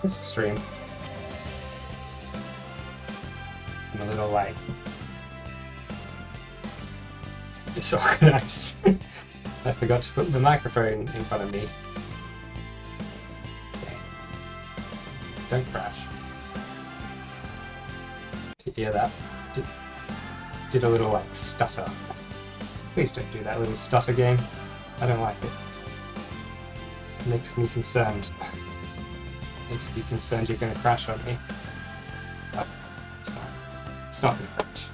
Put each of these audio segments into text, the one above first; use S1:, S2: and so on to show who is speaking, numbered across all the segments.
S1: This stream. I'm a little like disorganized. I forgot to put the microphone in front of me. Okay. Don't crash. Did you hear that? Did a little like stutter. Please don't do that little stutter game. I don't like it. It makes me concerned. Makes me concerned you're going to crash on me. But it's not. It's not going to crash.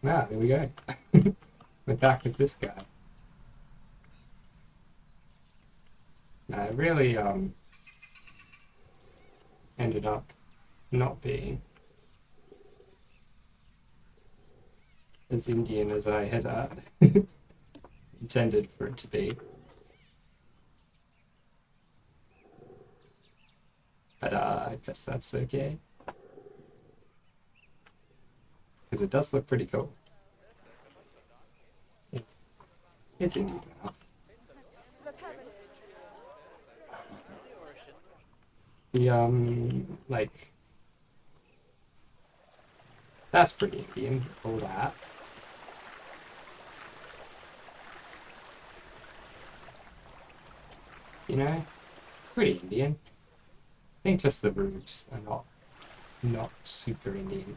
S1: Ah, there we go. We're back with this guy. Now, it really ended up not being as Indian as I had intended for it to be. But I guess that's okay. Because it does look pretty cool. It's Indian enough. The, like, that's pretty Indian, all that. You know, pretty Indian. I think just the roofs are not super Indian.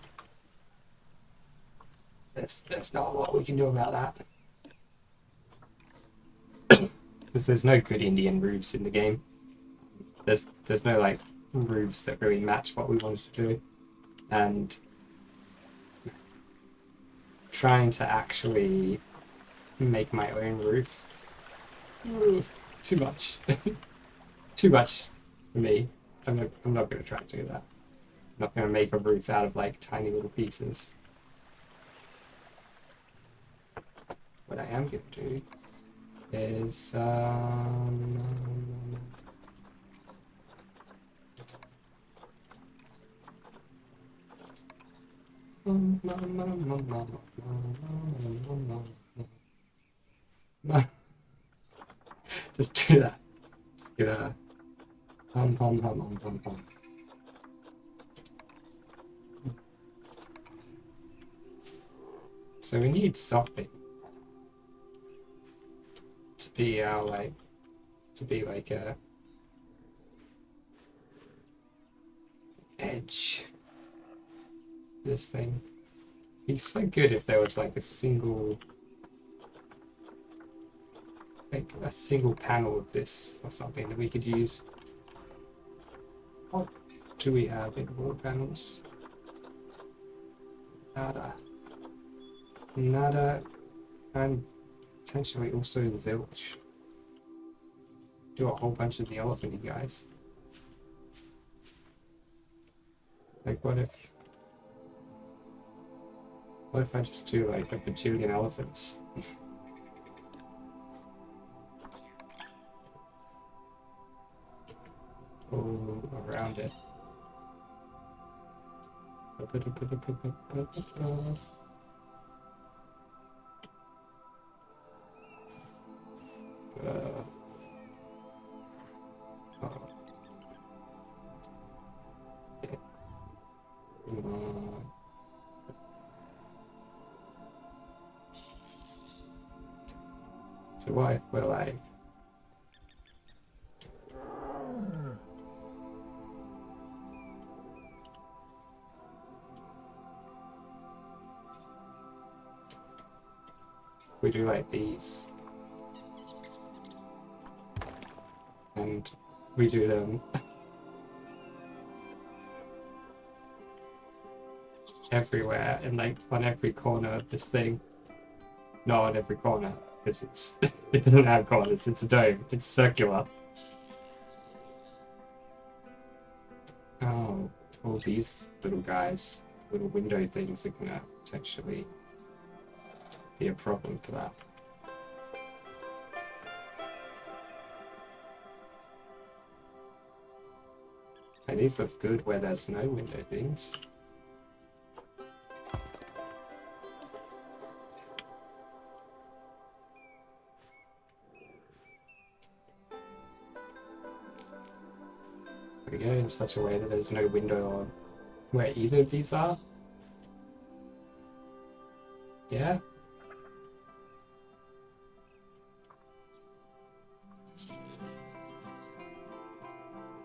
S1: There's not a lot we can do about that. Because there's no good Indian roofs in the game. There's no like roofs that really match what we wanted to do. And trying to actually make my own roof, too much. Too much for me. I'm not going to try to do that. I'm not going to make a roof out of like tiny little pieces. What I am going to do is just do that. Just gonna hum. So we need something to be our like a edge. This thing. It'd be so good if there was like a single panel of this or something that we could use. What do we have in wall panels? Nada, and potentially also zilch. Do a whole bunch of the elephant guys. Like what if I just do like a bajillion elephants? All around it. So what if we're like... we do like these. And we do them everywhere and like on every corner of this thing. Not on every corner, because it's it doesn't have corners, it's a dome, it's circular. Oh, all these little guys, little window things are gonna potentially be a problem for that. And these look good where there's no window things. We get it in such a way that there's no window on where either of these are. Yeah.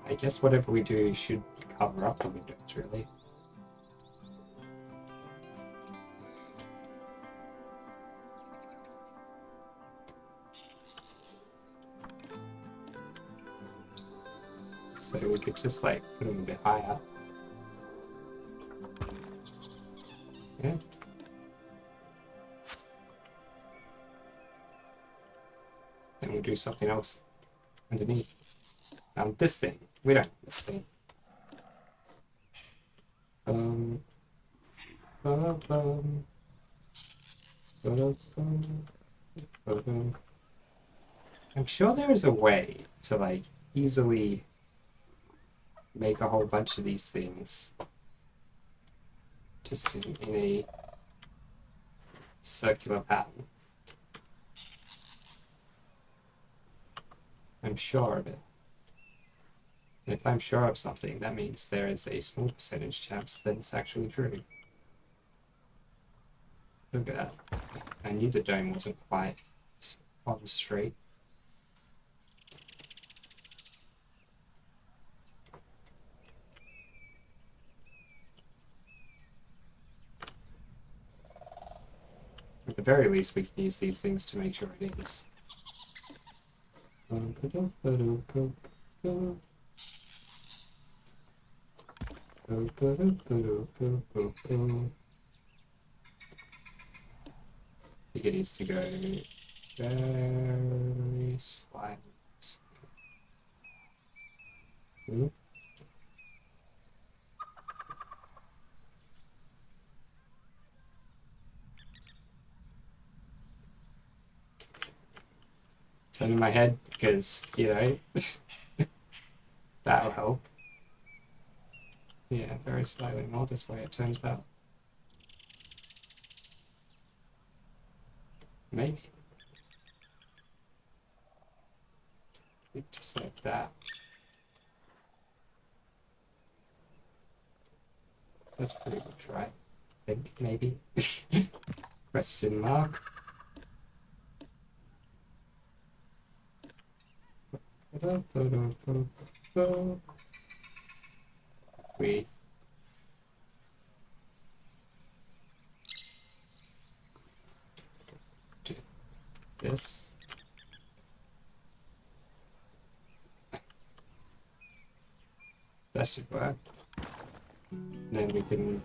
S1: I guess whatever we do should cover up the windows, really. So we could just like put them a bit higher. Yeah. And we'll do something else underneath. This thing. We don't need this thing. I'm sure there is a way to like easily make a whole bunch of these things just in a circular pattern. I'm sure of it. And if I'm sure of something, that means there is a small percentage chance that it's actually true. Look at that. I knew the dome wasn't quite on straight. At the very least, we can use these things to make sure it is. I think it needs to go very slightly. Turning my head because, you know, that'll help. Yeah, very slightly more this way it turns out. Maybe. Just like that. That's pretty much right. I think, maybe. Question mark. We do this. That should work. And then we can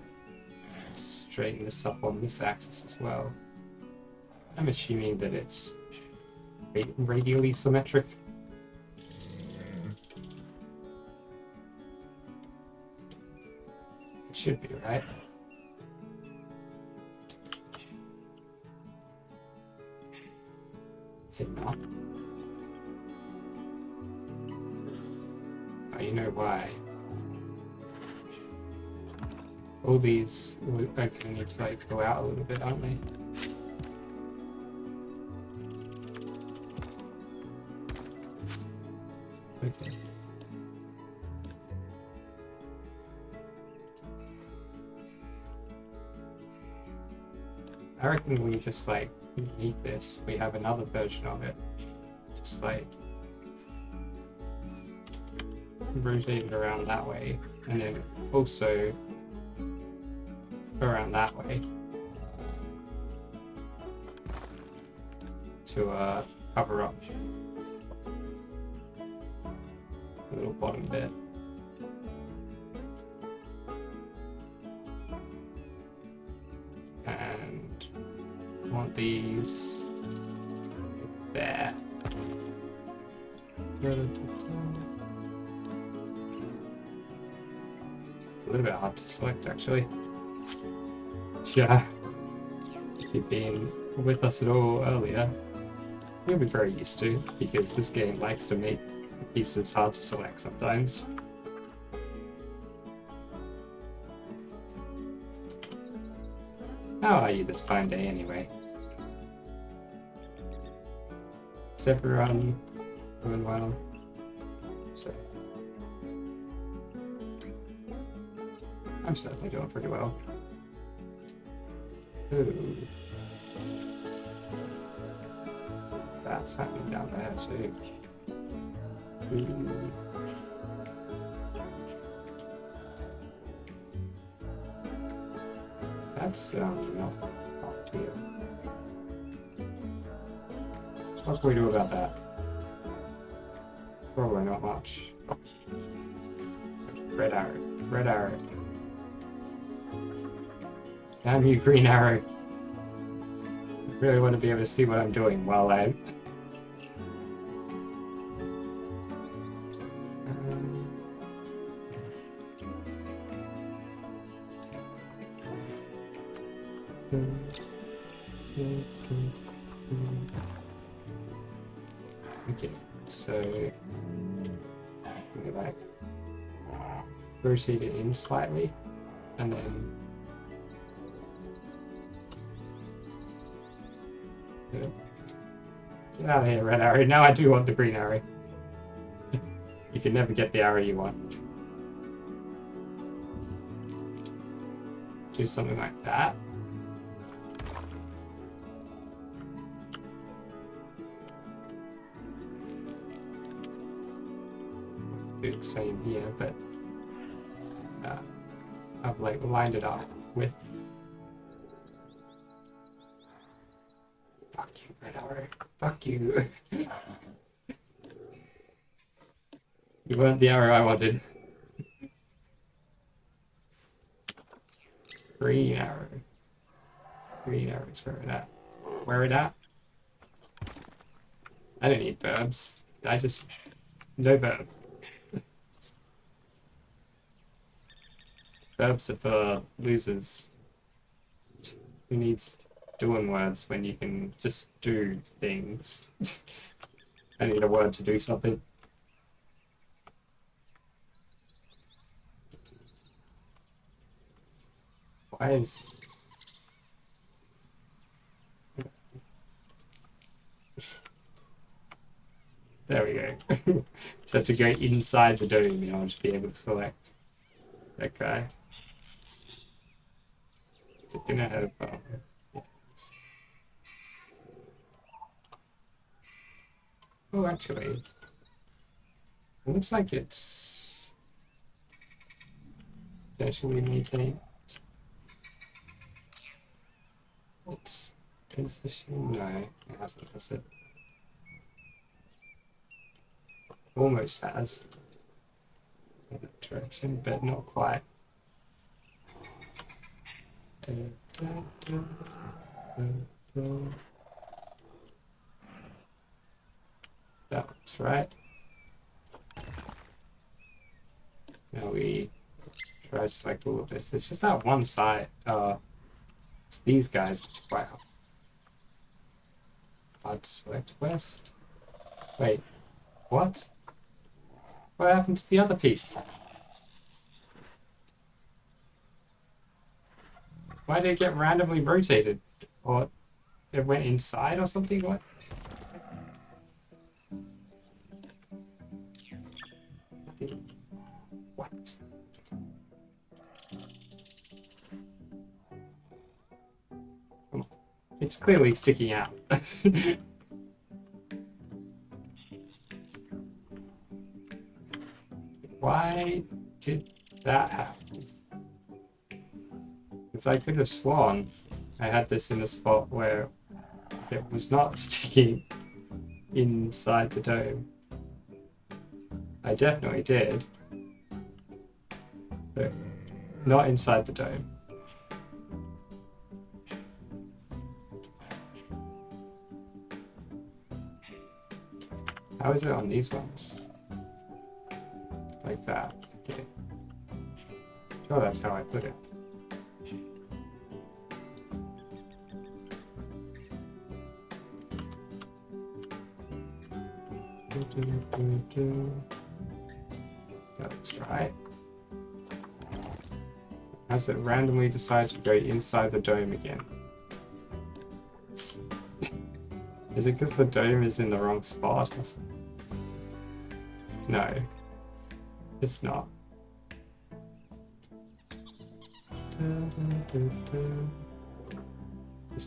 S1: straighten this up on this axis as well. I'm assuming that it's radially symmetric. It should be, right? Is it not? Oh, you know why. All these are going to need to like go out a little bit, aren't they? Okay. I reckon we just like need this. We have another version of it just like rotate it around that way, and then also go around that way to cover up the little bottom bit. And I want these there. It's a little bit hard to select, actually. Yeah, if you've been with us at all earlier, you'll be very used to, because this game likes to make pieces hard to select sometimes. How are you this fine day, anyway? Is everyone doing well? So, I'm certainly doing pretty well. Ooh. That's happening down there too. Ooh. That's not up to you. What can we do about that? Probably not much. Red arrow. Red arrow. Damn you, green arrow. I really want to be able to see what I'm doing while I'm... Okay, so we like rotate it in slightly, and then get out of here, red arrow. Now I do want the green arrow. You can never get the arrow you want. Do something like that. Do the same here, but I've like lined it up with... Fuck you, red arrow. Fuck you. You weren't the arrow I wanted. Green arrow. Green arrow's where it at. Where it at? I don't need verbs. I just... No verb. Verbs are for losers. Who needs doing words when you can just do things? I need a word to do something. Why is... There we go. So to go inside the dome in order to be able to select that guy. Is it gonna have... yes. Oh, actually, it looks like it's actually maintained its position. No, it hasn't, has it? Almost has in that direction, but not quite. That looks right. Now we try to select all of this. It's just that one side. It's these guys which are quite hard to select. Where's... Wait, what? What happened to the other piece? Why did it get randomly rotated? Or it went inside or something? What? What? It's clearly sticking out. Why did that happen? Because I could have sworn I had this in a spot where it was not sticking inside the dome. I definitely did, but not inside the dome. How is it on these ones? Like that. Okay. Oh, that's how I put it. That looks right. As it randomly decides to go inside the dome again. Is it because the dome is in the wrong spot or something? No, it's not.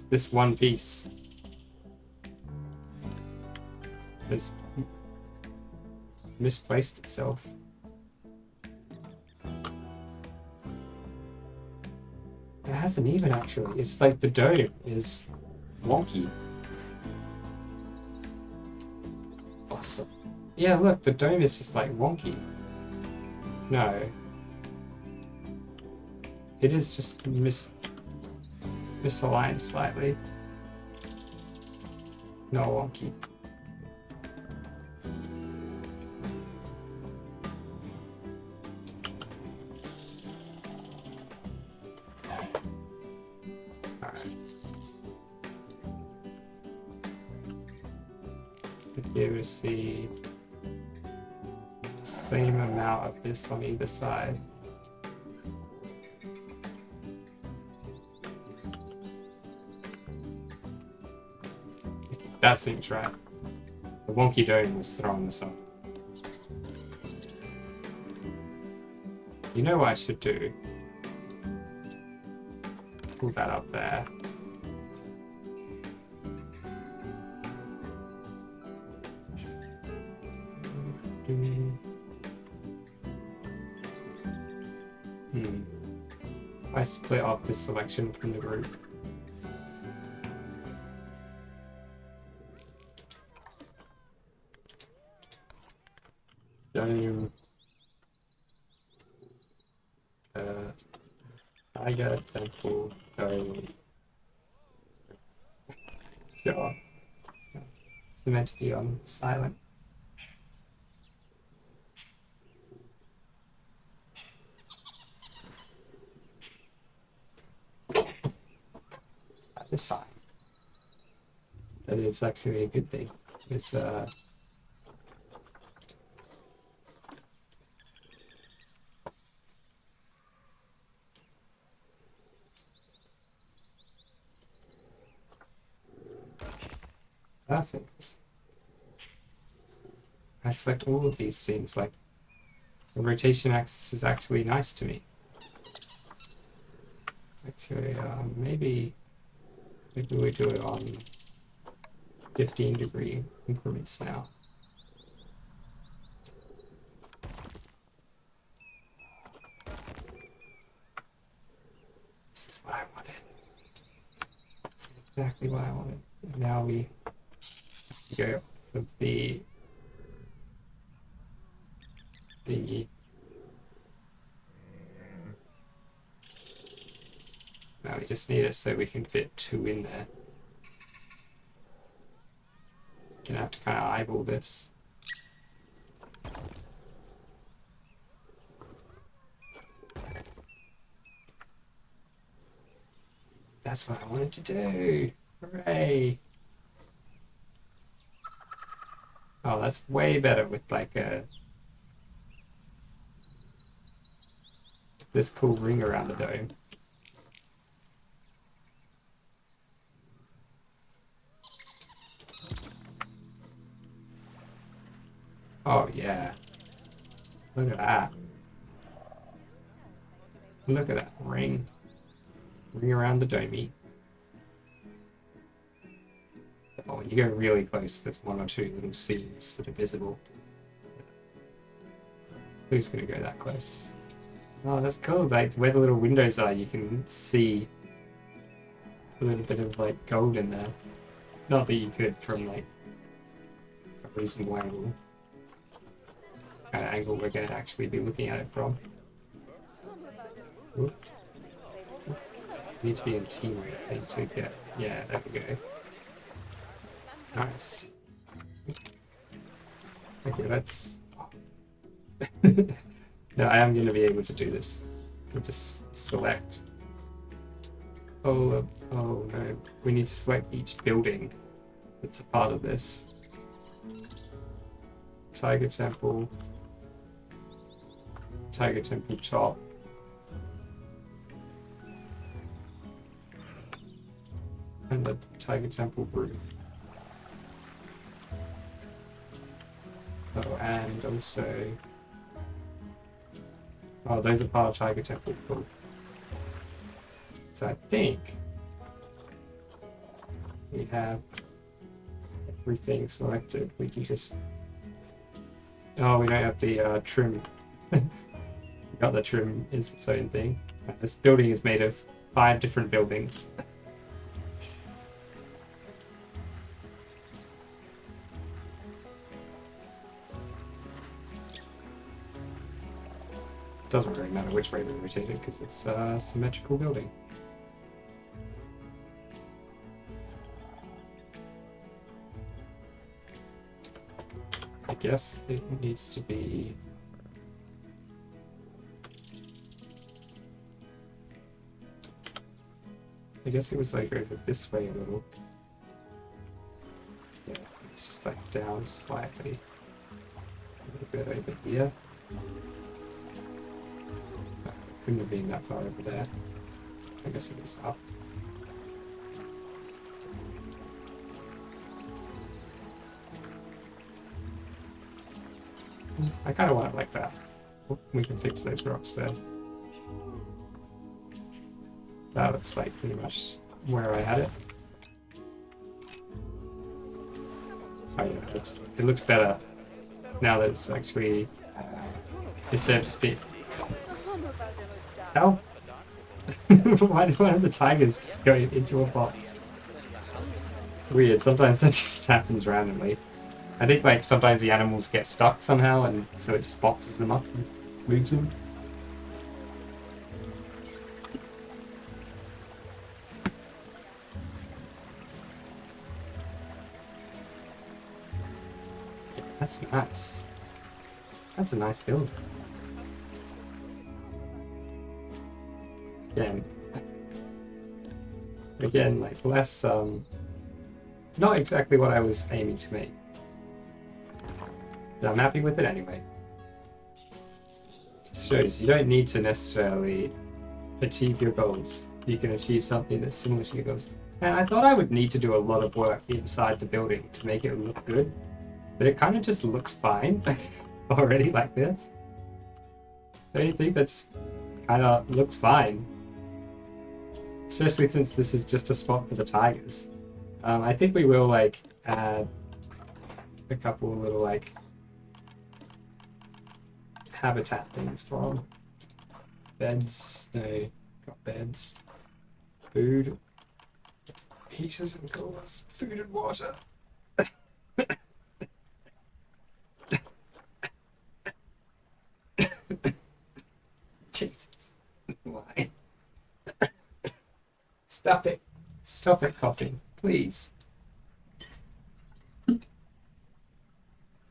S1: This one piece has misplaced itself. It hasn't even actually. It's like the dome is wonky. Awesome. Yeah, look, the dome is just like wonky. No. It is just misaligned slightly. No wonky. Be able to see the same amount of this on either side. That seems right. The wonky dome was throwing this off. You know what I should do? Pull that up there. I split off this selection from the group. Dome. Tiger, temple, dome. Sure. It's meant to be on silent. It's fine. That is actually a good thing. It's perfect. I select all of these things, like the rotation axis is actually nice to me. Actually, maybe we do it on 15-degree increments now. This is what I wanted. This is exactly what I wanted. And now we go for the now we just need it so we can fit 2 in there. Gonna have to kind of eyeball this. That's what I wanted to do. Hooray! Oh, that's way better with like this cool ring around the dome. Oh yeah. Look at that. Look at that ring. Ring around the domey. Oh, when you go really close, there's 1 or 2 little seams that are visible. Who's gonna go that close? Oh, that's cool. Like where the little windows are, you can see a little bit of like gold in there. Not that you could from like a reasonable angle. Kind of angle we're going to actually be looking at it from. Oop. Need to be in team, I think, to get. Yeah, there we go. Nice. Okay, let's. No, I am going to be able to do this. We'll just select. Oh no. We need to select each building that's a part of this. Tiger Temple. Tiger Temple top. And the Tiger Temple roof. Oh, and also... Oh, those are part of Tiger Temple. Cool. So I think we have everything selected. We can just... Oh, we don't have the trim. Got the trim is its own thing. This building is made of 5 different buildings. Doesn't really matter which way we rotate it because it's a symmetrical building. I guess it needs to be... I guess it was like over this way a little. Yeah, it's just like down slightly. A little bit over here. Couldn't have been that far over there. I guess it was up. I kind of want it like that. We can fix those rocks there. That looks like pretty much where I had it. Oh yeah, it looks better now that it's actually instead of just being... How? Why do the tigers just go into a box? It's weird, sometimes that just happens randomly. I think like sometimes the animals get stuck somehow and so it just boxes them up and moves them. Yeah, that's nice. That's a nice build. Again, like less, not exactly what I was aiming to make. But I'm happy with it anyway. Just shows you don't need to necessarily achieve your goals. You can achieve something that's similar to your goals. And I thought I would need to do a lot of work inside the building to make it look good. But it kind of just looks fine already like this. Don't you think that just kind of looks fine? Especially since this is just a spot for the tigers. I think we will like add a couple of little like habitat things for them. Beds, no, got beds. Food. Heaters and coolers. Food and water. Jesus. Why? Stop it. Stop it coughing. Please.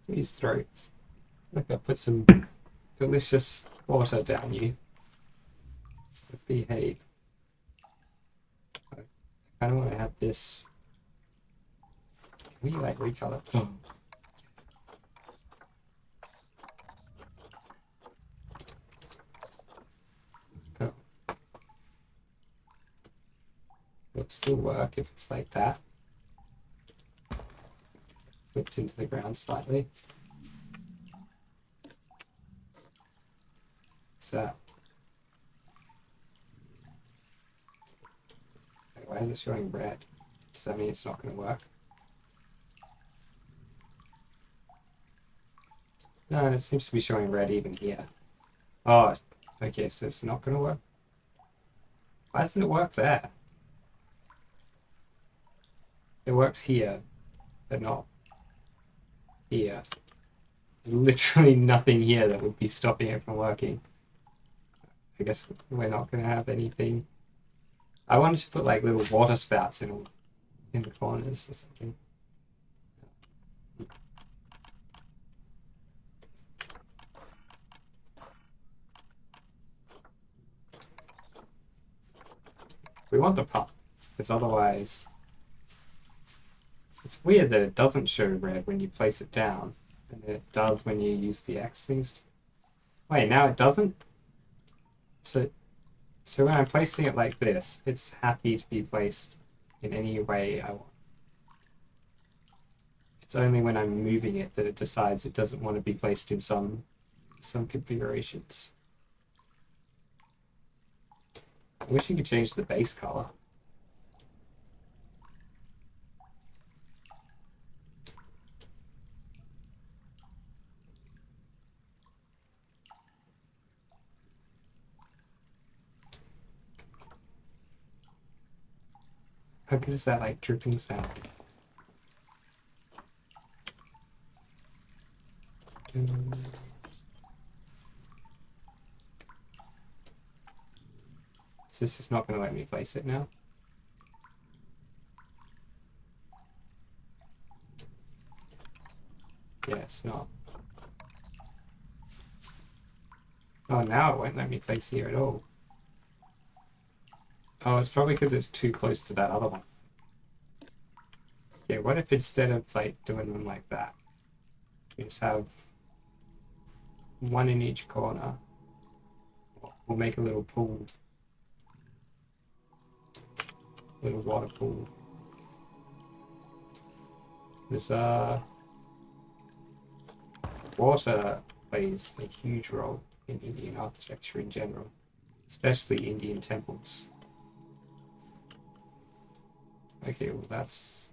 S1: Please throat. Look, I put some delicious water down you. Behave. I kind of want to have this. Can we like recolor? Oh. Oh. It'll still work if it's like that. Flipped into the ground slightly. What's that? Why is it showing red? Does that mean it's not going to work? No, it seems to be showing red even here. Oh, okay, so it's not gonna work. Why doesn't it work there? It works here, but not here. There's literally nothing here that would be stopping it from working. I guess we're not gonna have anything. I wanted to put like little water spouts in the corners or something. We want the pump, because otherwise it's weird that it doesn't show red when you place it down, and then it does when you use the X things. Wait, now it doesn't? So, so when I'm placing it like this, it's happy to be placed in any way I want. It's only when I'm moving it that it decides it doesn't want to be placed in some configurations. I wish you could change the base color. How good is that like dripping sound? So this is not going to let me place it now. Yeah, it's not. Oh, now it won't let me place here at all. Oh, it's probably because it's too close to that other one. Yeah, what if instead of like doing them like that, we just have one in each corner? We'll make a little pool. Little water pool. There's water plays a huge role in Indian architecture in general, especially Indian temples. Okay, well that's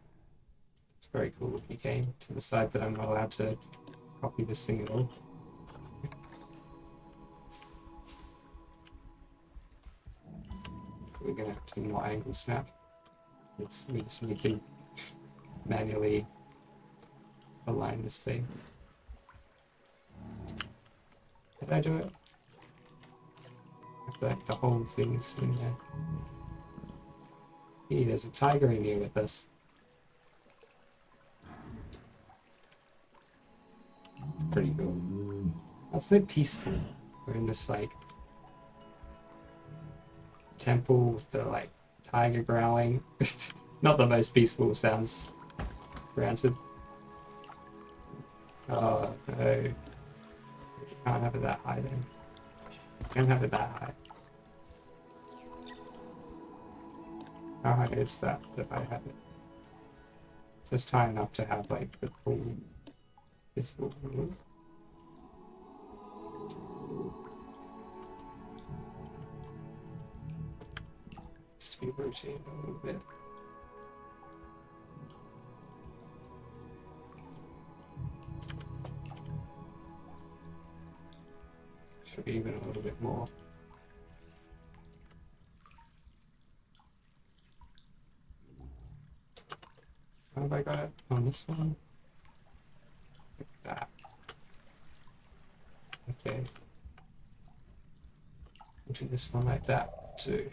S1: very cool if you came to decide that I'm not allowed to copy this thing at all. We're gonna have to not angle snap. We just need to manually align this thing. Did I do it? The whole thing's in there. Hey, there's a tiger in here with us. Pretty cool. That's so peaceful. We're in this like temple with the like tiger growling. Not the most peaceful sounds, granted. Oh no. You can't have it that high then. You can't have it that high. How high is that I have it? Just high enough to have like the full visible view. Just to be rotating a little bit. Should be even a little bit more. How have I got it on this one? Like that. Okay. We'll do this one like that too.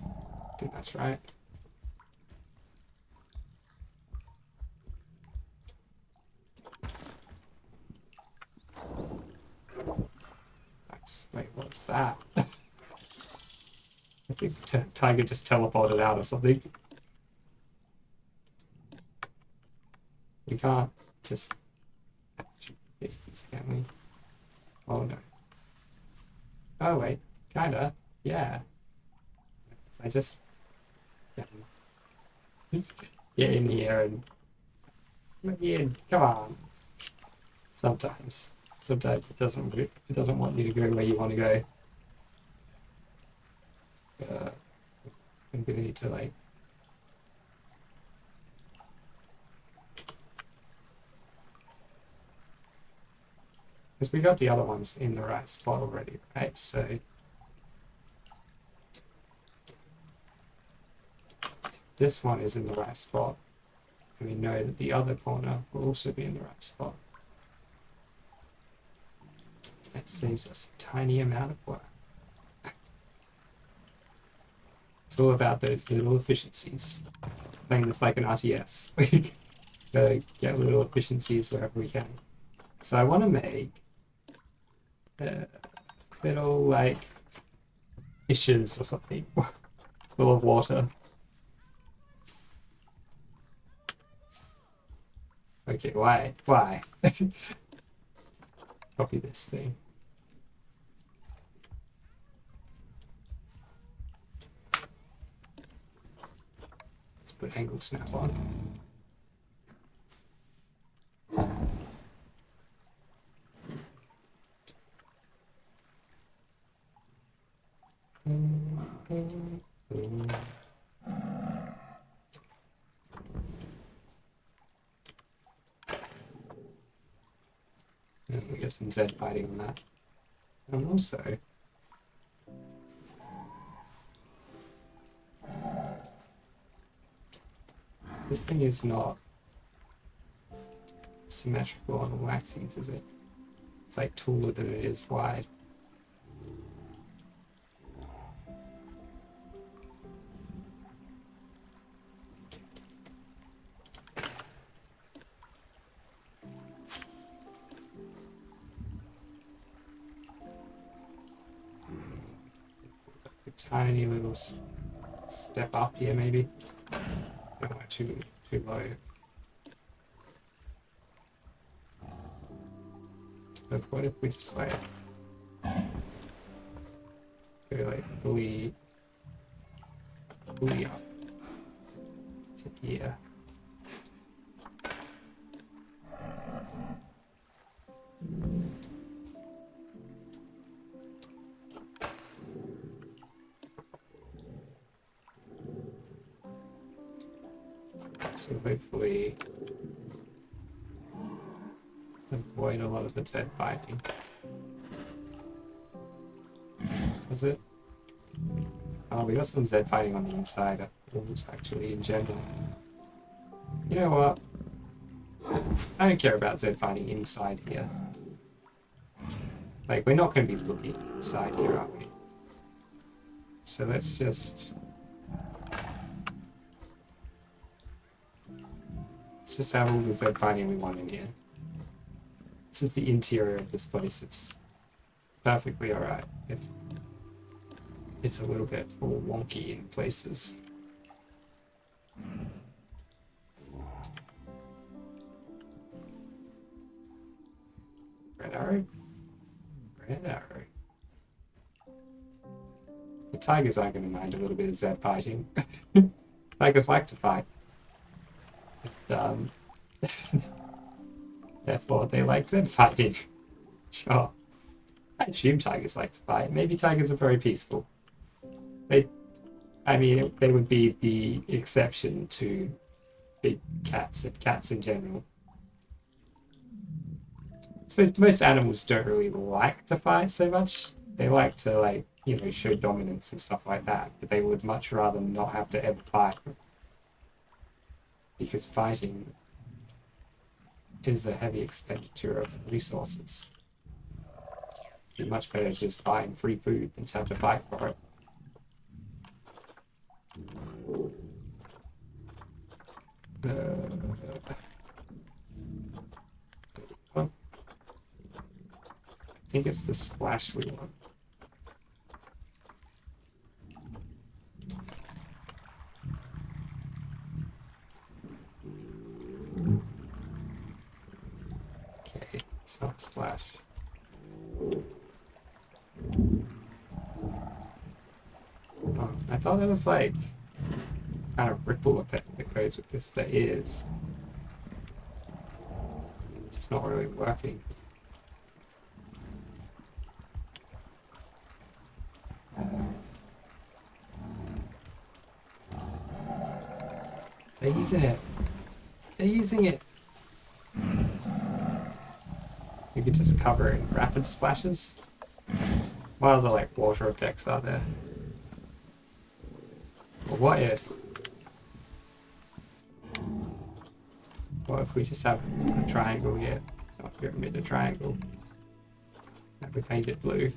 S1: I think that's right. Nice. Wait, what's that? I think Tiger just teleported out or something. We can't just hit these, can we? Oh no. Oh wait, kinda. Yeah. I just get in here and let me in. Come on. Sometimes it doesn't want you to go where you want to go. I'm gonna need to like Because we got the other ones in the right spot already, right? So this one is in the right spot, and we know that the other corner will also be in the right spot. That saves us a tiny amount of work. It's all about those little efficiencies. Playing this like an RTS. We gotta get little efficiencies wherever we can. So I want to make little, like, fishes or something full of water. Okay, why? Why? Copy this thing. Let's put angle snap on. And we get some Z fighting on that. And also, this thing is not symmetrical on all axes, is it? It's like taller than it is wide. A tiny little step up here, maybe. Don't want too low. But what if we just like go like fully up to here? So hopefully avoid a lot of the dead fighting. Does it? Oh, we got some Z fighting on the inside of walls, actually, in general. You know what? I don't care about Z fighting inside here. Like, we're not going to be looking inside here, are we? So let's just have all the Z fighting we want in here. This is the interior of this place. It's perfectly alright. It's a little bit all wonky in places. Red arrow? Red arrow. The tigers aren't going to mind a little bit of Z fighting. Tigers like to fight. And, therefore, they like Z fighting. Sure. I assume tigers like to fight. Maybe tigers are very peaceful. They would be the exception to big cats and cats in general. I suppose most animals don't really like to fight so much. They like to, like, you know, show dominance and stuff like that, but they would much rather not have to ever fight. Because fighting is a heavy expenditure of resources. It'd be much better to just find free food than to have to fight for it. I think it's the splash we want. Okay, it's not splash. Oh, I thought there was like kind of ripple effect that goes with this. There is. It's just not really working. They're using it. They're using it. You could just cover it in rapid splashes. What other like water effects are there? Well, what if we just have a triangle here? Not pyramid, a triangle. And we paint it blue.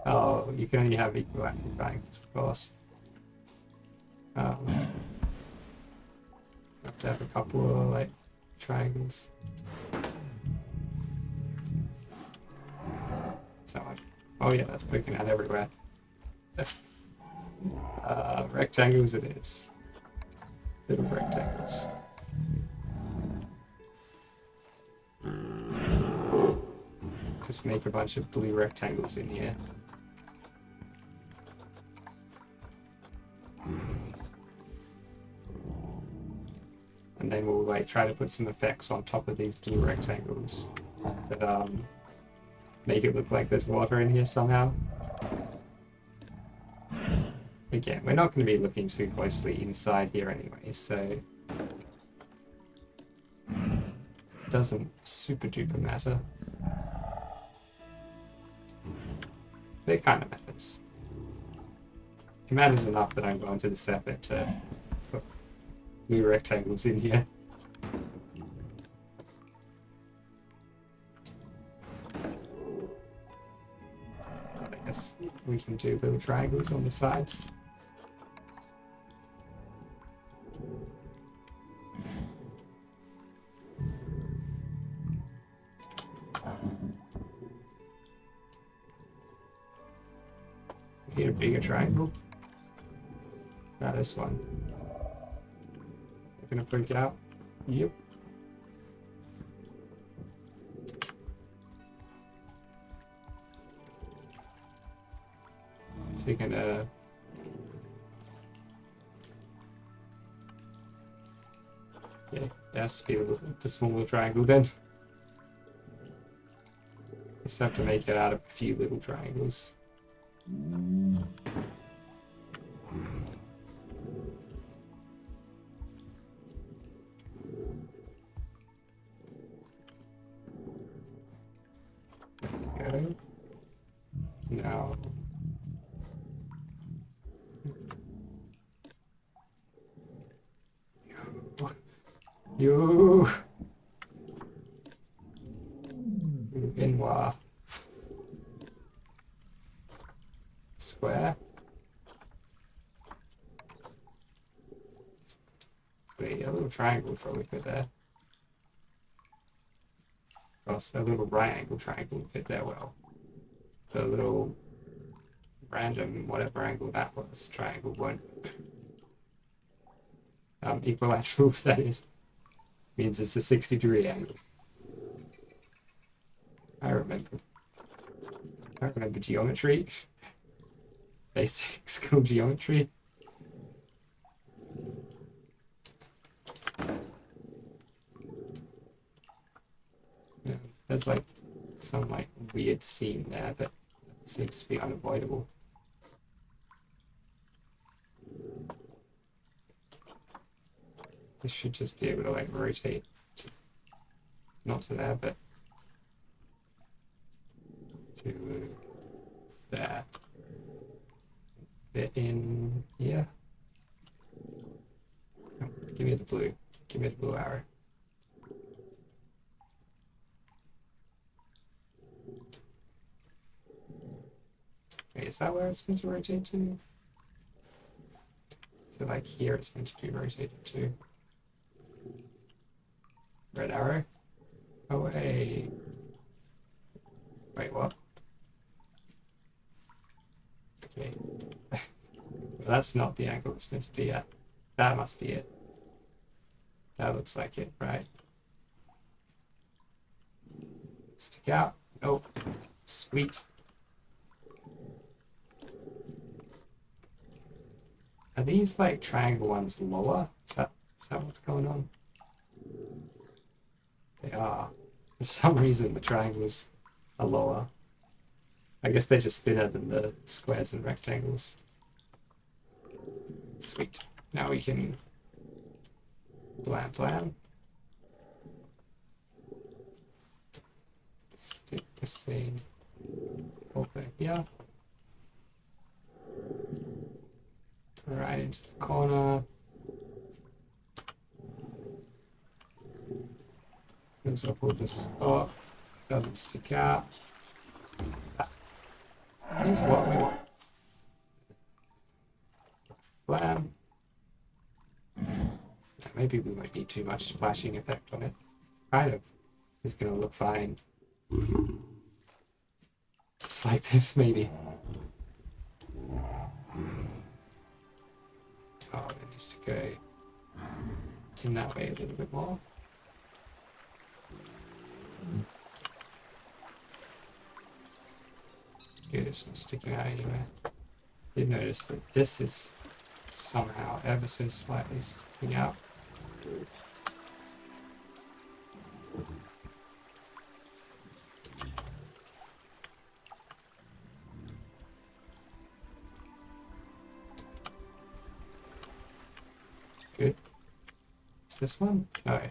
S1: Oh, you can only have equilateral triangles, of course. Have to have a couple of like triangles. So much. Oh yeah, that's poking out everywhere. Rectangles it is. Little rectangles. Just make a bunch of blue rectangles in here. And then we'll like try to put some effects on top of these blue rectangles that make it look like there's water in here somehow. Again, we're not going to be looking too closely inside here anyway, so it doesn't super duper matter. But it kind of matters. It matters enough that I'm going to this effort to put blue rectangles in here. I guess we can do little triangles on the sides. Need a bigger triangle. Now this one. I'm gonna break it out. Yep. So you can yeah, it has to be a smaller triangle then. Just have to make it out of a few little triangles. Okay. Now you Benoit square. Wait, a little triangle would probably fit there. Of course, a little right angle triangle would fit there well. The little random whatever angle that was triangle won't. Equilateral, that is, means it's a 60-degree angle. I remember geometry. Basic school geometry. Yeah, there's like some like weird seam there, but it seems to be unavoidable. This should just be able to like rotate to, not to there, but to there. Fit in here. Oh, give me the blue. Give me the blue arrow. Wait, is that where it's meant to rotate to? So like here it's meant to be rotated to. Red arrow? Away. Wait, what? Okay. Well, that's not the angle it's meant to be at. That must be it. That looks like it, right? Stick out. Oh, sweet. Are these like triangle ones lower? Is that what's going on? They are. For some reason the triangles are lower. I guess they're just thinner than the squares and rectangles. Sweet. Now we can blam blam. Stick this thing over here. Right into the corner. Looks like we'll just spot. Doesn't stick out. Here's what we want. Blam. Maybe we might need too much splashing effect on it. Kind of. It's gonna look fine. Just like this, maybe. Oh, it needs to go in that way a little bit more. Good, it's not sticking out anywhere. Did notice that this is somehow ever so slightly sticking out. Good. Is this one? No.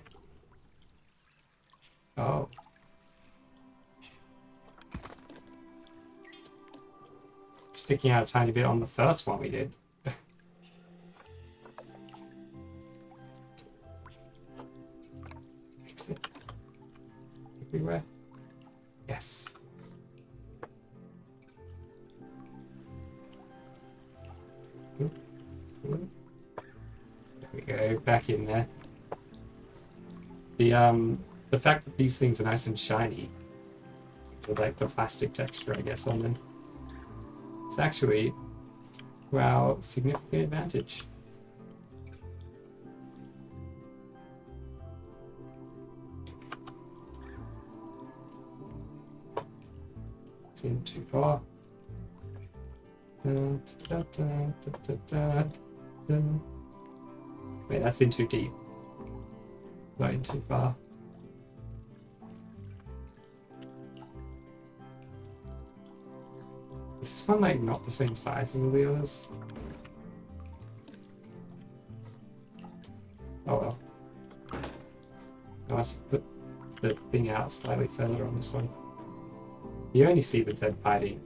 S1: Oh. Sticking out a tiny bit on the first one we did. Exit. Everywhere. Yes. Ooh. Ooh. There we go, back in there. The fact that these things are nice and shiny, so like the plastic texture, I guess, on them, it's actually to our significant advantage. It's in too far. Wait, that's in too deep. Not in too far. Is this one like not the same size as the others? Oh well. I must put the thing out slightly further on this one. You only see the dead body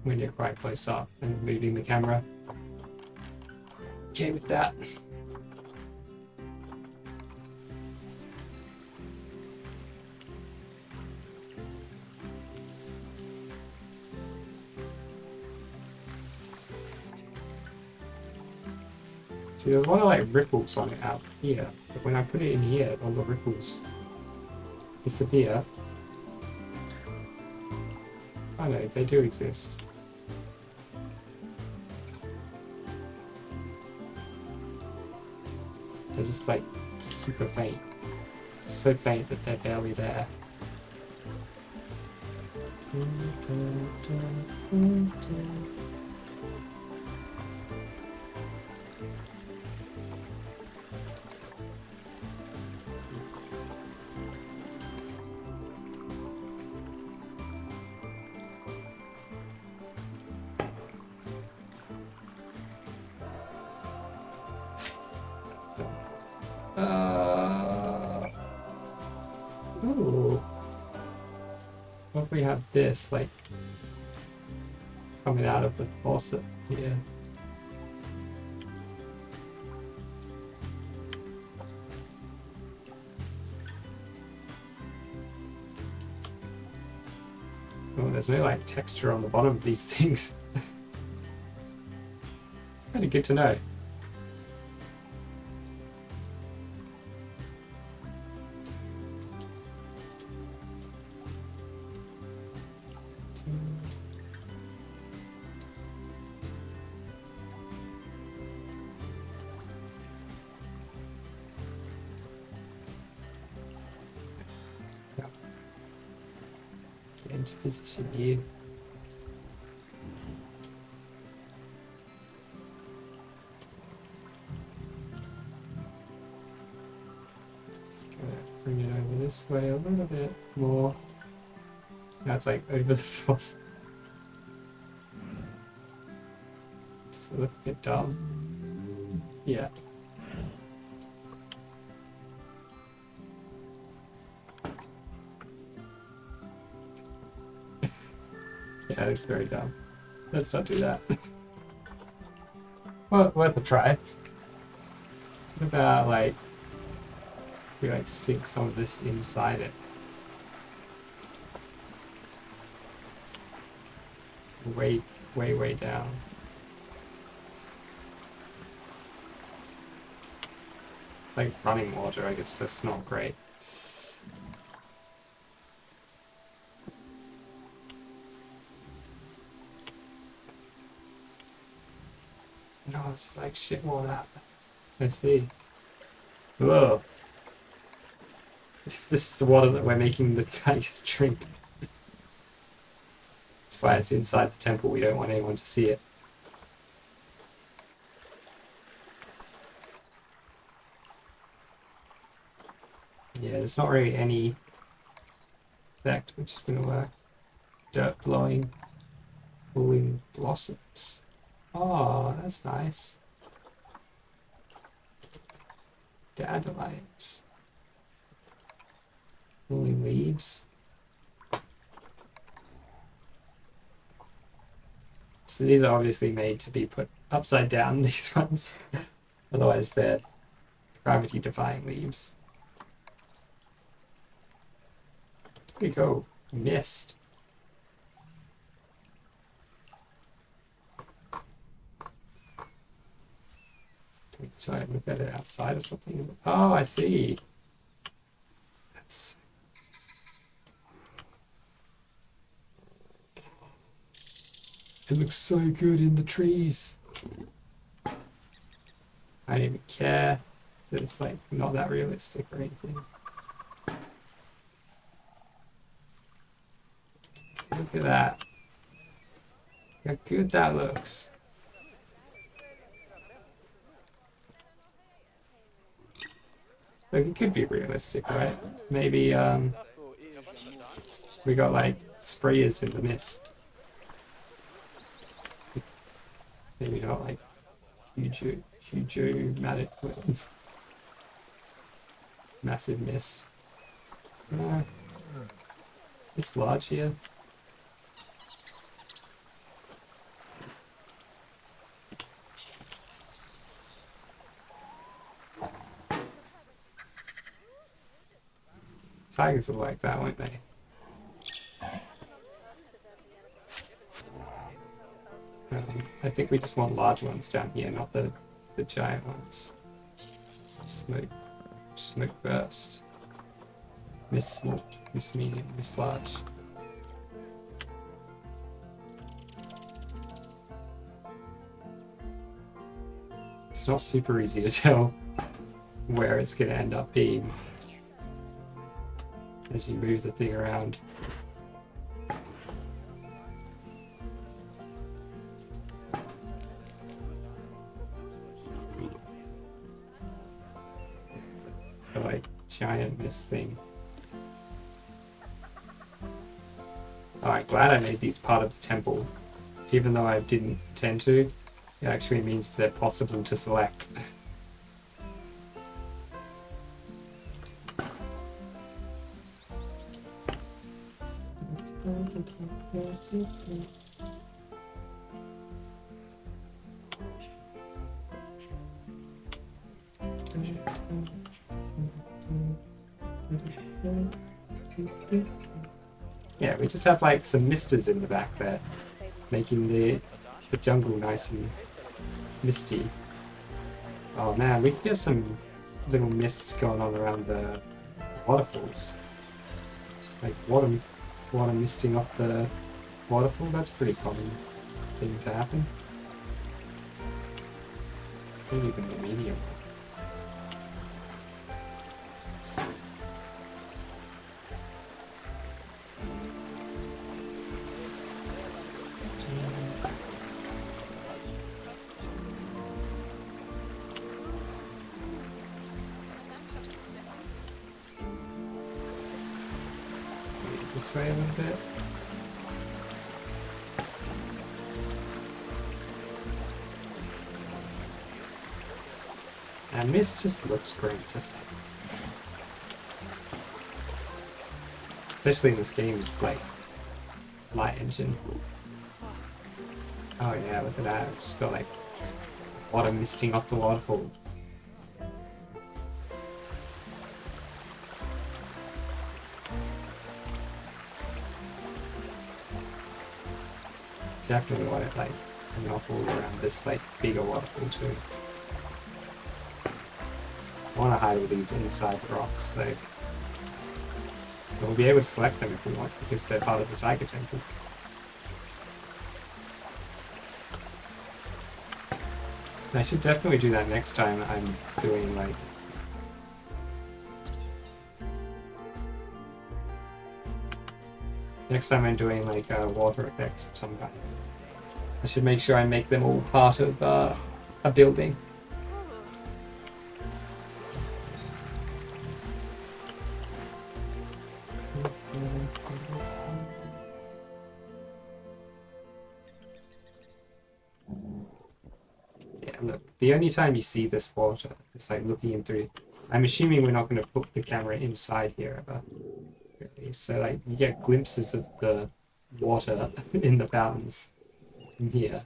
S1: when you're quite close up and moving the camera. Okay with that. See, there's a lot of like ripples on it out here, but when I put it in here, all the ripples disappear. I know, they do exist. They're just like super faint. So faint that they're barely there. Ooh. What if we have this, like, coming out of the faucet here? Oh, there's no, like, texture on the bottom of these things. It's kind of good to know. Into position here. Just gonna bring it over this way a little bit more. Now it's like over the faucet. Does it look a bit dumb? Yeah. Yeah, it's very dumb. Let's not do that. Well, worth a try. What about, like, we, like, sink some of this inside it? Way, way, way down. Like, running water, I guess that's not great. No, it's like shit water. Let's see. Whoa. This is the water that we're making the tigers drink. That's why it's inside the temple. We don't want anyone to see it. Yeah, there's not really any effect, which is going to work. Dirt blowing, cooling blossoms. Oh, that's nice. Dandelions. Cooling leaves. So these are obviously made to be put upside down, these ones. Otherwise they're gravity-defying leaves. Here we go. Mist. Can we try and look at it outside or something? Oh, I see. That's... It looks so good in the trees. I don't even care that it's like not that realistic or anything. Look at that. How good that looks. Like, it could be realistic, right? Maybe we got like sprayers in the mist. Maybe not like huge massive mist. No. Mist large here. Tigers will like that, won't they? I think we just want large ones down here, not the giant ones. Smoke burst. Mist small, mist medium, mist large. It's not super easy to tell where it's going to end up being as you move the thing around. The, like, giant mist thing. Oh, I'm glad I made these part of the temple. Even though I didn't intend to, it actually means they're possible to select. Yeah, we just have like some misters in the back there, making the jungle nice and misty. Oh man, we could get some little mists going on around the waterfalls. Like water misting off the waterfall, that's a pretty common thing to happen. Maybe even the medium. This way a little bit. And mist just looks great, doesn't it? Especially in this game's like light engine. Oh yeah, look at that. It's got like water misting off the waterfall. Definitely want it like coming off all around this like bigger waterfall too. I want to hide all these inside rocks, so we'll be able to select them if we want because they're part of the Tiger Temple. I should definitely do that next time I'm doing like water effects of some kind. I should make sure I make them all part of a building. Yeah, look, the only time you see this water is like looking in through. I'm assuming we're not going to put the camera inside here ever. Really. So like you get glimpses of the water in the fountains from here.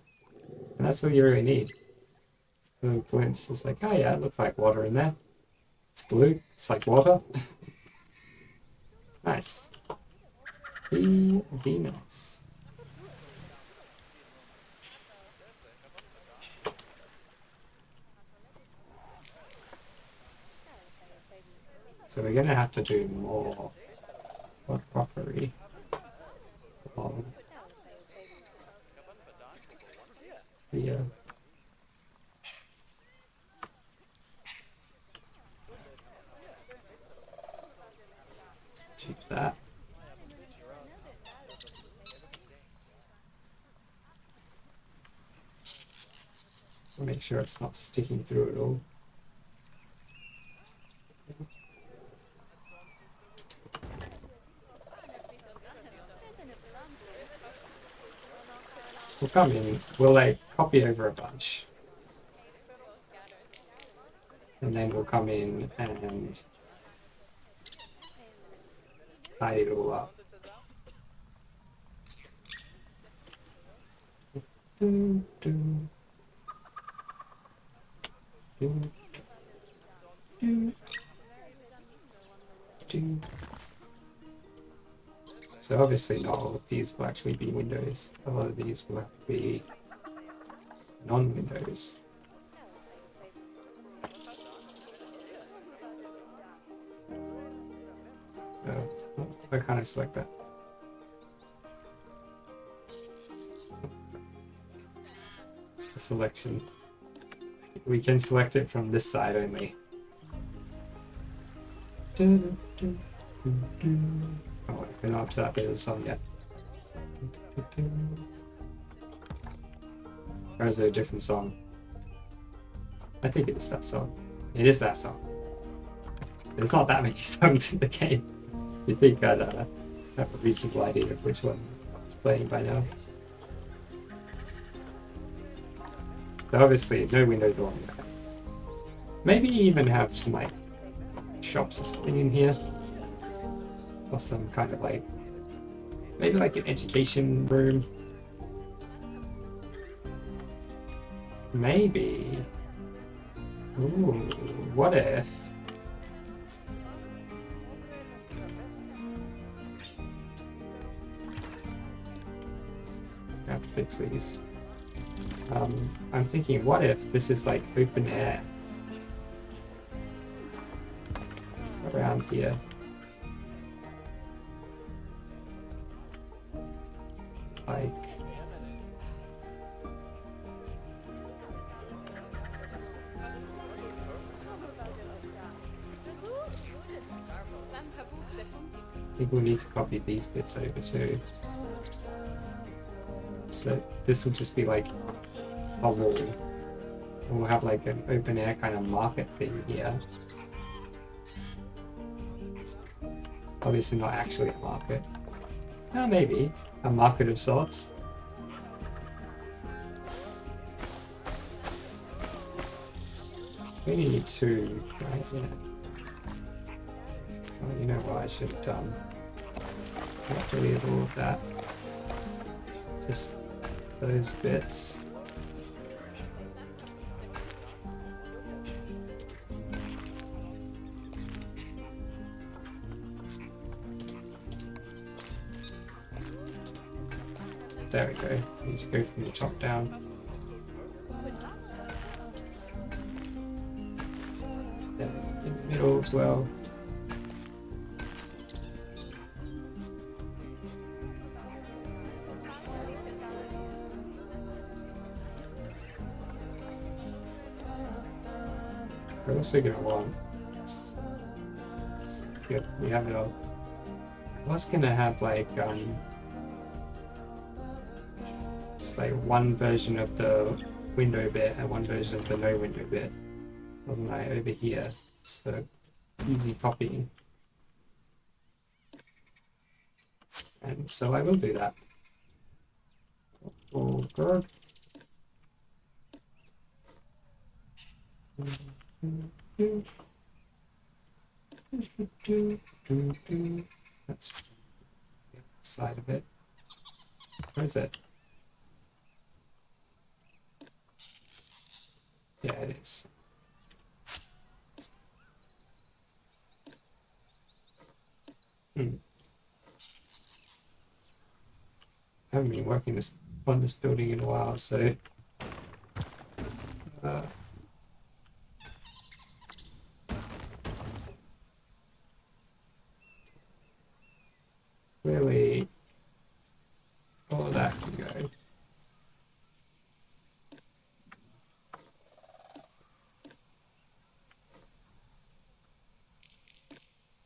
S1: And that's all you really need. A little glimpse. It's like, oh yeah, it looks like water in there. It's blue. It's like water. Nice. Be nice. So we're gonna have to do more crockery. Yeah. Cheap that. Make sure it's not sticking through at all. We'll come in, we'll like copy over a bunch. And then we'll come in and tie it all up. So obviously not all of these will actually be windows. A lot of these will have to be non-windows. I kind of select that. The selection. We can select it from this side only. Oh, we're not up to that bit of the song yet. Or is it a different song? I think it is that song. It is that song. There's not that many songs in the game. You'd think I'd have a reasonable idea of which one it's playing by now. So obviously, no windows along there. Maybe even have some like shops or something in here, or some kind of like maybe like an education room. Maybe. Ooh, what if? I have to fix these. I'm thinking, what if this is like open air around here? Like, I think we'll need to copy these bits over too. So this will just be like a wall. And we'll have like an open air kind of market thing here. Obviously not actually a market. Maybe a market of sorts. We only need two, right? Yeah. Oh, you know what I should have done? Not delete all of that. Just those bits. There we go. You need to go from the top down. Yeah, in the middle as well. We're also going to want... Good, we have it all. I was going to have like... just like one version of the window bit and one version of the no window bit. Wasn't I over here? Just for easy copying. And so I will do that. Oh god. That's the side of it. Where is it? Yeah, it is. I haven't been working on this building in a while, so clearly all of that can go.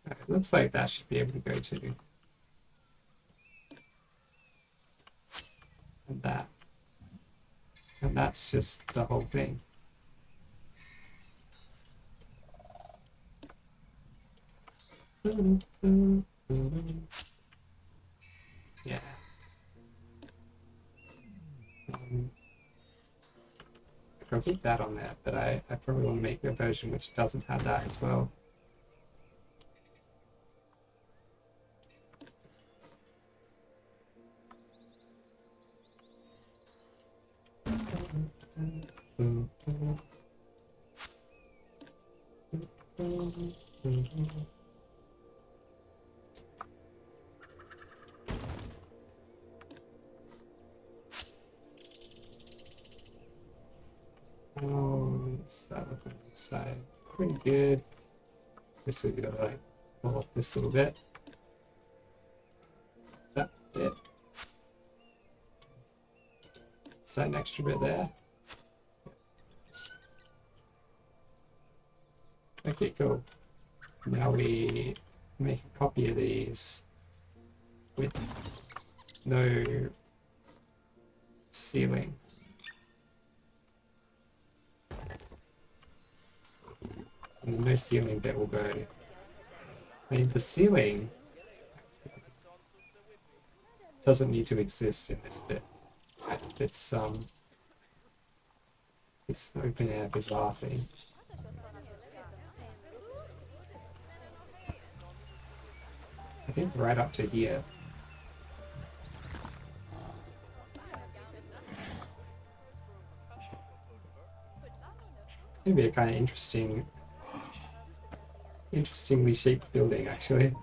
S1: It looks like that should be able to go to. And that. And that's just the whole thing. Yeah. I'll keep that on there, but I probably want to make a version which doesn't have that as well. Oh, that looks on the side pretty good. Just so we gotta like pull off this little bit. That bit. Is that an extra bit there? Okay, cool. Now we make a copy of these with no ceiling. And the no ceiling bit will go. I mean, the ceiling doesn't need to exist in this bit. It's an open air bizarre thing. I think right up to here. It's gonna be a kind of interestingly shaped building, actually.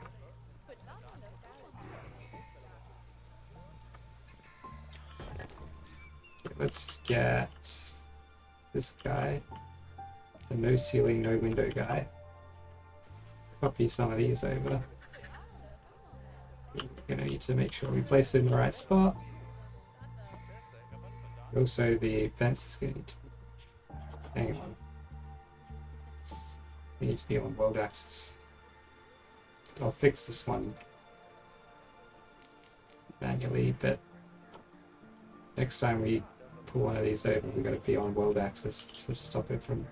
S1: Okay, let's just get this guy, the no ceiling, no window guy. Copy some of these over. We're gonna need to make sure we place it in the right spot. Also, the fence is going to hang on. We need to be on world axis. I'll fix this one manually, but next time we pull one of these over, we're going to be on world axis to stop it from.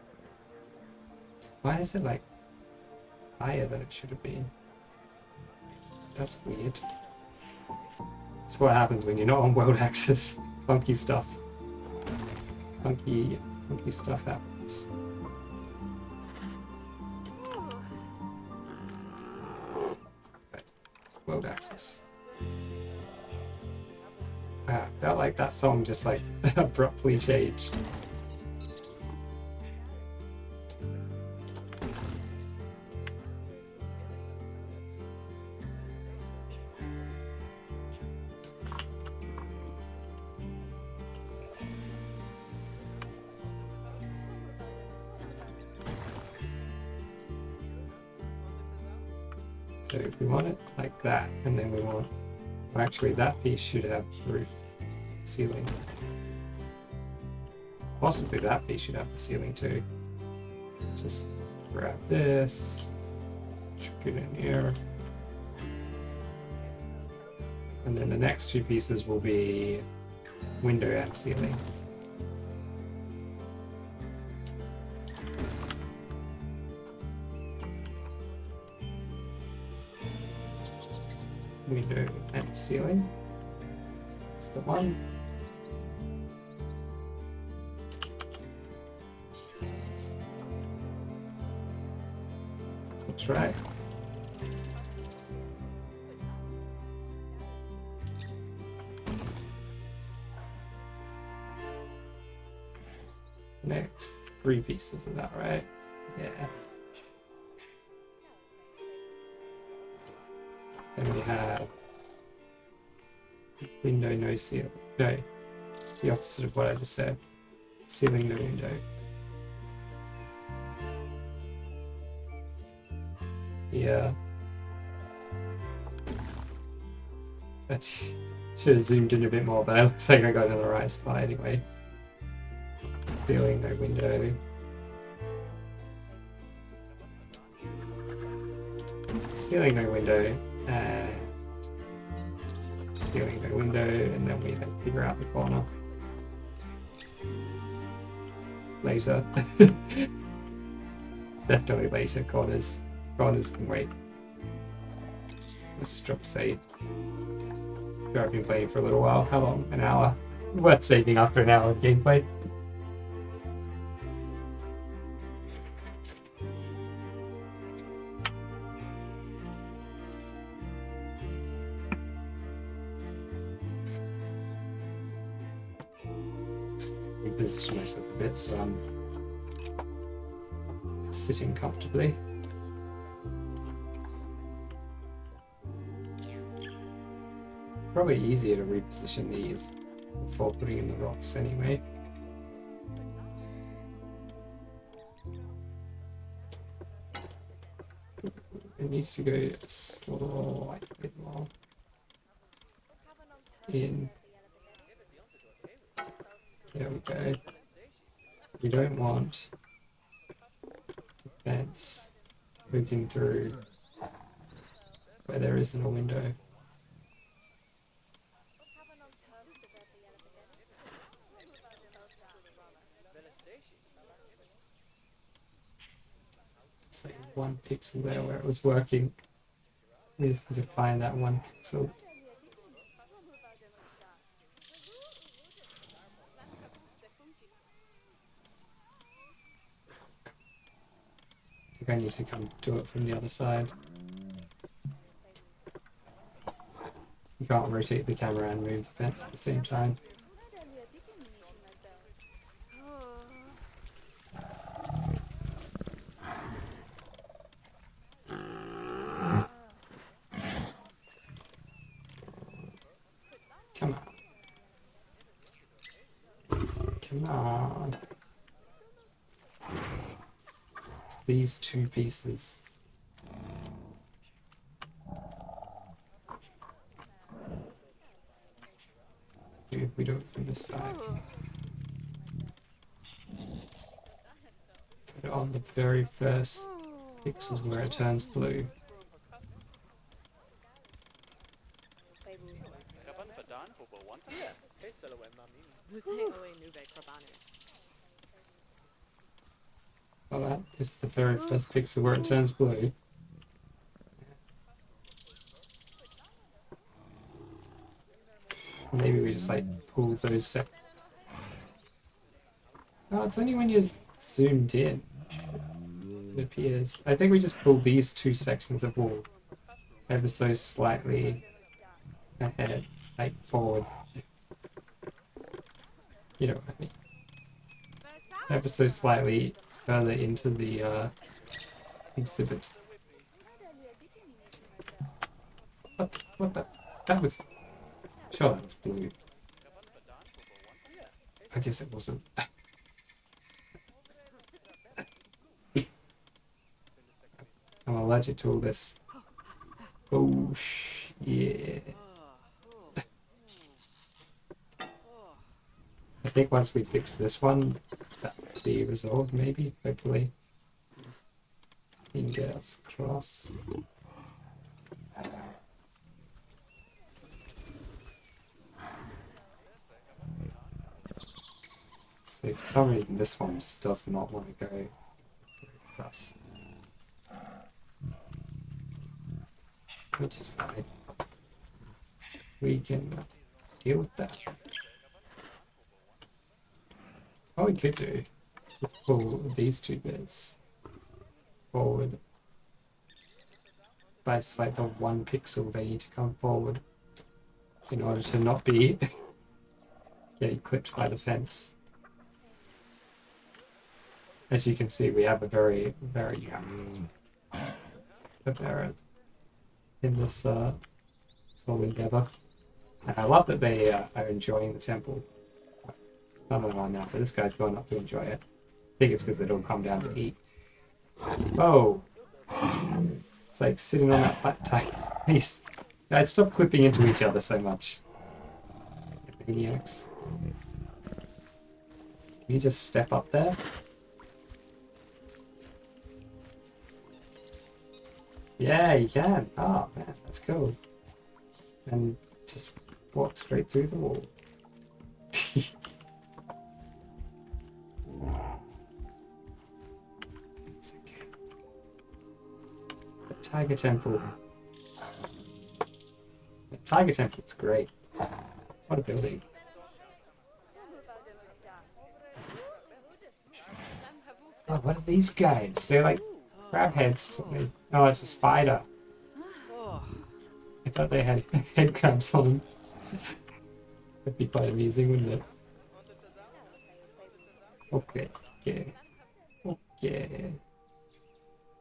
S1: Why is it like higher than it should have been? That's weird. That's what happens when you're not on world axis. Funky stuff. Funky stuff happens. Right. World axis. Felt like that song just like abruptly changed. So if we want it like that, and then we want, well, actually that piece should have roof, ceiling. Possibly that piece should have the ceiling too. Just grab this, chuck it in here. And then the next two pieces will be window and ceiling. Window and ceiling. That's the one. That's right. Next, 3 pieces of that, right? Yeah. Then we have window, no ceiling. No, the opposite of what I just said. Ceiling, no window. Yeah. That should have zoomed in a bit more, but it looks like I got it in the right spot anyway. Ceiling, no window. Ceiling, no window. And ceiling, no window, and then we then figure out the corner later. Definitely later. Corners can wait. Let's drop save. I've been playing for a little while. How long? An hour. Worth saving after an hour of gameplay. Reposition myself a bit so I'm sitting comfortably. Probably easier to reposition these before putting in the rocks anyway. It needs to go slightly more in. There we go. We don't want the fence poking through where there isn't a window. It's like 1 pixel there where it was working. We just need to find that 1 pixel. I think I need to come do it from the other side. You can't rotate the camera and move the fence at the same time. Come on. Come on. It's these 2 pieces. Maybe if we do it from this side. Put it on the very first pixel where it turns blue. Well, that is the very first pixel where it turns blue. Maybe we just like pull those Oh, it's only when you're zoomed in. It appears. I think we just pull these 2 sections of wall ever so slightly ahead, like forward. You know what I mean. Ever so slightly further into the exhibit. What? What the? That was... Sure, that was blue. I guess it wasn't. I'm allergic to all this. Oh, yeah. I think once we fix this one, that will be resolved, maybe, hopefully. Fingers crossed. So for some reason, this one just does not want to go across. Which is fine. We can deal with that. What we could do is pull these two bits forward by just like the 1 pixel they need to come forward in order to not be getting clipped by the fence. As you can see, we have a very, very apparent in this whole endeavor. And I love that they are enjoying the temple. None of them are now, but this guy's going up to enjoy it. I think it's because they don't come down to eat. Oh! It's like sitting on that flat tiger's face. Guys, stop clipping into each other so much. Maniacs. Can you just step up there? Yeah, you can. Oh, man, that's cool. And just walk straight through the wall. It's okay. The Tiger Temple. The Tiger Temple's great. What a building. Oh, what are these guys? They're like crab heads or something. Oh, it's a spider. I thought they had head crabs on them. That'd be quite amusing, wouldn't it? Okay, okay. Okay.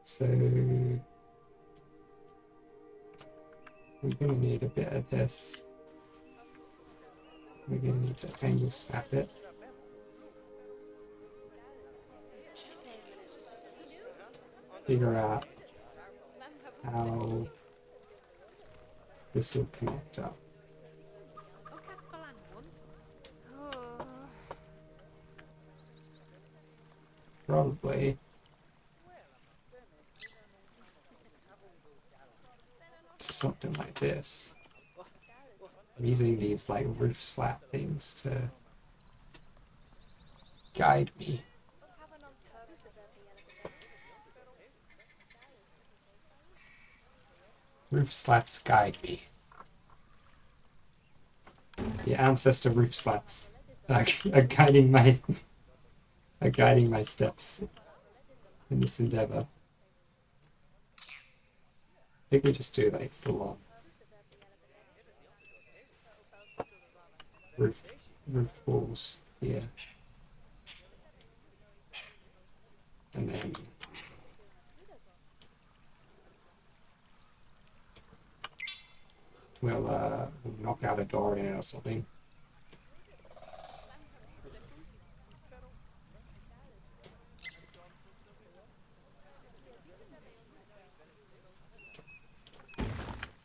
S1: So we're gonna need a bit of this. We're gonna need to angle snap it. Figure out how this will connect up. Probably something like this. I'm using these like roof slat things to guide me. Roof slats guide me. The ancestor roof slats are guiding my steps in this endeavor. I think we just do like full on roof walls here, and then we'll knock out a door in it or something.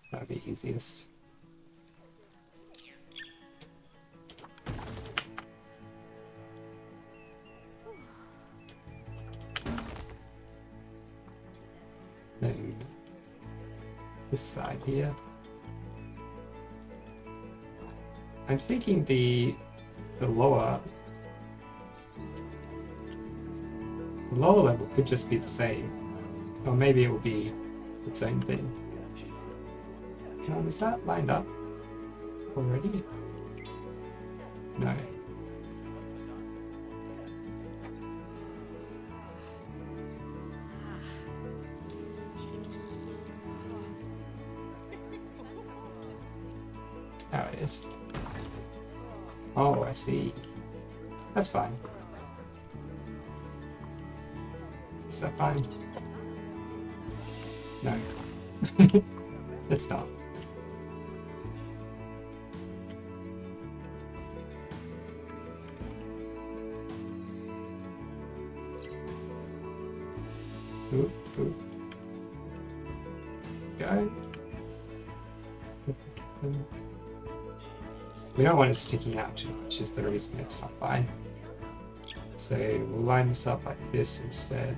S1: That'd be easiest. Then this side here. I'm thinking the lower level could just be the same, or maybe it will be its own thing. Is that lined up already? No. There it is. Oh, I see. That's fine. Is that fine? No. It's not. Oop, oop. Go. We don't want it sticking out too much, is the reason it's not fine. So we'll line this up like this instead.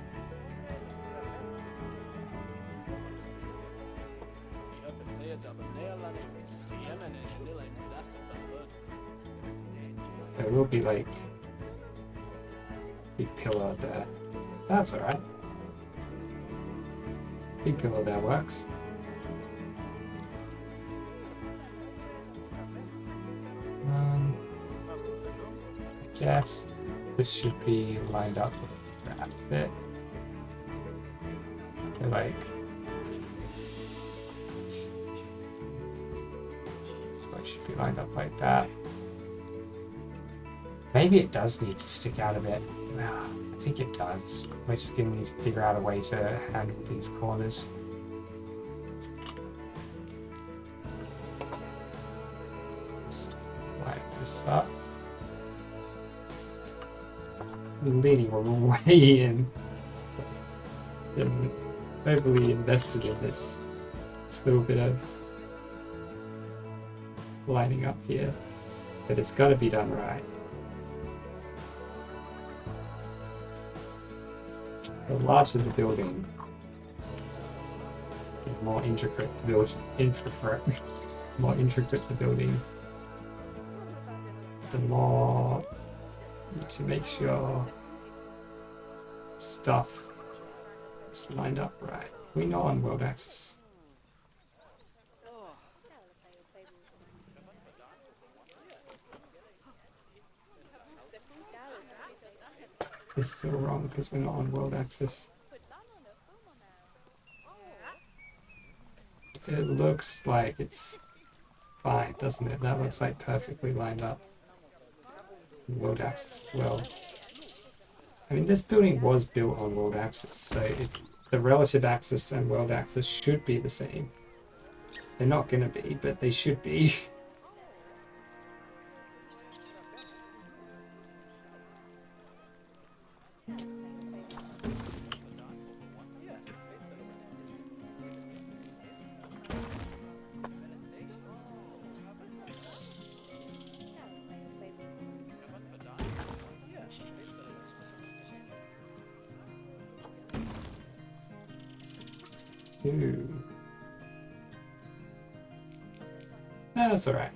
S1: There will be like big pillar there. That's alright. Big pillar there works. I guess this should be lined up with that bit. So like, so it should be lined up like that. Maybe it does need to stick out a bit. I think it does. We're just going to need to figure out a way to handle these corners. Just line this up. I'm leaning way in. I'm overly invested in this little bit of lining up here. But it's got to be done right. The larger the building, the more intricate the building, the more you need to make sure stuff is lined up right. We know on world axis. It's still wrong because we're not on world axis. It looks like it's fine, doesn't it? That looks like perfectly lined up. World axis as well. I mean, this building was built on world axis, so the relative axis and world axis should be the same. They're not going to be, but they should be. Ooh. That's alright.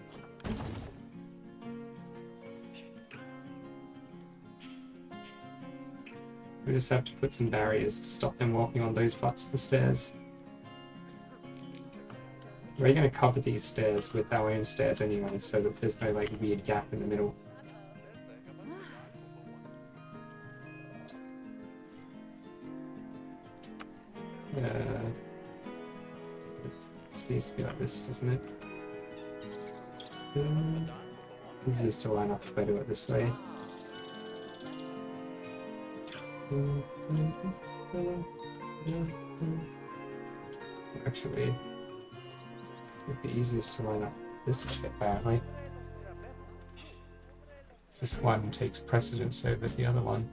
S1: We just have to put some barriers to stop them walking on those parts of the stairs. We're going to cover these stairs with our own stairs anyway, so that there's no like weird gap in the middle. This needs to be like this, doesn't it? Easiest to line up if I do it this way. Actually, it'd be easiest to line up this way, apparently. This one takes precedence over the other one.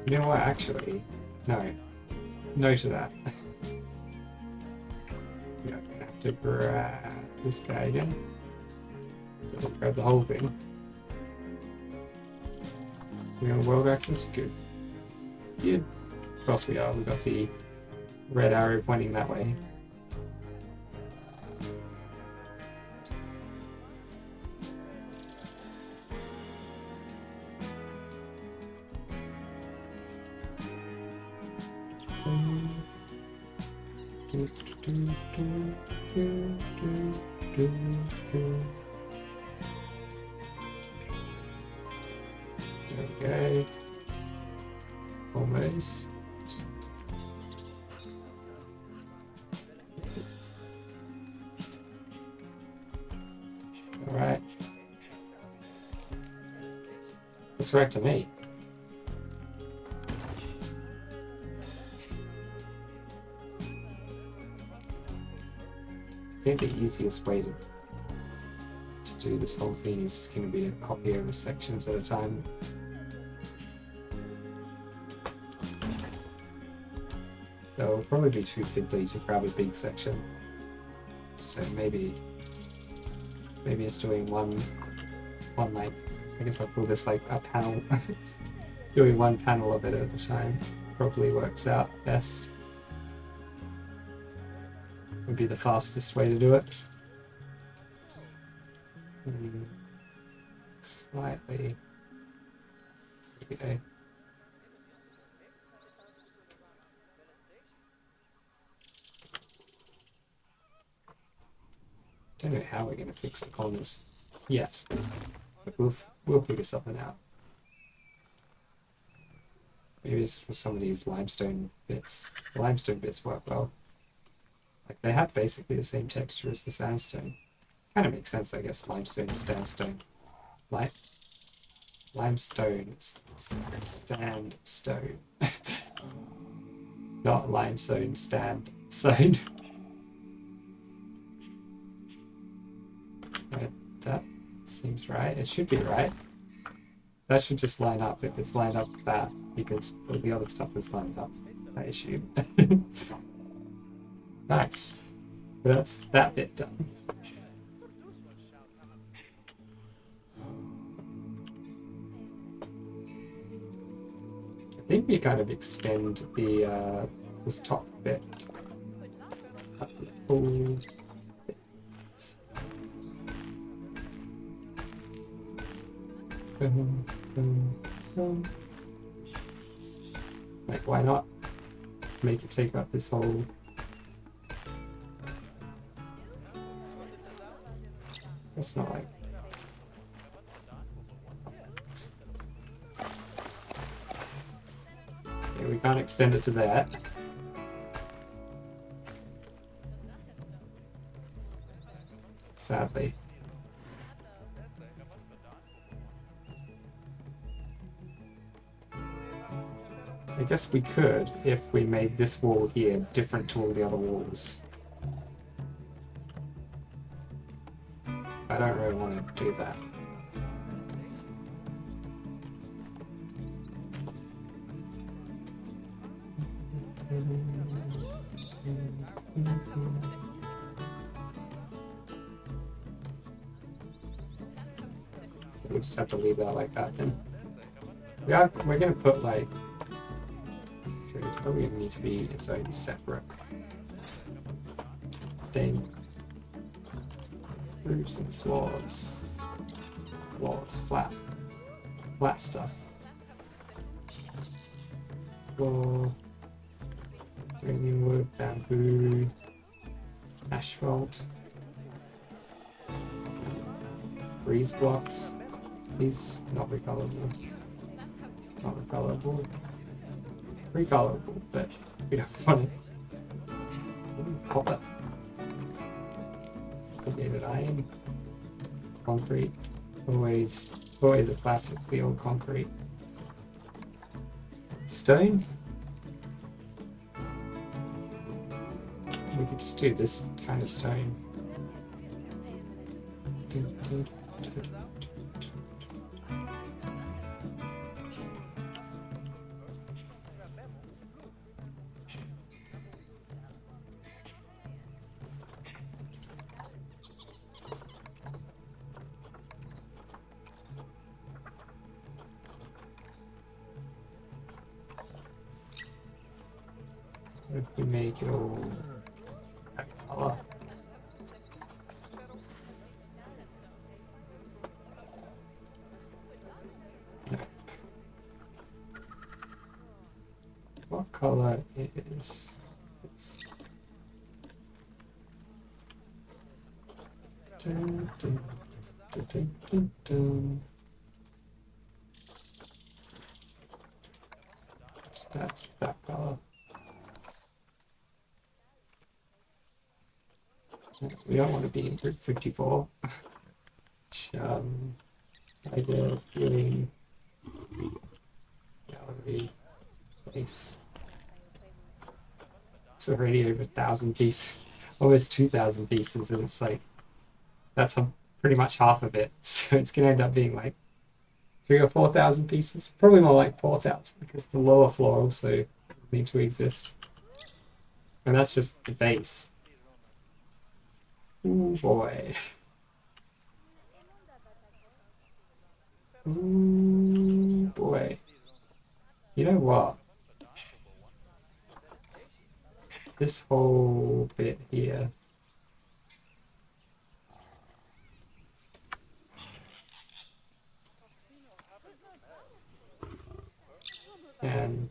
S1: You know what, actually, no. No to that. Yeah, I'm gonna have to grab this guy again. I'll grab the whole thing. We on world axis? Good. Good. Of course we are. We've got the red arrow pointing that way. Almost. Alright. Looks right to me. I think the easiest way to do this whole thing is just going to be to copy over sections at a time. Though it'll probably be too fiddly to grab a big section. So maybe it's doing one like, I guess I'll call this like a panel. Doing one panel of it at a time probably works out best. Would be the fastest way to do it. Slightly. Okay. Don't know how we're going to fix the corners yet, but we'll figure something out. Maybe it's for some of these limestone bits. The limestone bits work well. Like they have basically the same texture as the sandstone. Kind of makes sense, I guess. Limestone is sandstone. Limestone sandstone. Not limestone standstone. Right, that seems right. It should be right. That should just line up if it's lined up with that, because all the other stuff is lined up, I assume. Nice. That's that bit done. I think we kind of extend the this top bit up the full bits. Like, why not make it take up this whole... It's not like... Okay, we can't extend it to that. Sadly. I guess we could if we made this wall here different to all the other walls. I don't really want to do that. We'll just have to leave that like that then. We're gonna put like... So it's probably gonna need to be its own separate thing. Roofs and floors. Flat stuff. Floor, framing wood, bamboo, asphalt, breeze blocks. These not recolorable. Not recolorable. Recolorable, but we don't want it. Copper. Corrugated iron. Concrete. Always a classic, the old concrete. Stone. We could just do this kind of stone. If we make it all that color. No. What color is this? Dun, dun, dun, dun, dun, dun. That's that color. We don't want to be in group 54. I get a feeling gallery place. It's already over 1,000 pieces, almost 2,000 pieces, and it's like that's pretty much half of it. So it's gonna end up being like 3,000 or 4,000 pieces. Probably more like 4,000 because the lower floor also need to exist, and that's just the base. Ooh boy. Ooh boy. You know what? This whole bit here. And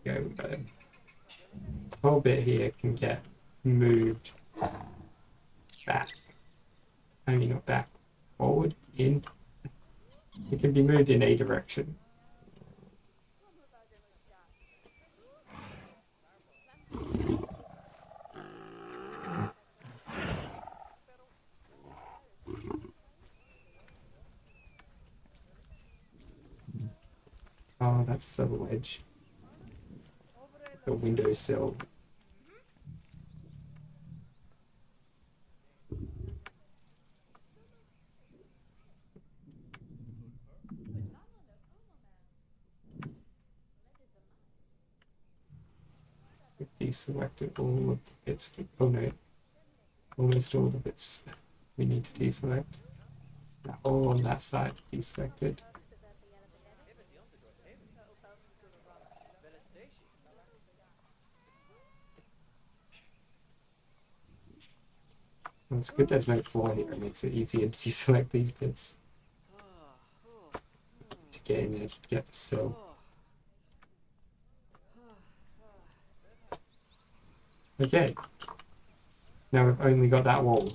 S1: go with it. This whole bit here can get moved back. I mean, not back, forward, in. It can be moved in a direction. Oh, that's the ledge. The windowsill. Deselected all of the bits. Oh no, almost all the bits we need to deselect. That all on that side deselected. Well, it's good there's no floor here. It makes it easier to deselect these bits. To get in there, to get the sill. Okay. Now we've only got that wall.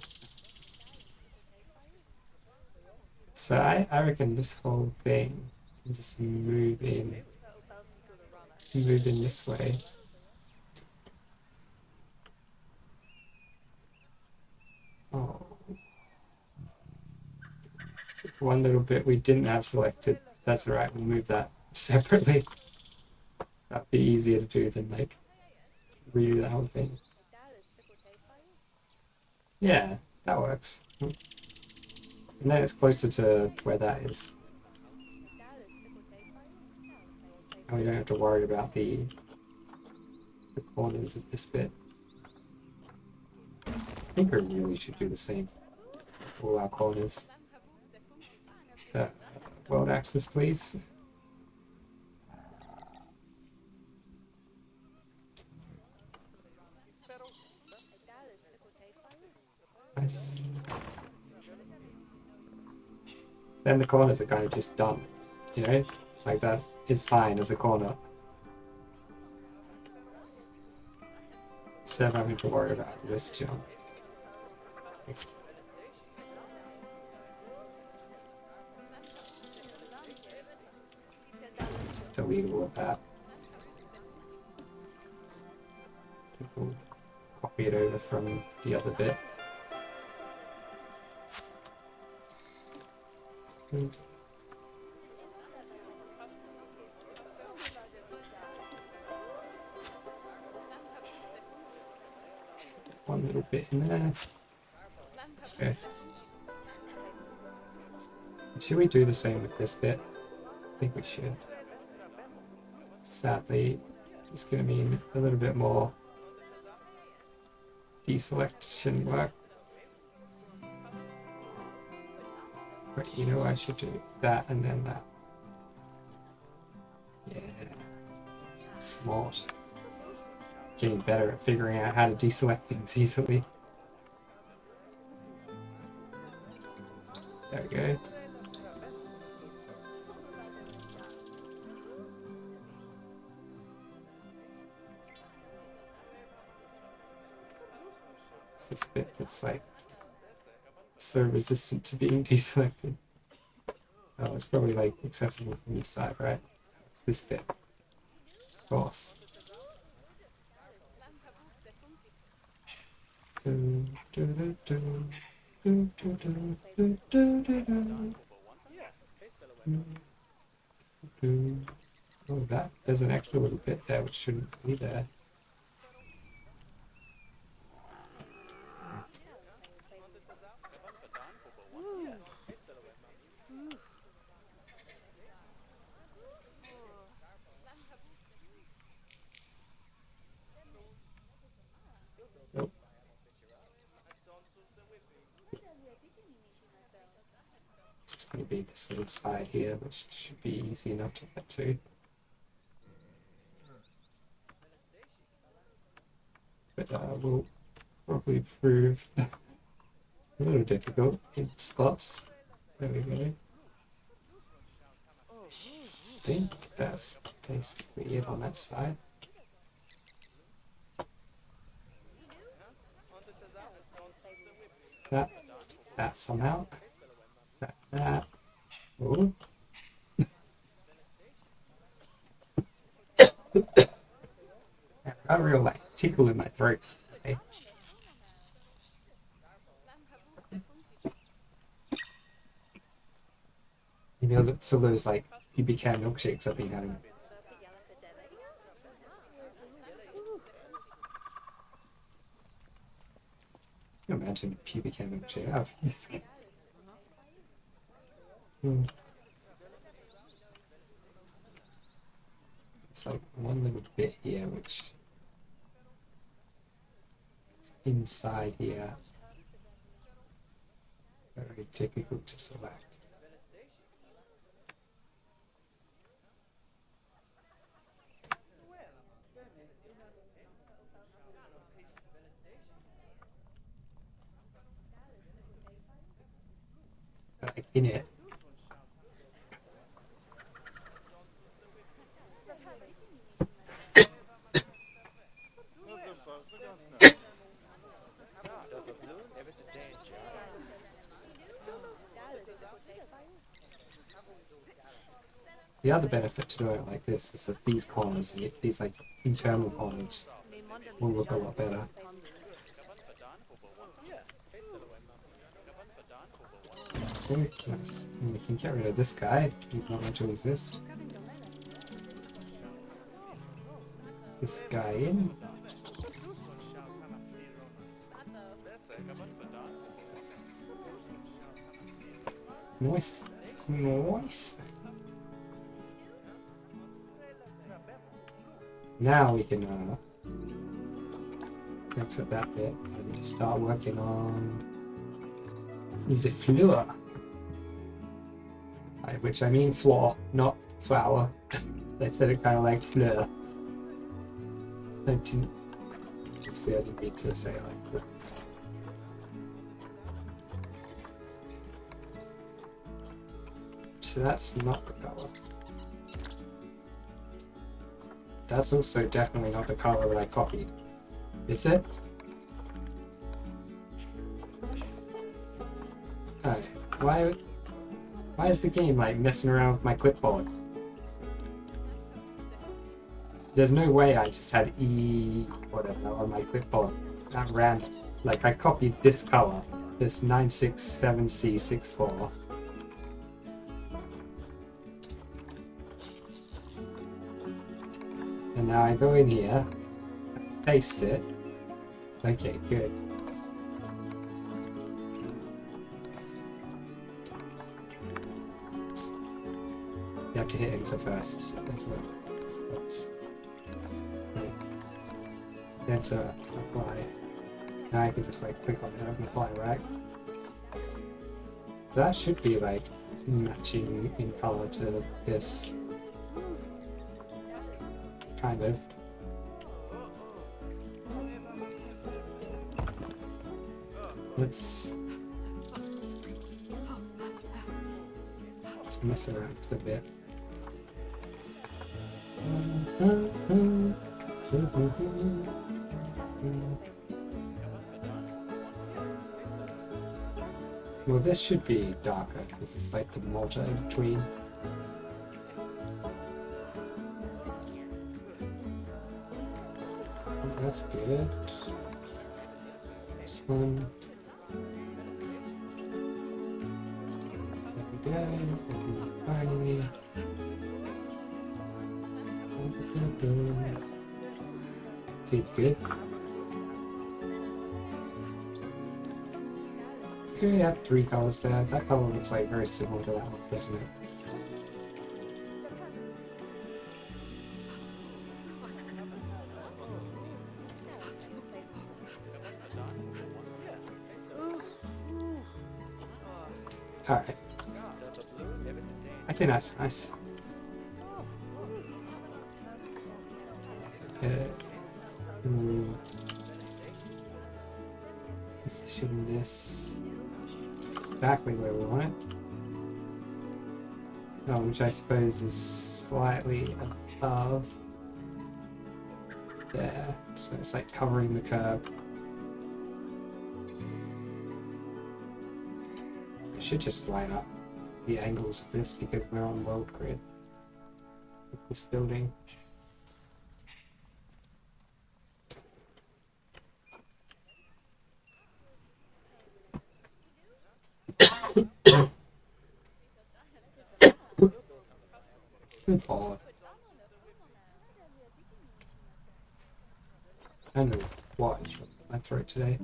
S1: So I reckon this whole thing can just move in this way. Oh. One little bit we didn't have selected. That's alright, we'll move that separately. That'd be easier to do than like redo the whole thing. Yeah, that works. And then it's closer to where that is. And we don't have to worry about the corners of this bit. I think we really should do the same for all our corners. World access, please. Nice. Then the corners are kind of just done, you know? Like that is fine as a corner. Instead of having to worry about this jump. Just delete all of that. We'll copy it over from the other bit. One little bit in there. Okay. Should we do the same with this bit? I think we should. Sadly, it's going to mean a little bit more deselection work. But you know, I should do that and then that. Yeah. Smart. Getting better at figuring out how to deselect things easily. There we go. It's this bit that's like so resistant to being deselected. Oh, it's probably like accessible from this side, right? It's this bit, of course. Oh, that there's an extra little bit there which shouldn't be there. Nope. It's just going to be this little side here, which should be easy enough to get to. But will probably prove a little difficult in spots. There we go. I think that's basically it on that side. That somehow. That. Oh. I got a real like tickle in my throat. Okay. You know, it's all those like pecan milkshakes I've been having. Can you imagine a pecan milkshake out of this case? It's like one little bit here which is inside here. Very difficult to select. Like in it. The other benefit to doing it like this is that these corners, these like internal corners, will look a lot better. Okay, nice. And we can get rid of this guy. He's not going to exist. This guy in. Nice. Nice. Now we can exit that bit and start working on the floor. By which I mean floor, not flower. I said it kind of like fleur. I didn't mean to say it like that. So that's not the color. That's also definitely not the color that I copied. Is it? Alright, why is the game like messing around with my clipboard? There's no way I just had E whatever on my clipboard. Not random. Like I copied this color, this 967C64. And now I go in here, paste it. Okay, good. You have to hit enter first. That's what. Oops. Right. Enter, apply. Now I can just like click on it and apply, right? So that should be like matching in color to this. Kind of. Let's Just mess around a bit. Well, this should be darker because it's like the mortar in between. Oh, that's good. This one. There we go. And finally. Seems good. Here we have 3 colors there. That color looks like very similar to that one, doesn't it? Alright. I think that's nice. Position this exactly where we want it. Oh, which I suppose is slightly above there. So it's like covering the curb. I should just line up the angles of this because we're on world grid with this building. Good lord. I don't know what is wrong with my throat today.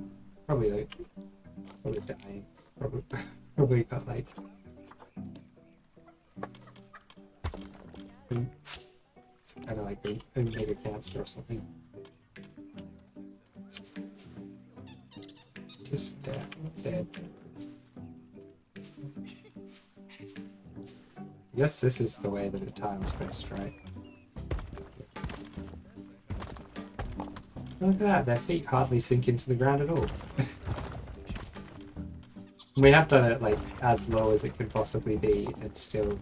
S1: Probably dying. Probably got like some kind of like omega cancer or something. Just dead. I guess this is the way that it times best, right? Look at that, their feet hardly sink into the ground at all. We have done it like as low as it could possibly be, and still...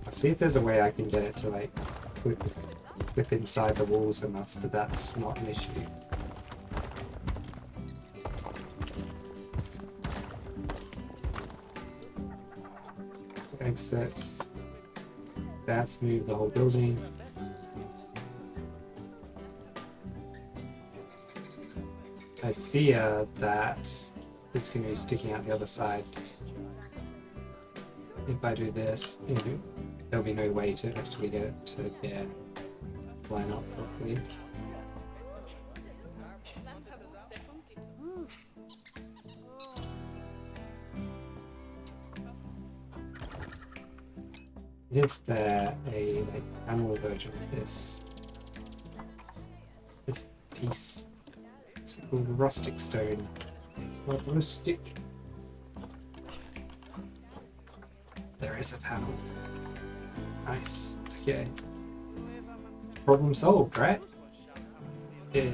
S1: I'll see if there's a way I can get it to like clip inside the walls enough that that's not an issue. Exit. That's move the whole building. I fear that it's going to be sticking out the other side. If I do this, there'll be no way to actually get it to line up properly. Is there a like panel version of this piece? It's called rustic stone. Not rustic. There is a panel. Nice. Okay. Problem solved, right? Yeah.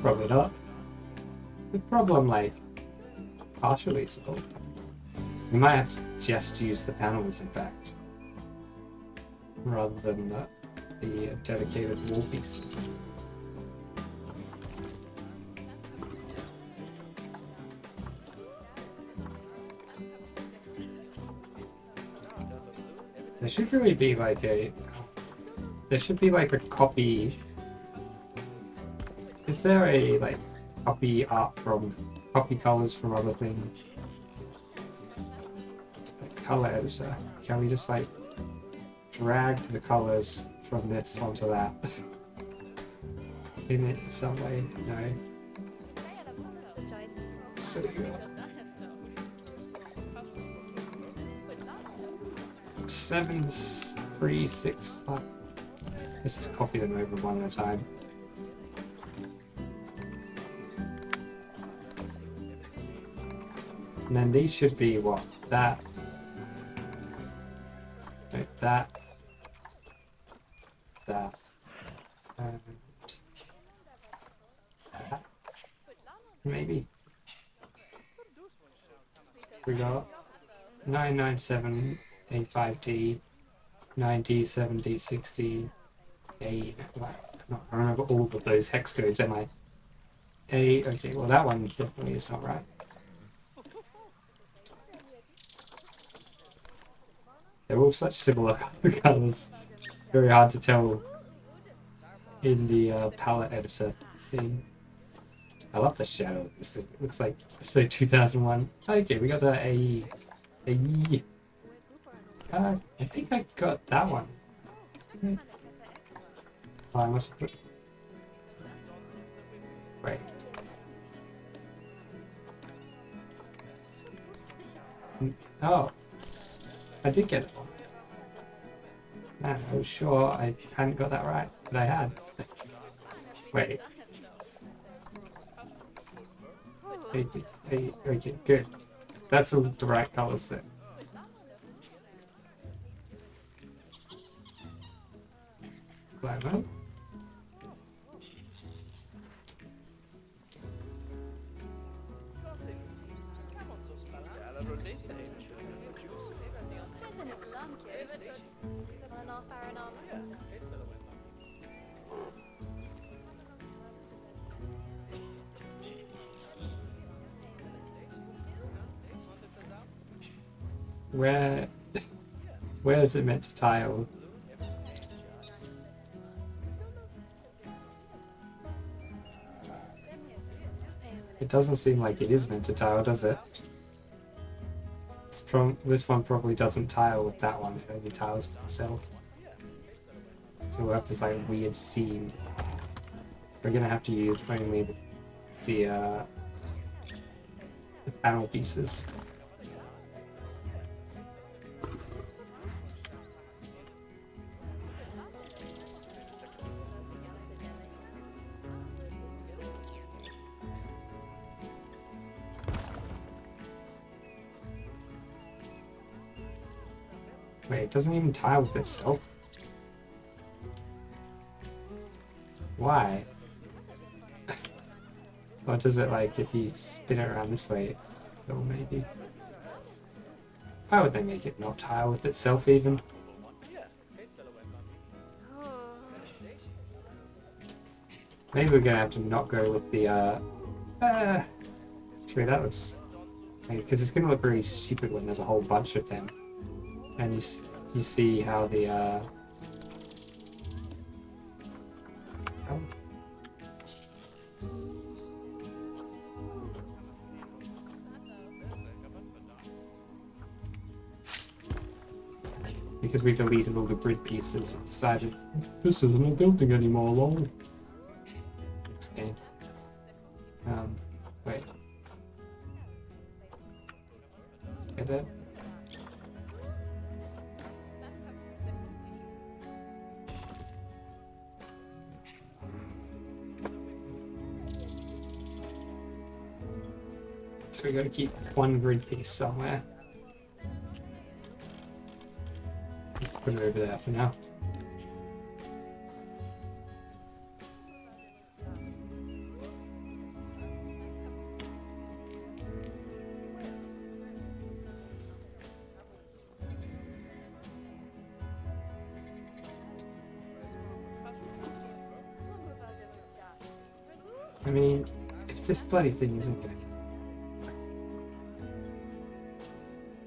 S1: Probably not. The problem, like, partially solved. We might have to just use the panels, in fact, rather than the dedicated wall pieces. There should really be like a copy. Is there a like copy art from copy colors from other things? Like color editor. Can we just like drag the colors from this onto that in it in some way? No. So 7, 3, 6, 5. Let's just copy them over one at a time. And then these should be what? That. No, that. That. And that. Maybe. We got 997 A5D, 9D, 7D, 60, A. I remember all of those hex codes, am I? A, okay, well that one definitely is not right. They're all such similar colors. Very hard to tell in the palette editor thing. I love the shadow of this thing. It looks like so 2001. Okay, we got the AE. AE. I think I got that one. Oh, I must put. Wait. Oh, I did get it. Man, I was sure I hadn't got that right, but I had. Wait. Okay, good. That's all the right colors then. Glamour. Where is it meant to tile? It doesn't seem like it is meant to tile, does it? This one probably doesn't tile with that one, it only tiles with itself. So we'll have this like weird seam. We're gonna have to use only the panel pieces. Wait, it doesn't even tile with itself? Why? Or does it like, if you spin it around this way, it'll maybe... Why would they make it not tile with itself even? Maybe we're gonna have to not go with the, actually that looks... Because it's gonna look really stupid when there's a whole bunch of them. And you see how the, oh. Because we deleted all the grid pieces and decided this isn't a building anymore, lol. This game. Wait. Get it? So we gotta keep one grid piece somewhere. Put it over there for now. I mean, if this bloody thing isn't good,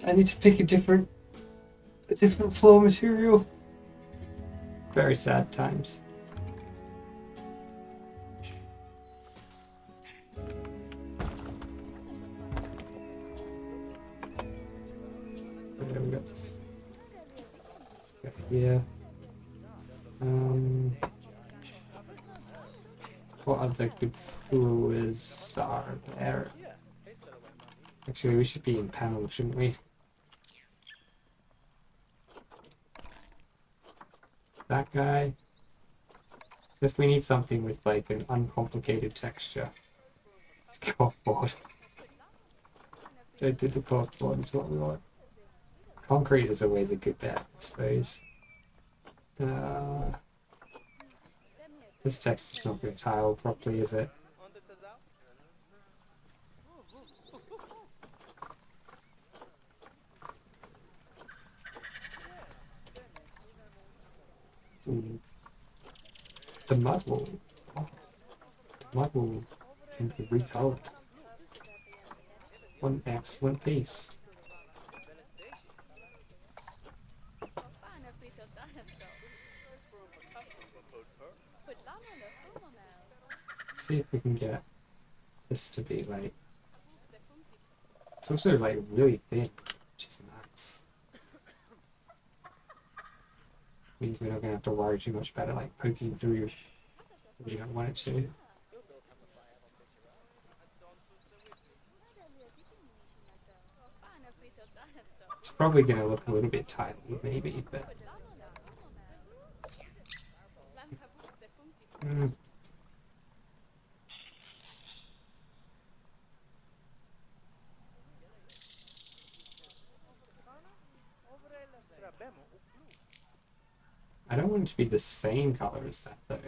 S1: I need to pick a different floor material. Very sad times. Okay, we got this. Let's go here. What other good floors are there? Actually, we should be in panel, shouldn't we? That guy. Guess we need something with like an uncomplicated texture. Corkboard. Don't do the corkboard is what we want. Concrete is always a good bet, I suppose. This text is not going to tile properly, is it? Ooh. The mud will... Oh, the mud will can be recolored. What an excellent piece. Let's see if we can get this to be like... It's also like really thin, which is nice. Means we're not going to have to worry too much about it like poking through if we don't want it to. It's probably going to look a little bit tight, maybe, but... I don't want it to be the same color as that, though.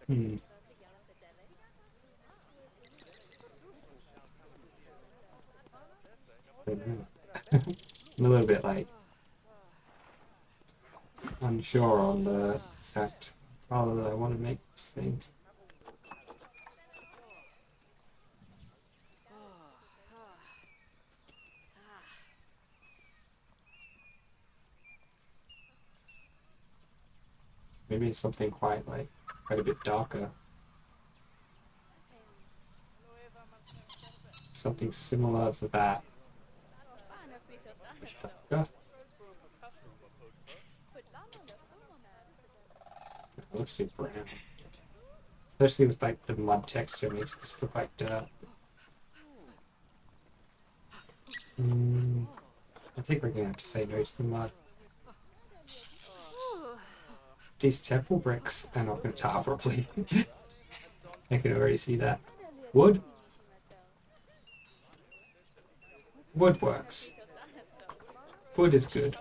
S1: I'm a little bit like unsure on the exact color that I want to make this thing. Maybe it's something quite a bit darker. Something similar to that. Darker. It looks too brown. Especially with like the mud texture, makes this look like dirt. I think we're gonna have to say no to the mud. These temple bricks are not going to tar properly. I can already see that. Wood? Wood works. Wood is good.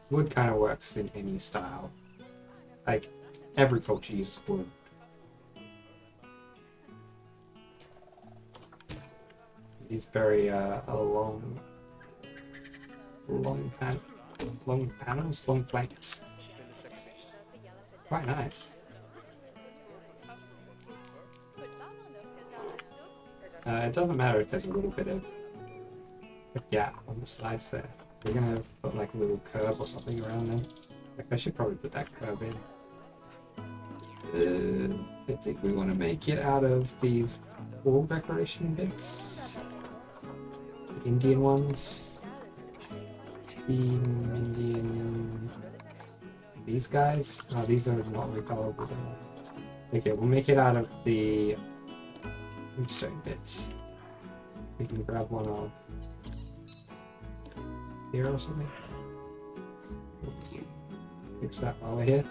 S1: Wood kind of works in any style. Like, every culture uses wood. These very long panels, long planks. Quite nice. It doesn't matter if there's a little bit of a gap on the sides there. We're gonna put like a little curve or something around them. Like, I should probably put that curve in. I think we want to make it out of these wall decoration bits. The Indian ones. Indian... These guys? No, these are not recolorable. Okay, we'll make it out of the limestone bits. We can grab one of here or something. Fix that while we're here.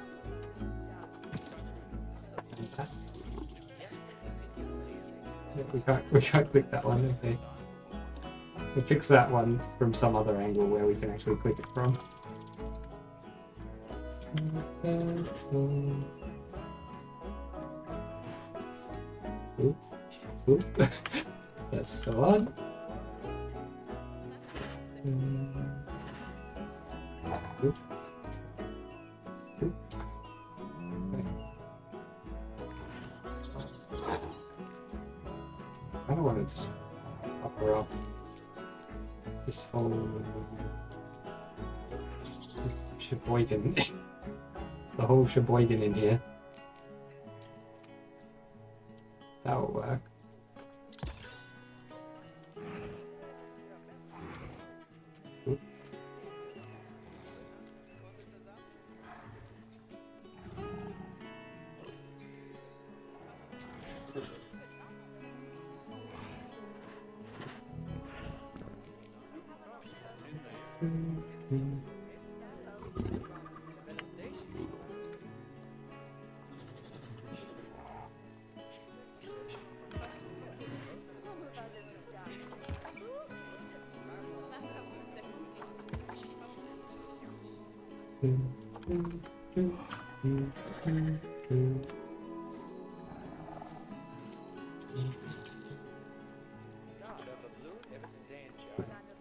S1: And that. Yeah, we can't click that one, okay. We'll fix that one from some other angle where we can actually click it from. Oop. Oop. That's the one. Oop. Oop. Okay. I don't want to just cover up this whole sheboygan. The whole sheboygan in here. That will work. Oop.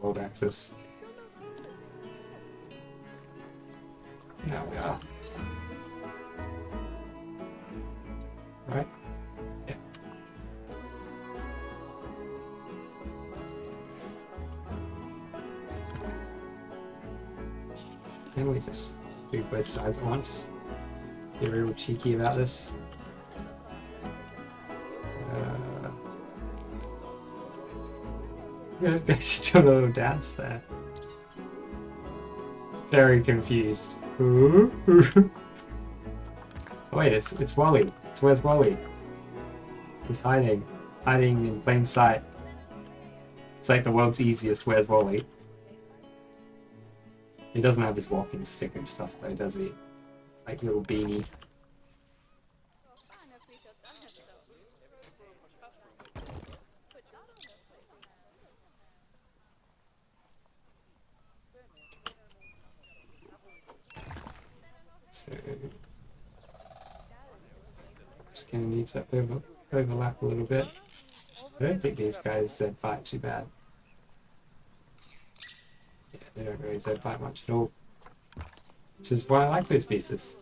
S1: World access. Now we are. Right? Yeah. Can we just do both sides at once? Be real cheeky about this. Yeah, this guy's just doing a little dance there. Very confused. Oh, wait, it's Wally. Where's Wally? He's hiding in plain sight. It's like the world's easiest Where's Wally. He doesn't have his walking stick and stuff though, does he? It's like a little beanie. So just gonna need to overlap a little bit. I don't think these guys Z-fight too bad. Yeah, they don't really Z-fight much at all. Which is why I like those pieces.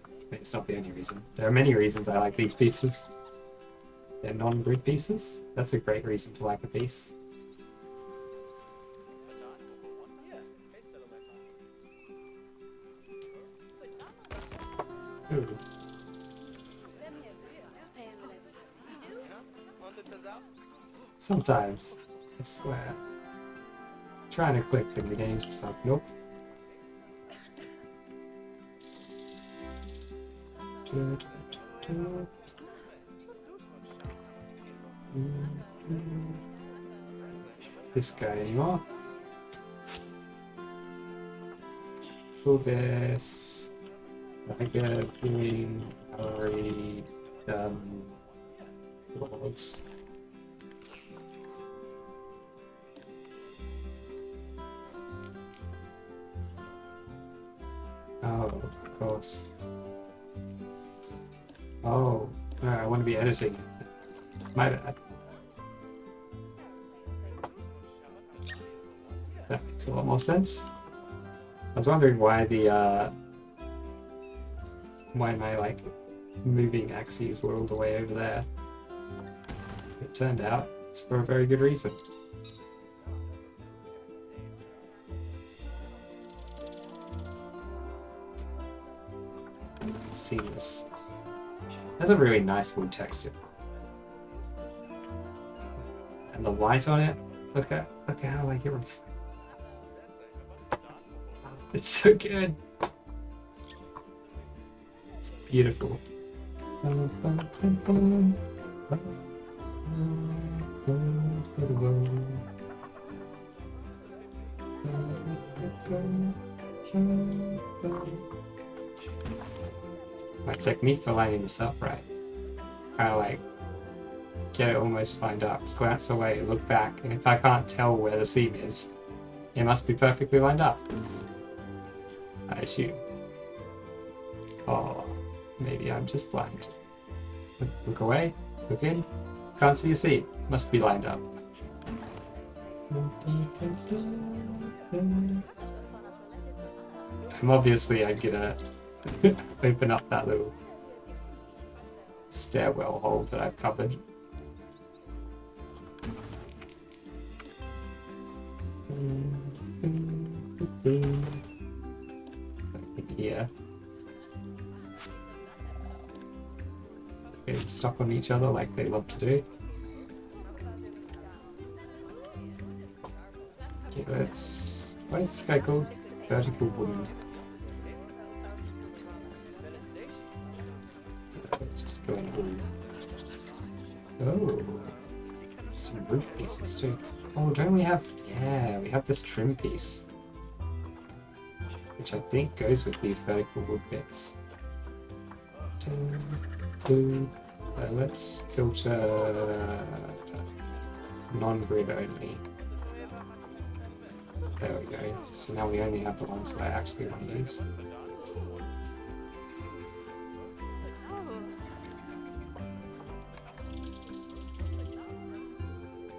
S1: I mean, it's not the only reason. There are many reasons I like these pieces. They're non-grid pieces. That's a great reason to like a piece. Ooh. Sometimes, I swear. Trying to click and the game's just like, nope. This guy anymore. Pull this. I get a feeling already done loads. Oh, of course. Oh, no, I want to be editing. My bad. That makes a lot more sense. I was wondering why why my like moving axes were all the way over there. It turned out it's for a very good reason. Seamless. Has a really nice wood texture. And the light on it, look at how like it reflects. It's so good. It's beautiful. My technique for lining this up right. I like get it almost lined up, glance away, look back, and if I can't tell where the seam is, it must be perfectly lined up. I assume. Oh, maybe I'm just blind. Look away, look in, can't see a seam, must be lined up. I'm gonna open up that little stairwell hole that I've covered. Here. Getting stuck on each other like they love to do. Okay, let's... What is this guy called? Vertical wooden. Let's just go in. Oh, some roof pieces too. Oh, don't we have... Yeah, we have this trim piece, which I think goes with these vertical wood bits. Let's filter non-grid only. There we go. So now we only have the ones that I actually want to use.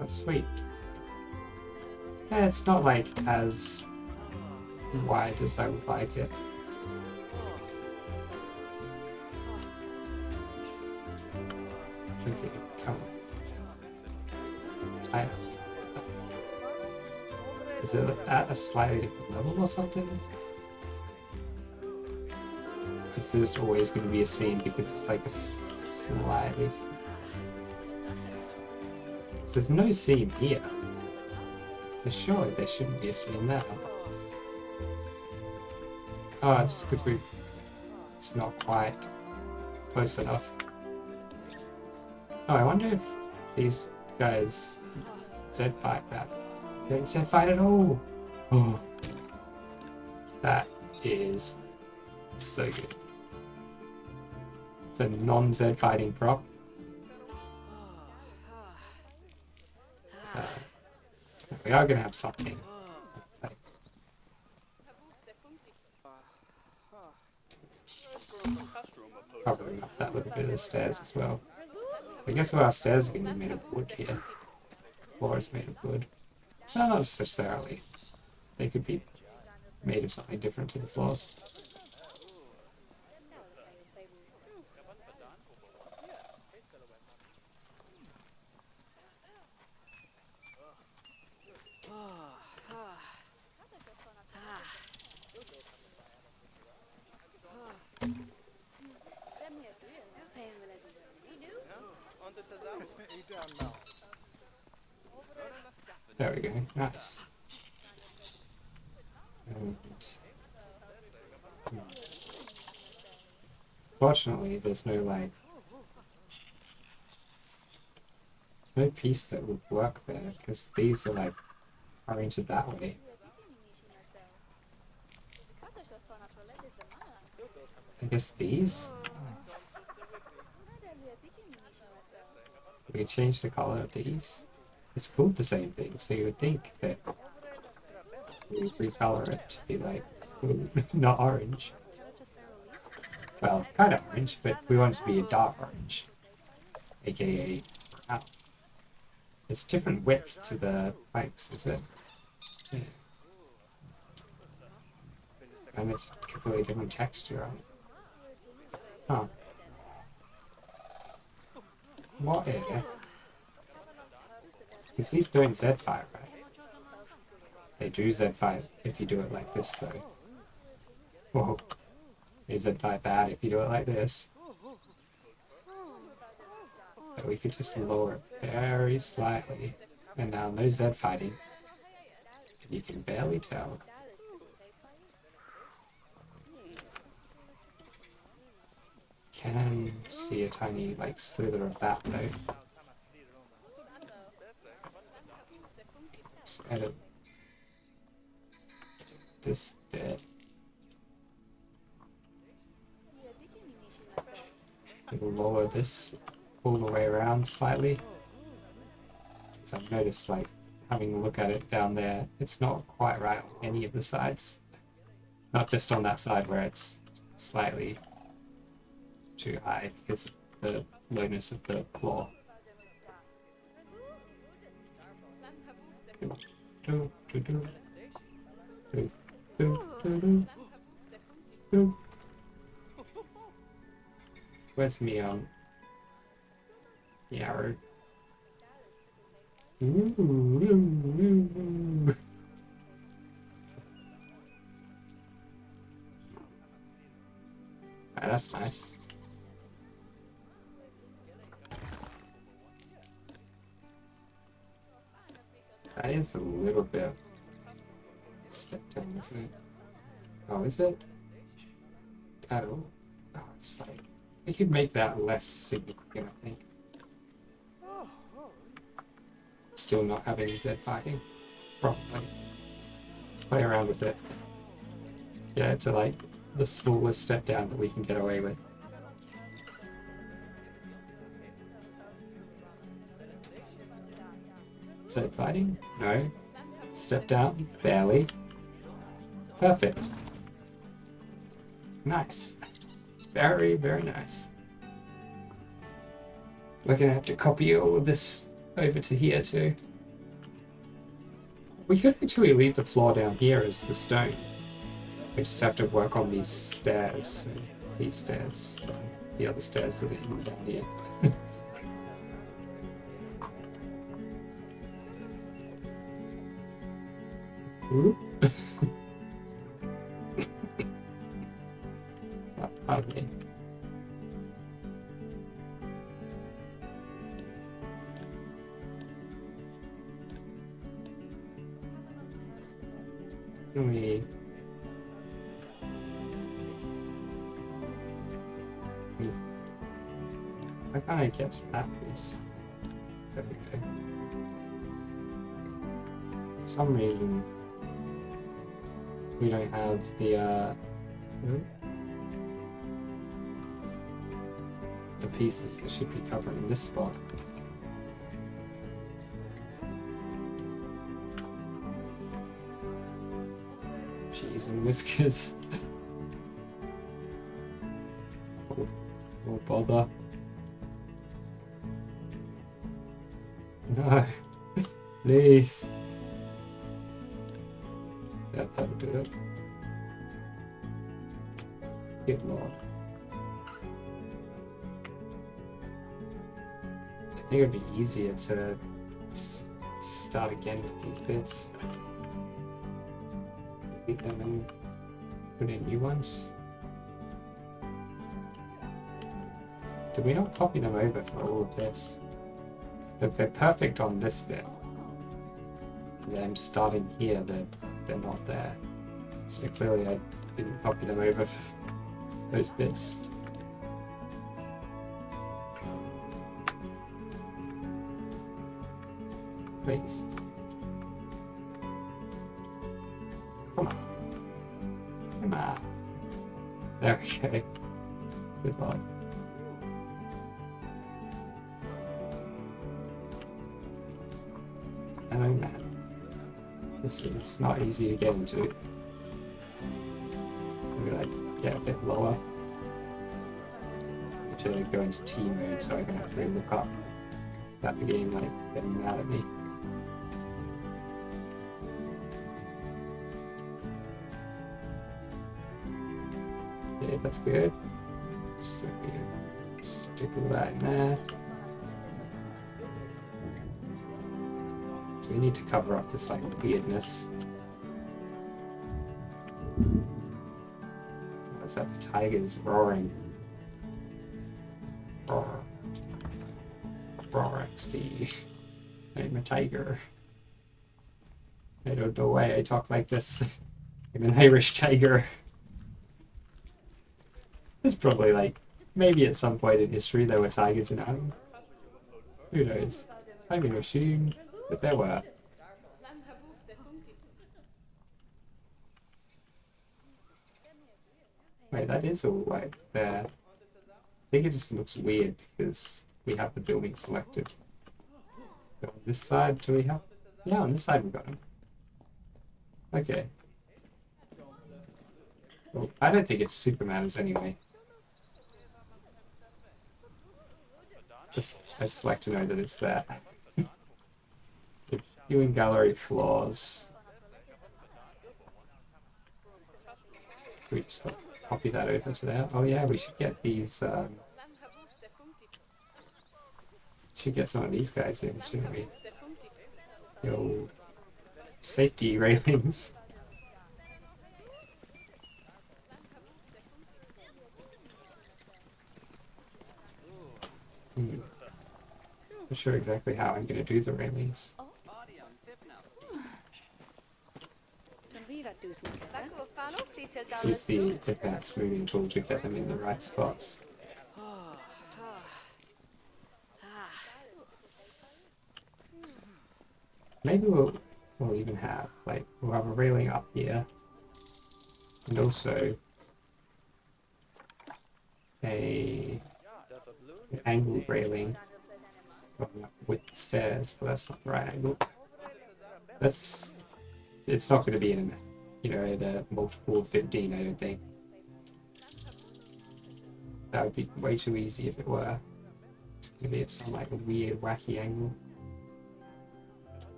S1: Oh, sweet. Yeah, it's not like as wide as I would like it. Okay, come on. Is it at a slightly different level or something? Is there just always going to be a seam because it's like a slightly different? So there's no seam here. For sure, there shouldn't be a seam there. Oh, it's because it's not quite close enough. Oh, I wonder if these guys Z-fight that. They don't Z-fight at all! Oh. That is so good. It's a non-Z-fighting prop. We are going to have something. Like, probably up that little bit of the stairs as well. I guess our stairs are going to be made of wood here. The floor is made of wood. No, not necessarily. They could be made of something different to the floors. There we go, nice. And, fortunately, there's no no piece that would work there because these are like oriented that way. I guess these? We can change the color of these. It's called the same thing, so you would think that we would recolor it to be like blue, not orange. Well, kind of orange, but we want it to be a dark orange, aka brown. It's a different width to the planks, is it? Yeah. And it's a completely different texture on it. Huh. What is it? Because these don't Z5, right? They do Z5 if you do it like this, though. Whoa. They Z5 bad if you do it like this. But we could just lower it very slightly. And now no Z fighting. You can barely tell. Can see a tiny like slither of that though. Let's edit this bit. We'll lower this all the way around slightly. So I've noticed like having a look at it down there, it's not quite right on any of the sides. Not just on that side where it's slightly too high because of the lowness of the floor. Where's me on the arrow? Ah, that's nice. That is a little bit step down, isn't it? Oh, is it? Oh, it's like we could make that less significant, I think. Still not having Z fighting, probably. Let's play around with it. Yeah, to like the smallest step down that we can get away with. Z fighting? No. Step down, barely. Perfect. Nice. Very, very nice. We're gonna have to copy all of this over to here too. We could actually leave the floor down here as the stone. We just have to work on these stairs, and these stairs, and the other stairs that are down here. Ooh. Pardon me. How can I get to that piece? There we go. For some reason, we don't have the pieces that should be covering this spot. Cheese and whiskers. Oh bother. No. Please. Yeah, that'll do it. Good lord. I think it'd be easier to start again with these bits. Delete them and put in new ones. Did we not copy them over for all of this? If they're perfect on this bit, then starting here, they're not there. So clearly I didn't copy them over for those bits. Please. Come on. Come on. There we go. Good luck. Oh man. This is not easy to get into. Maybe like get a bit lower. To go into T mode so I can actually look up that the game like getting mad at me. Okay, that's good. So we stick all that in there. So we need to cover up this like weirdness. What's that? The tiger's roaring. Roar. Roar XD. I'm a tiger. I don't know why I talk like this. I'm an Irish tiger. It's probably like, maybe at some point in history there were tigers in Ireland. Who knows? I'm going to assume that there were. Wait, that is all like there. I think it just looks weird because we have the building selected. But on this side, do we have? Yeah, on this side we got them. Okay. Well, I don't think it super matters anyway. I just like to know that it's there. So viewing gallery floors. Should we just copy that over to there? Oh yeah, we should get these. Should get some of these guys in, shouldn't we? The old safety railings. Not sure exactly how I'm going to do the railings. Let's use the advanced moving tool to get them in the right spots. Maybe we'll even have, like, we'll have a railing up here. And also an angled railing going up with the stairs, but that's not the right angle. it's not going to be in, in a multiple of 15, I don't think. That would be way too easy if it were. It's going to be at some like weird, wacky angle.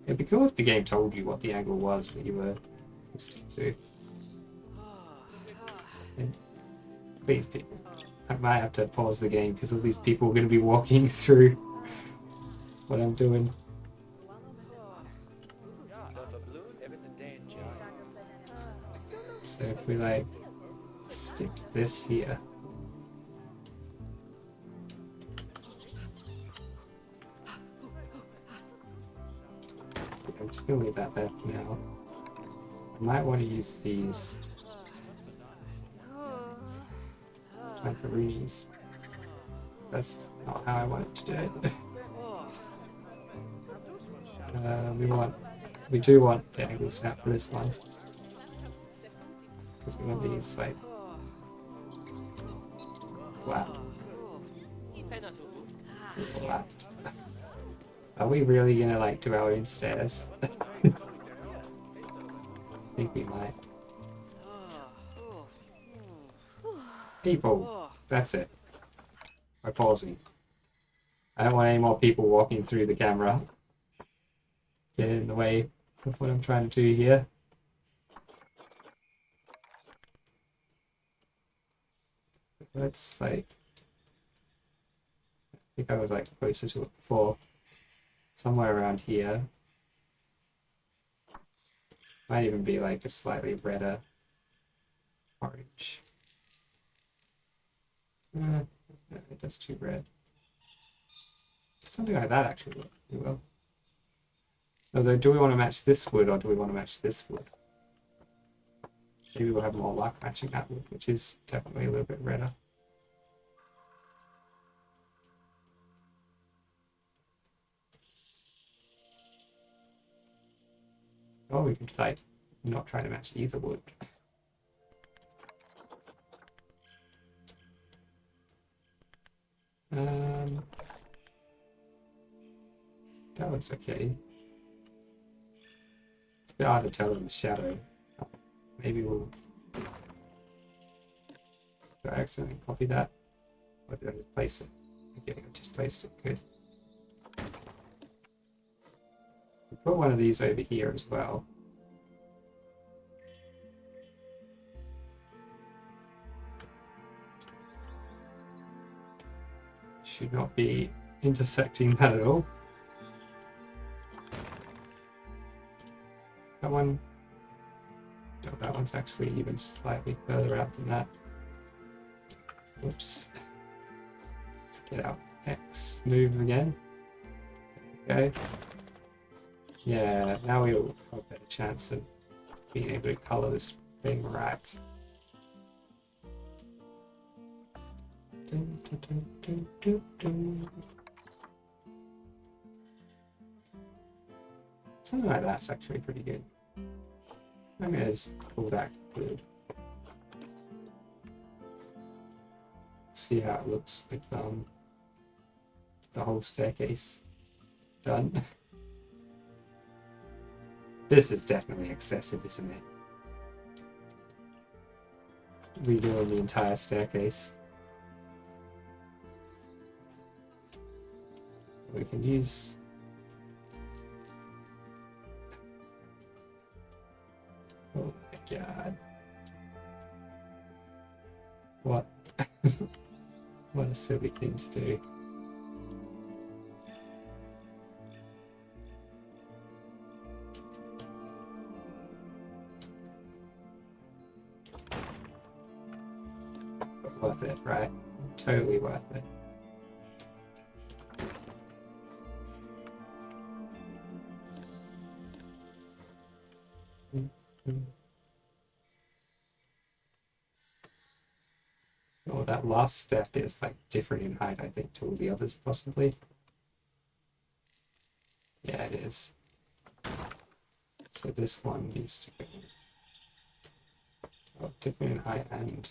S1: It'd be cool if the game told you what the angle was that you were listening to. And please, people. I might have to pause the game because all these people are going to be walking through what I'm doing. So if we like stick this here. I'm just going to leave that there for now. I might want to use these macaroonies. That's not how I want it to do it. We do want the angle snap for this one. Because we want these like flat. Flat. Are we really gonna like do our own stairs? I think we might. People, that's it. We're pausing. I don't want any more people walking through the camera. Get in the way of what I'm trying to do here. Let's like, I think I was like closer to it before. Somewhere around here. Might even be like a slightly redder orange. That's too red. Something like that actually would be well. Although, do we want to match this wood or do we want to match this wood? Maybe we'll have more luck matching that wood, which is definitely a little bit redder. Or we can like not try to match either wood. That looks okay. It's a bit hard to tell in the shadow. Maybe we'll... Did I accidentally copy that? Or did I just place it? Okay, I just placed it. Good. We'll put one of these over here as well. Should not be intersecting that at all. That one... No, that one's actually even slightly further out than that. Oops. Let's get out X, move again. There we go. Yeah, now we'll have a better chance of being able to colour this thing right. Dun, dun, dun, dun, dun, dun. Something like that's actually pretty good. I'm gonna just call that good. See how it looks with the whole staircase done. This is definitely excessive, isn't it? Redoing the entire staircase. We can use... Oh my god. What? What a silly thing to do. But worth it, right? Totally worth it. Oh, that last step is like different in height, I think, to all the others, possibly. Yeah, it is. So this one needs to be different in height and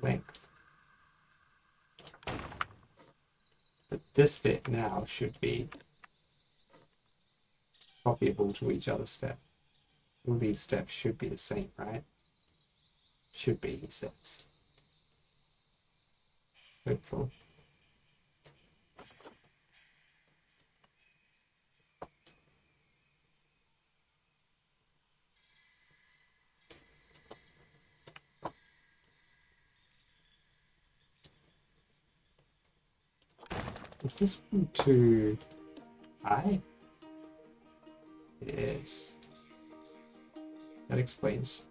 S1: length. But this bit now should be copyable to each other step. All these steps should be the same, right? Should be, he says. Hopeful. Is this one too high? It is. That explains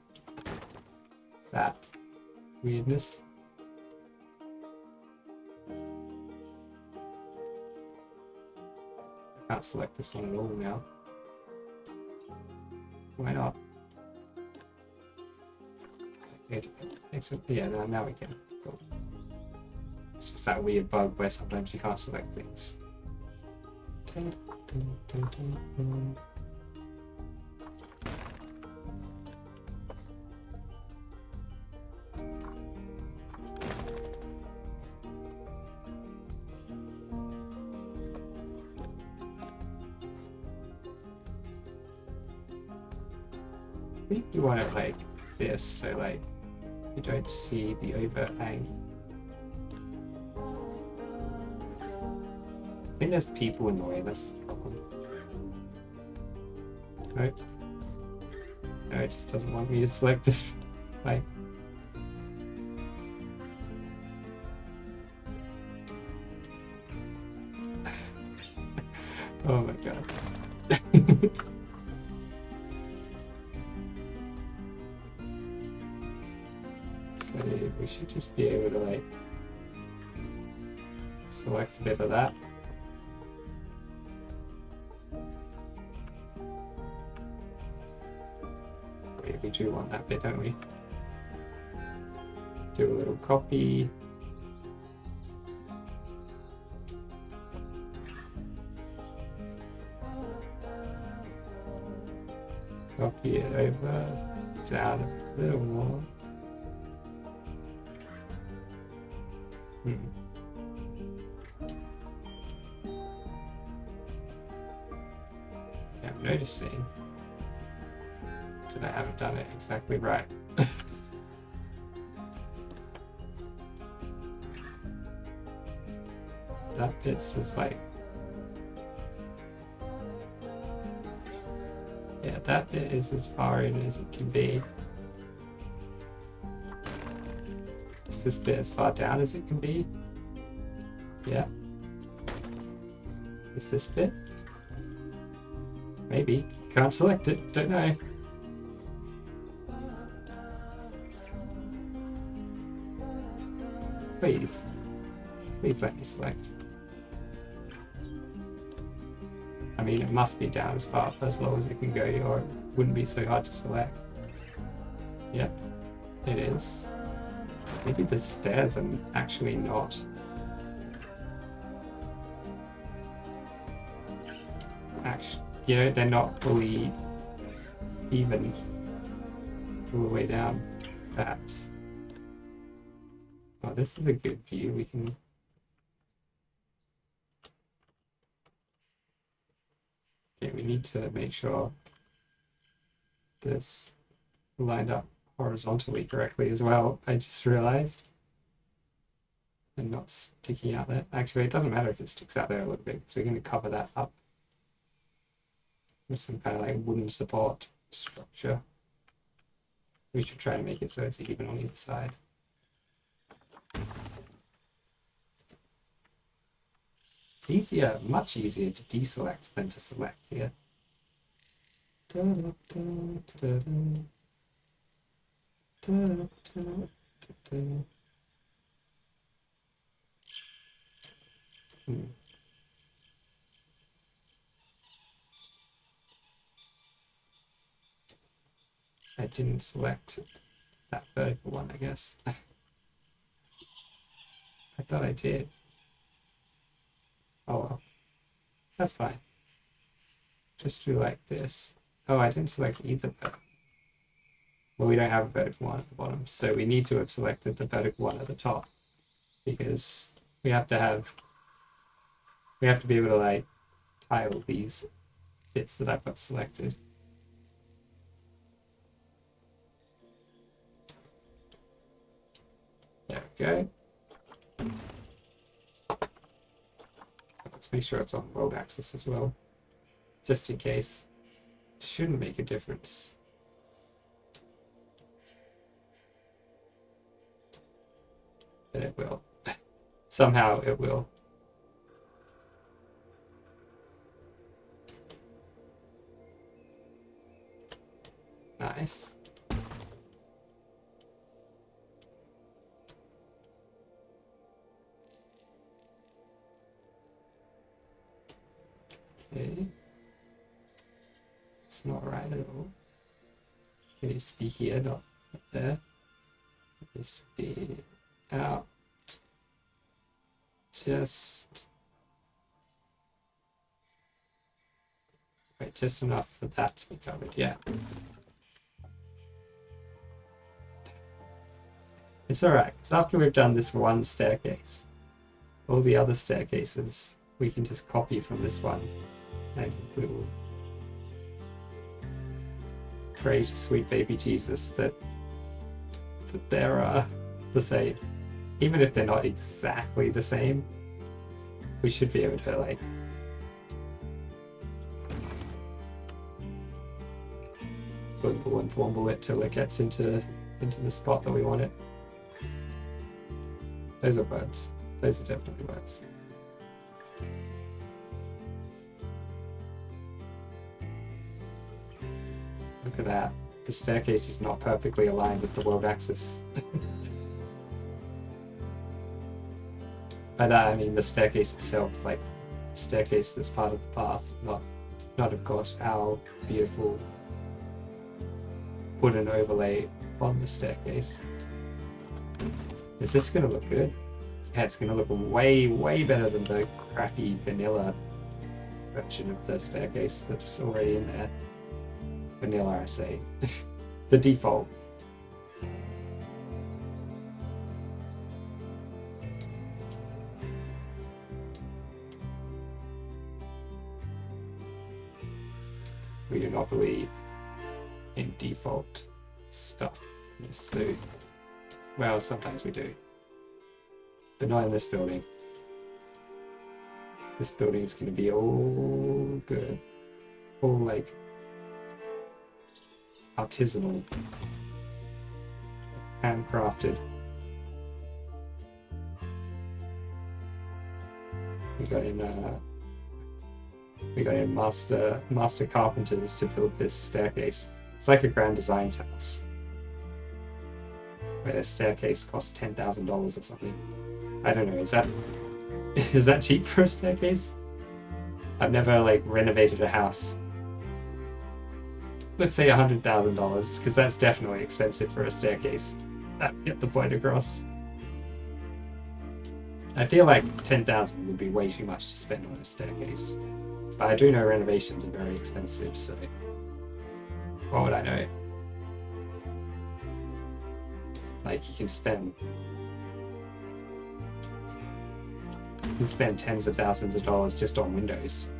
S1: that weirdness. I can't select this one at all now. Why not? Yeah, now we can. Cool. It's just that weird bug where sometimes you can't select things. I think you want it like this, so like you don't see the overhang. I think there's people in the way, that's the problem. Nope. No, it just doesn't want me to select this. Like, oh my god. So we should just be able to like select a bit of that. We do want that bit, don't we? Do a little copy. Copy it over, down a little more. Yeah, I'm noticing that I haven't done it exactly right. That bit's is like, yeah, that bit is as far in as it can be. Is this bit as far down as it can be? Yeah. Is this bit? Maybe. Can't select it, don't know. Please. Please let me select. I mean, it must be down as far as low as it can go, or it wouldn't be so hard to select. Yep, it is. Maybe the stairs are actually not. Actually, you know, they're not fully even all the way down, perhaps. Oh, this is a good view. We can. Okay, we need to make sure this lined up horizontally correctly as well. I just realized. And not sticking out there. Actually, it doesn't matter if it sticks out there a little bit, because we're going to cover that up with some kind of like wooden support structure. We should try to make it so it's even on either side. It's easier, much easier to deselect than to select here. I didn't select that vertical one, I guess. I thought I did. Oh well, that's fine. Just do like this. Oh, I didn't select either. Well, we don't have a vertical one at the bottom, so we need to have selected the vertical one at the top, because we have to be able to like tile these bits that I've got selected. There we go. Let's make sure it's on world axis as well, just in case. It shouldn't make a difference. But it will. Somehow it will. Nice. Okay. It's not right at all. It needs to be here, not there. It needs to be out. Just... Right, just enough for that to be covered, yeah. It's alright, because after we've done this one staircase, all the other staircases we can just copy from this one, and we'll create a sweet baby Jesus that they're the same. Even if they're not exactly the same, we should be able to like bumble and fumble it till it gets into the spot that we want it. Those are words. Those are definitely words. Look at that. The staircase is not perfectly aligned with the world axis. By that I mean the staircase itself, like staircase that's part of the path, not of course our beautiful wooden overlay on the staircase. Is this gonna look good? Yeah, it's gonna look way, way better than the crappy vanilla version of the staircase that's already in there. Vanilla, I say. The default. We do not believe in default stuff. So, well, sometimes we do. But not in this building. This building is going to be all good. All like artisanal. Handcrafted. We got in master carpenters to build this staircase. It's like a Grand Design's house, where their staircase costs $10,000 or something. I don't know. Is that cheap for a staircase? I've never like renovated a house. Let's say $100,000, because that's definitely expensive for a staircase. Get the point across. I feel like $10,000 would be way too much to spend on a staircase. But I do know renovations are very expensive, so what would I know? Like you can spend tens of thousands of dollars just on windows.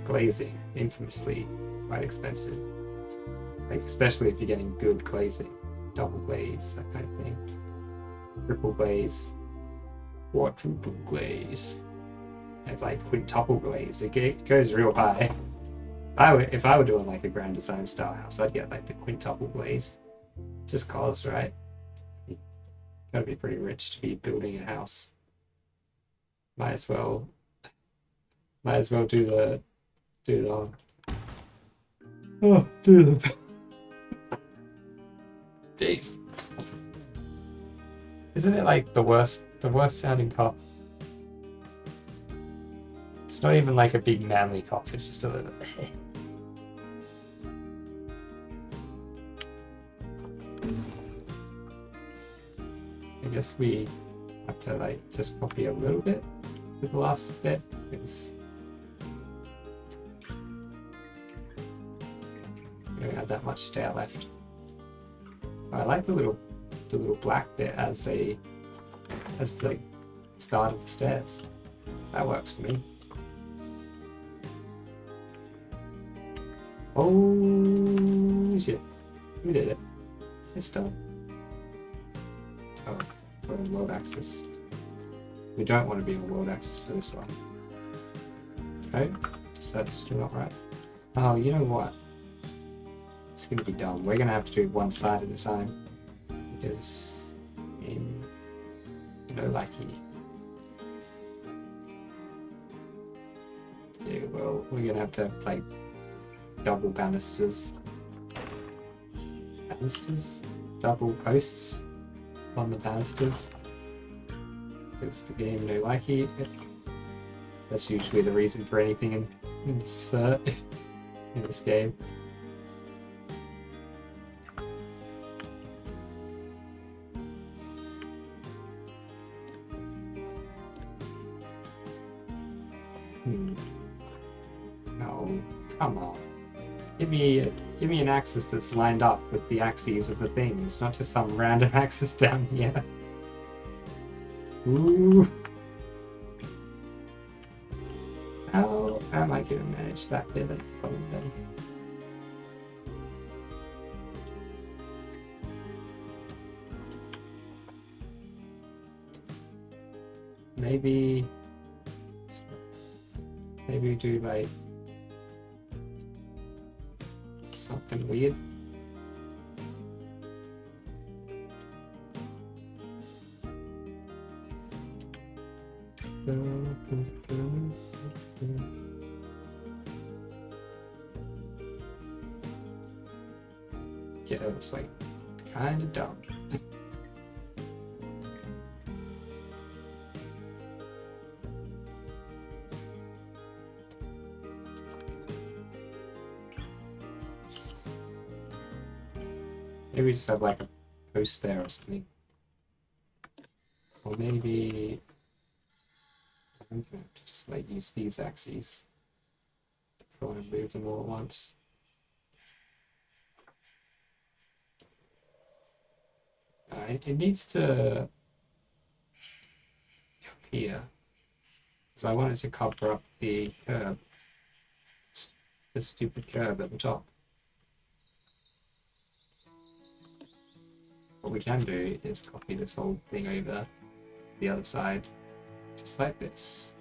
S1: Glazing, infamously quite expensive. Like especially if you're getting good glazing, double glaze, that kind of thing. Triple glaze, quadruple glaze, and like quintuple glaze. It goes real high. If I were doing like a Grand Design style house, I'd get like the quintuple glaze. Just cause, right? You gotta be pretty rich to be building a house. Might as well do the jeez. Isn't it like the worst sounding cough? It's not even like a big manly cough, it's just a little I guess we have to like just copy a little bit with the last bit, because we don't have that much stair left. I like the little black bit as the start of the stairs. That works for me. Oh shit. We did it. It's done. Oh, we're on world axis. We don't want to be on world axis for this one. Okay, that's still not right. Oh, you know what? It's gonna be dumb. We're gonna have to do one side at a time. Because no lucky. Yeah, well, we're gonna have to play double banisters. Banisters? Double posts on the banisters. Because the game no likey. That's usually the reason for anything in this game. No, come on. Give me an axis that's lined up with the axes of the things, not just some random axis down here. Ooh. How am I going to manage that bit at the bottom then? Maybe we do like something weird. Yeah, it's like kind of dumb. Maybe we just have like a post there or something. Or maybe I'm gonna have to just like use these axes if I want to move them all at once. It needs to up here because I want it to cover up the curb. The stupid curb at the top. What we can do is copy this whole thing over the other side, just like this.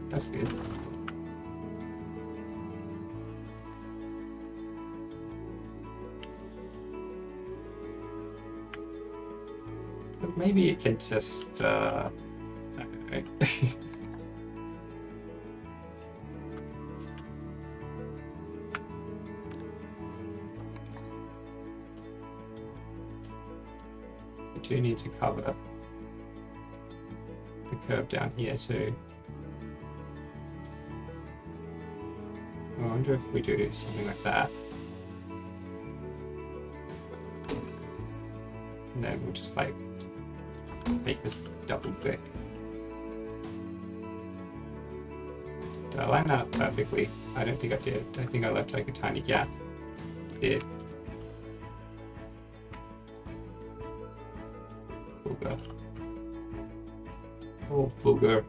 S1: That's good. But maybe it can just, I don't know. We do need to cover the curve down here too. I wonder if we do something like that. And then we'll just like make this double thick. Did I line that up perfectly? I don't think I did. I think I left like a tiny gap. I did. Booger. Oh, booger.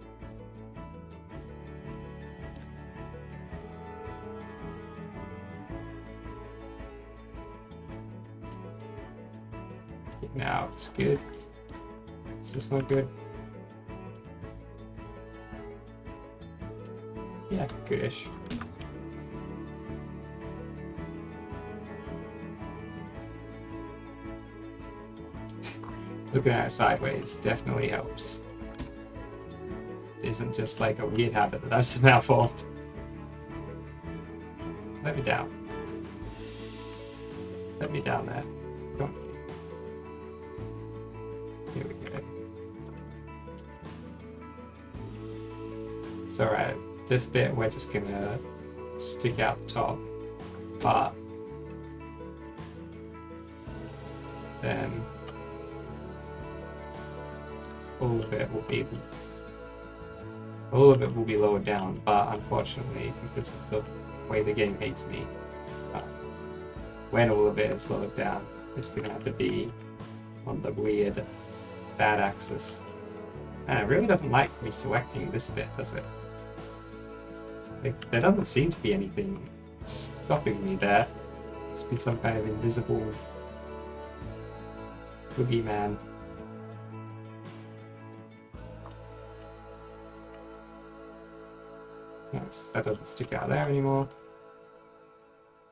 S1: Now it's good. Is this one good? Yeah, goodish. Looking at it sideways definitely helps. It isn't just like a weird habit that I've somehow formed. Let me down. Let me down there. Come on. Here we go. It's alright. This bit we're just gonna stick out the top, but then all of it will be lowered down, but unfortunately, because of the way the game hates me, when all of it is lowered down, it's going to have to be on the weird bad axis. And it really doesn't like me selecting this bit, does it? Like, there doesn't seem to be anything stopping me there. Must be some kind of invisible boogeyman. No, that doesn't stick out there anymore.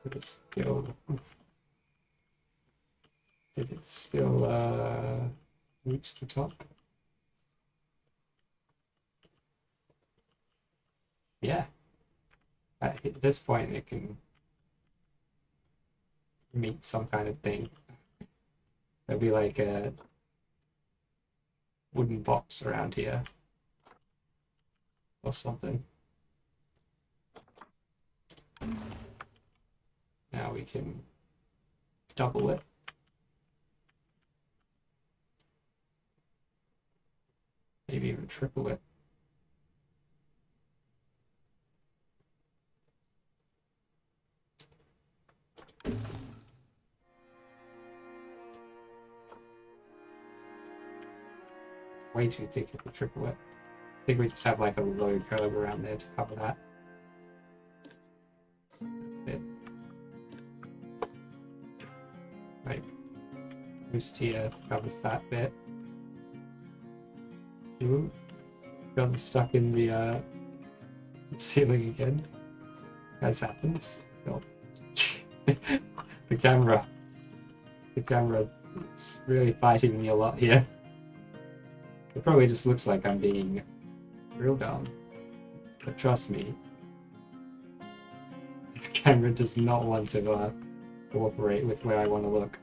S1: Did it still... Did it still reach the top? Yeah. At this point it can meet some kind of thing. There'll be like a wooden box around here. Or something. Now we can double it. Maybe even triple it. Way too thick if we triple it. I think we just have like a low curve around there to cover that. Bit. Right. Boost here covers that bit. Ooh. Got stuck in the ceiling again. As happens. Oh. The camera is really fighting me a lot here. It probably just looks like I'm being real dumb. But trust me, this camera does not want to cooperate with where I want to look.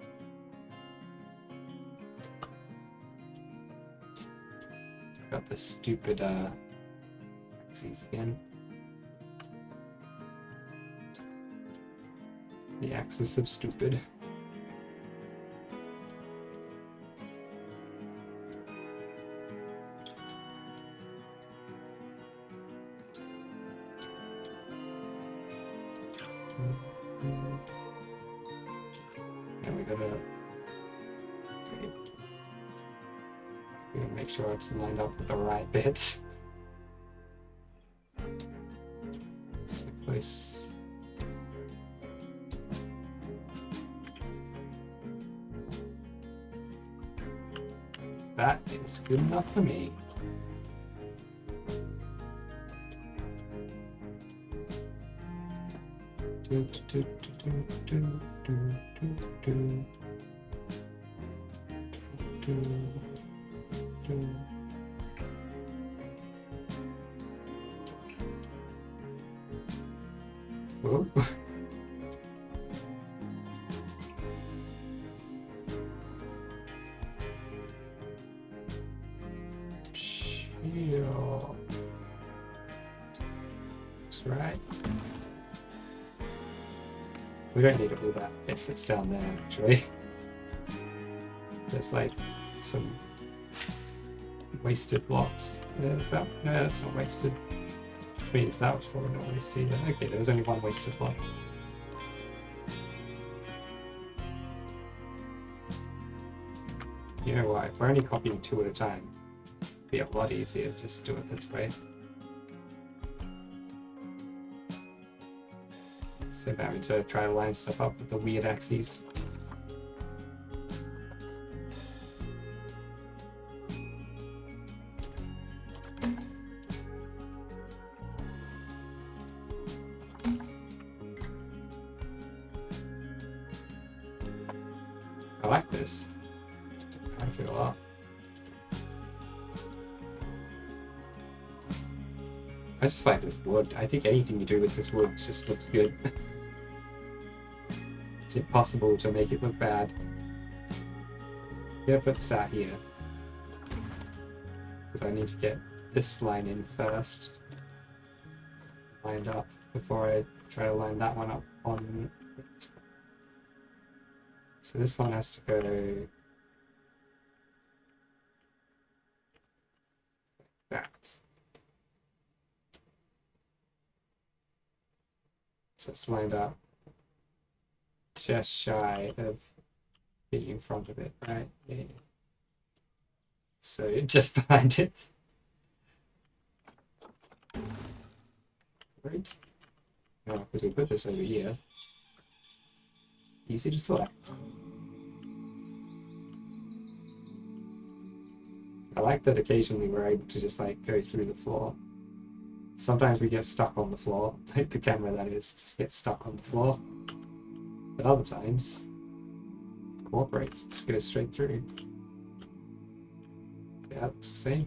S1: Got the stupid axes again. The axis of stupid. And we gotta make sure it's lined up with the right bits. So close. That is good enough for me. Whoa. Shield. Looks right. We don't need all that if it's down there, actually. There's like some wasted blocks. Is that? No, that's not wasted. Which means that was probably not wasted either. Okay, there was only one wasted block. You know what? If we're only copying two at a time, it'd be a lot easier to just do it this way. Instead of having to try to line stuff up with the weird axes. I like this. I like it a lot. I just like this wood. I think anything you do with this wood just looks good. It's impossible to make it look bad. I'm gonna put this out here. Because I need to get this line in first. Lined up before I try to line that one up on it. So this one has to go like that. So it's lined up just shy of being in front of it, right? Yeah. So just behind it. Right. No, because we put this over here. Easy to select. I like that occasionally we're able to just like go through the floor. Sometimes we get stuck on the floor, like the camera that is, just gets stuck on the floor. But other times, cooperates, just goes straight through. Yeah, it's the same.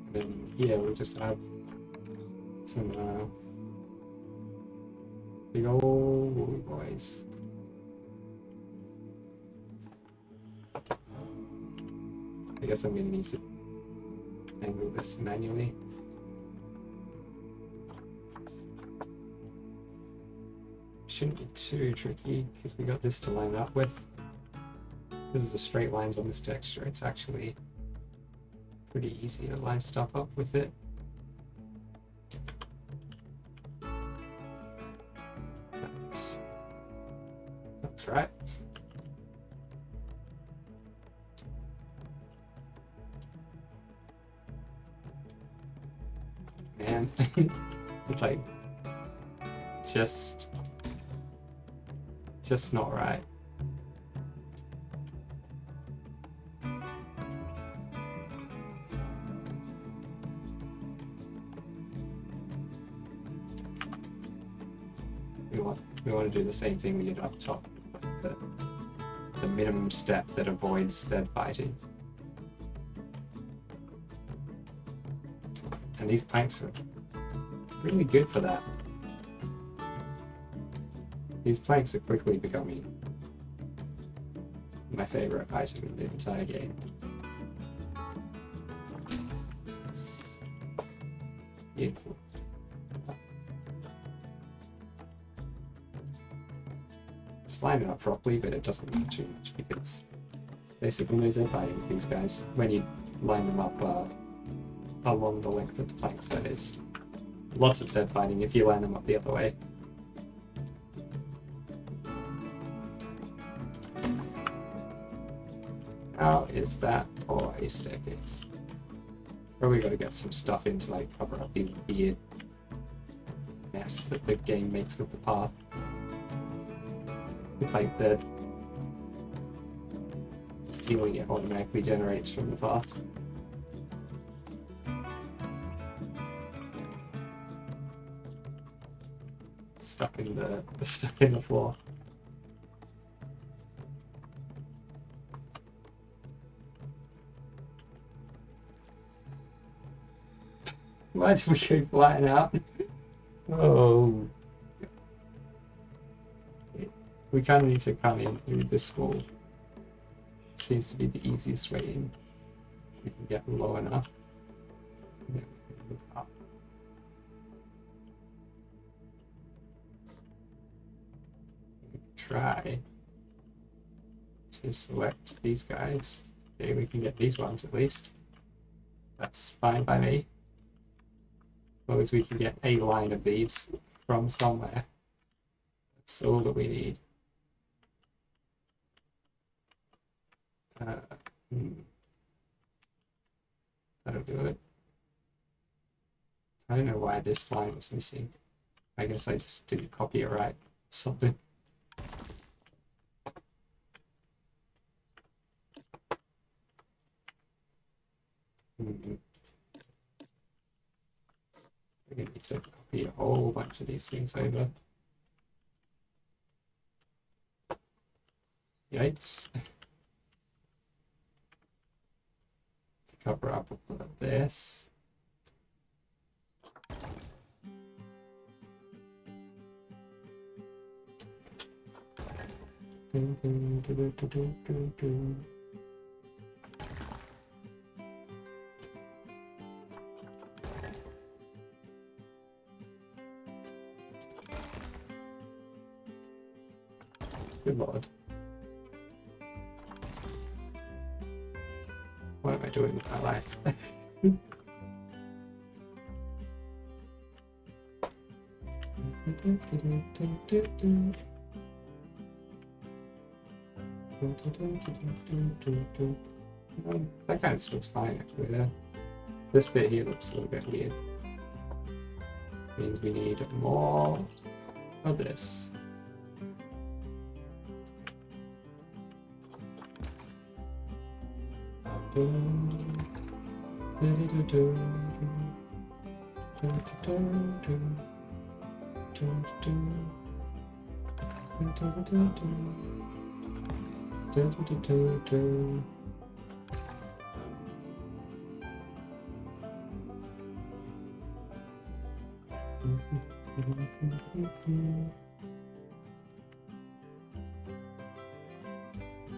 S1: And then here we just have some big old boys. I guess I'm gonna need to angle this manually. Shouldn't be too tricky because we got this to line up with. This is the straight lines on this texture. It's actually pretty easy to line stuff up with it. That's right. Man, it's like just not right. We want to do the same thing we did up top, the minimum step that avoids dead fighting. And these planks are really good for that. These planks are quickly becoming my favorite item in the entire game. It's beautiful. Just line it up properly, but it doesn't matter too much because basically no zip fighting with these guys when you line them up along the length of the planks, that is. Lots of zip fighting if you line them up the other way. How is that for a staircase? Probably got to get some stuff in to like cover up the weird mess that the game makes with the path. Like the ceiling it automatically generates from the path. Stuck in the floor. Why did we go flying out? Oh. We kind of need to come in through this wall. Seems to be the easiest way in. We can get low enough. And then we can move up. We can try to select these guys. Okay, we can get these ones at least. That's fine by me. As long as we can get a line of these from somewhere. That's all that we need. That'll do it. I don't know why this line was missing. I guess I just didn't copy it right. Something. We're going to need to copy a whole bunch of these things over. Yikes. To cover up all of this. Good lord. What am I doing with my life? That kind of looks fine actually there. This bit here looks a little bit weird. Means we need more of this.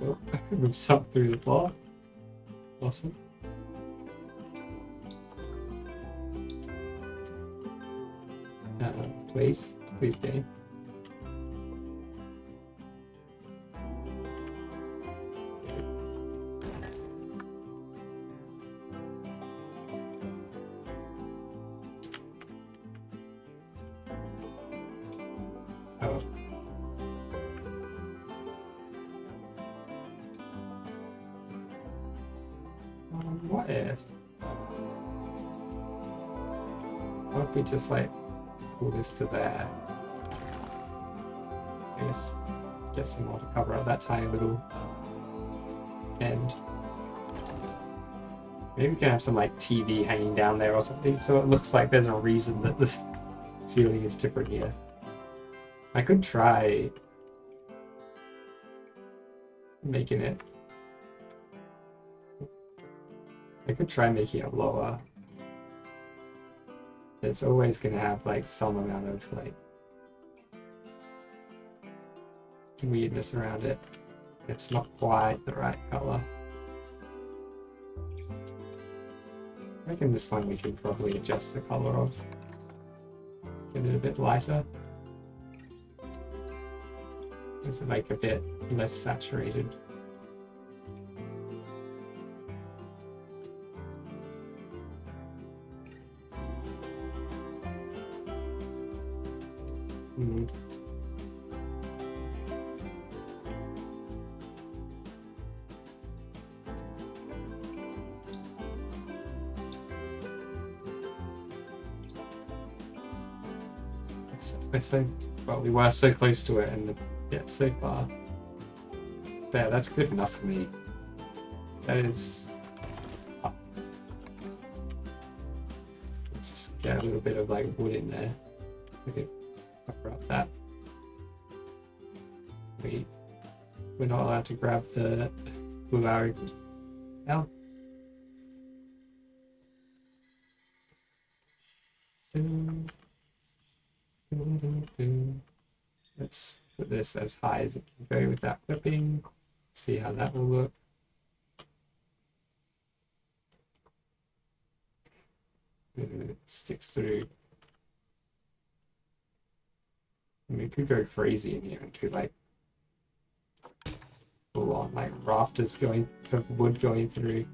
S1: Oh, we've sunk through the floor. Awesome. Please game. Oh. What if we just like pull this to there? I guess get some more to cover up that tiny little end. Maybe we can have some like TV hanging down there or something, so it looks like there's a reason that this ceiling is different here. I could try making it. I could try making it lower. It's always gonna have like some amount of like weirdness around it. It's not quite the right color. I reckon this one we can probably adjust the color of. Get it a bit lighter. Is it like a bit less saturated? Well, we were so close to it and yet so far. There, that's good enough for me. That is... Oh. Let's just get a little bit of like wood in there. Okay, cover up that. We're not allowed to grab the blue arrow. Hell. Let's put this as high as it can go without clipping. See how that will look. It sticks through. And we could go crazy in here and do like full on like rafters going of wood going through.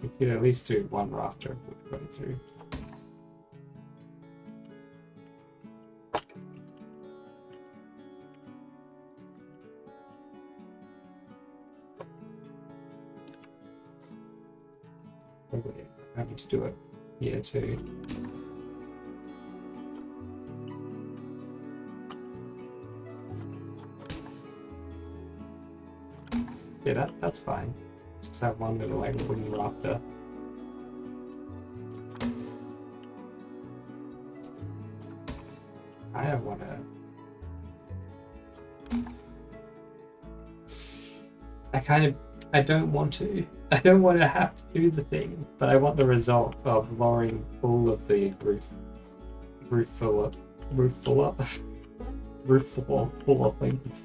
S1: We could at least do one rafter of wood going through. Probably happy to do it here too. Yeah, that's fine. Just have one little like wooden rafter. I don't want to. I don't want to. I don't want to have to do the thing, but I want the result of lowering all of the roof floor things.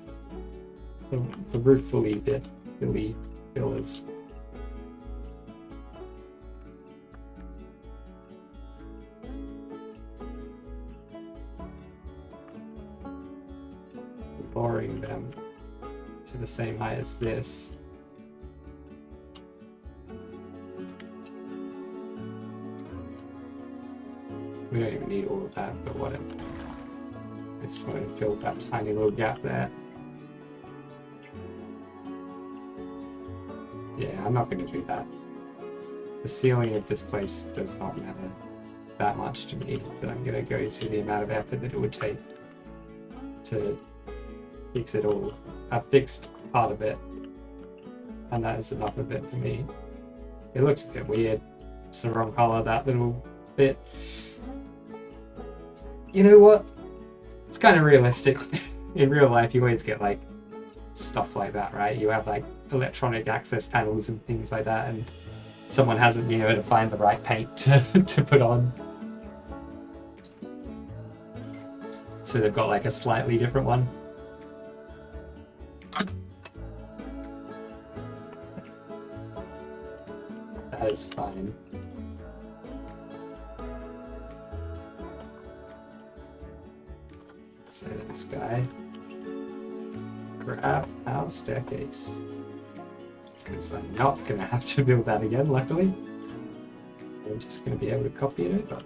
S1: The roof fully bit, Billy pillars. Lowering them to the same height as this. We don't even need all of that, but whatever. I just wanted to fill that tiny little gap there. Yeah, I'm not going to do that. The ceiling of this place does not matter that much to me, but I'm going to go to the amount of effort that it would take to fix it all. I've fixed part of it, and that is enough of it for me. It looks a bit weird. It's the wrong color, that little bit. You know what? It's kind of realistic. In real life, you always get like stuff like that, right? You have like electronic access panels and things like that, and someone hasn't been able to find the right paint to put on. So they've got like a slightly different one. That is fine. So this guy, grab our staircase. Because I'm not going to have to build that again, luckily. I'm just going to be able to copy it over.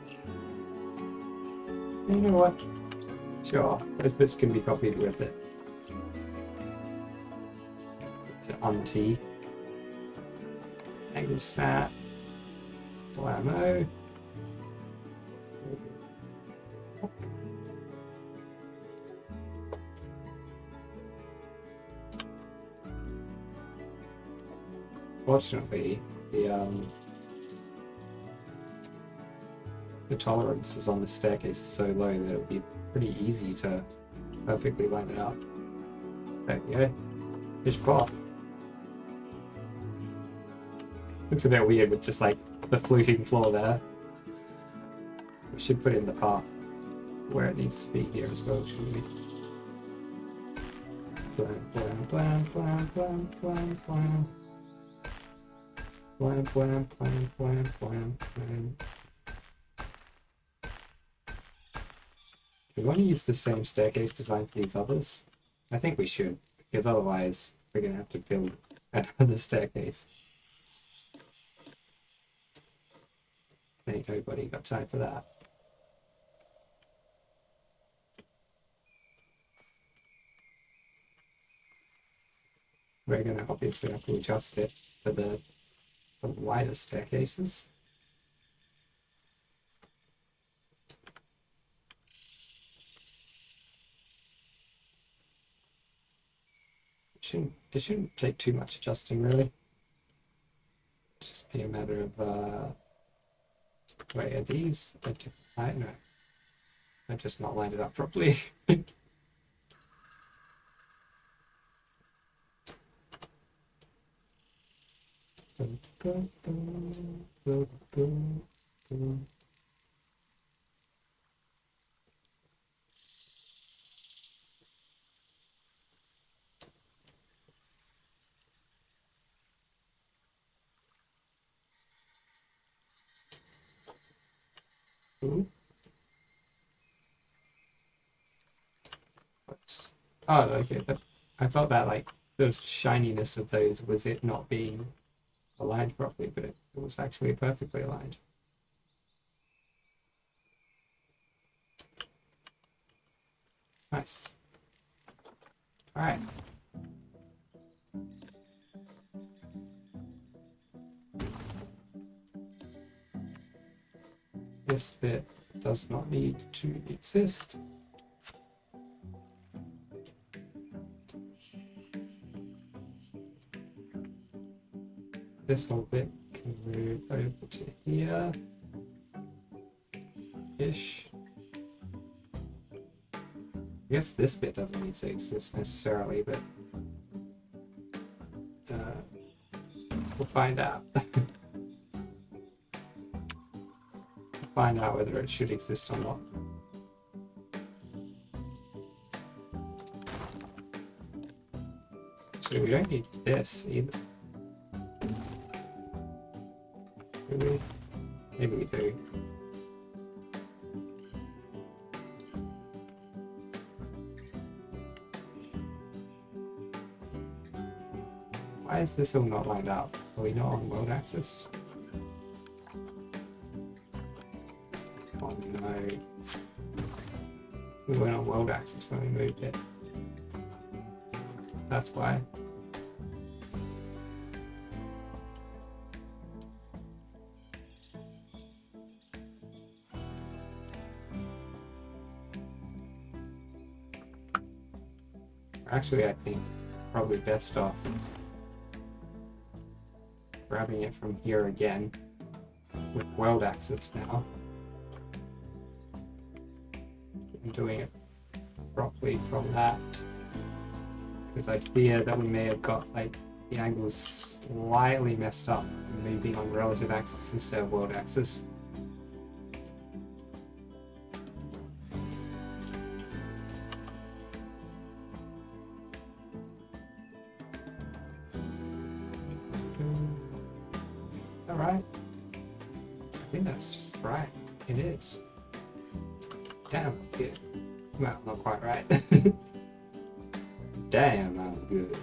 S1: You know what? Sure, those bits can be copied with it. To untee. Angle snap. Blammo. Fortunately, the tolerances on the staircase are so low that it would be pretty easy to perfectly line it up. There we go. Fish pot. Looks a bit weird with just like the floating floor there. We should put in the path where it needs to be here as well, shouldn't we? Blam, blam, blam, blam, blam, blam, blam. Blam, blam, blam, blam, blam, blam. Do we want to use the same staircase design for these others? I think we should, because otherwise we're going to have to build another staircase. Ain't nobody got time for that. We're going to obviously have to adjust it for the wider staircases. It shouldn't take too much adjusting, really. Just be a matter of wait, are these? I don't know. I just not lined it up properly. Ooh. Oh, okay. But I thought that like the shininess of those was it not being aligned properly, but it was actually perfectly aligned. Nice. All right. This bit does not need to exist. This whole bit can move over to here. Ish. I guess this bit doesn't need to exist necessarily, but we'll find out. Find out whether it should exist or not. So we don't need this either. Do we? Maybe we do. Why is this all not lined up? Are we not on world axis? Oh no. We went on world axis when we moved it. That's why. Actually, I think probably best off grabbing it from here again with world axis now and doing it properly from that, because I fear that we may have got like the angles slightly messed up and maybe on relative axis instead of world axis. Alright. I think that's just right. It is. Damn, I'm good. Well, not quite right. Damn, I'm good.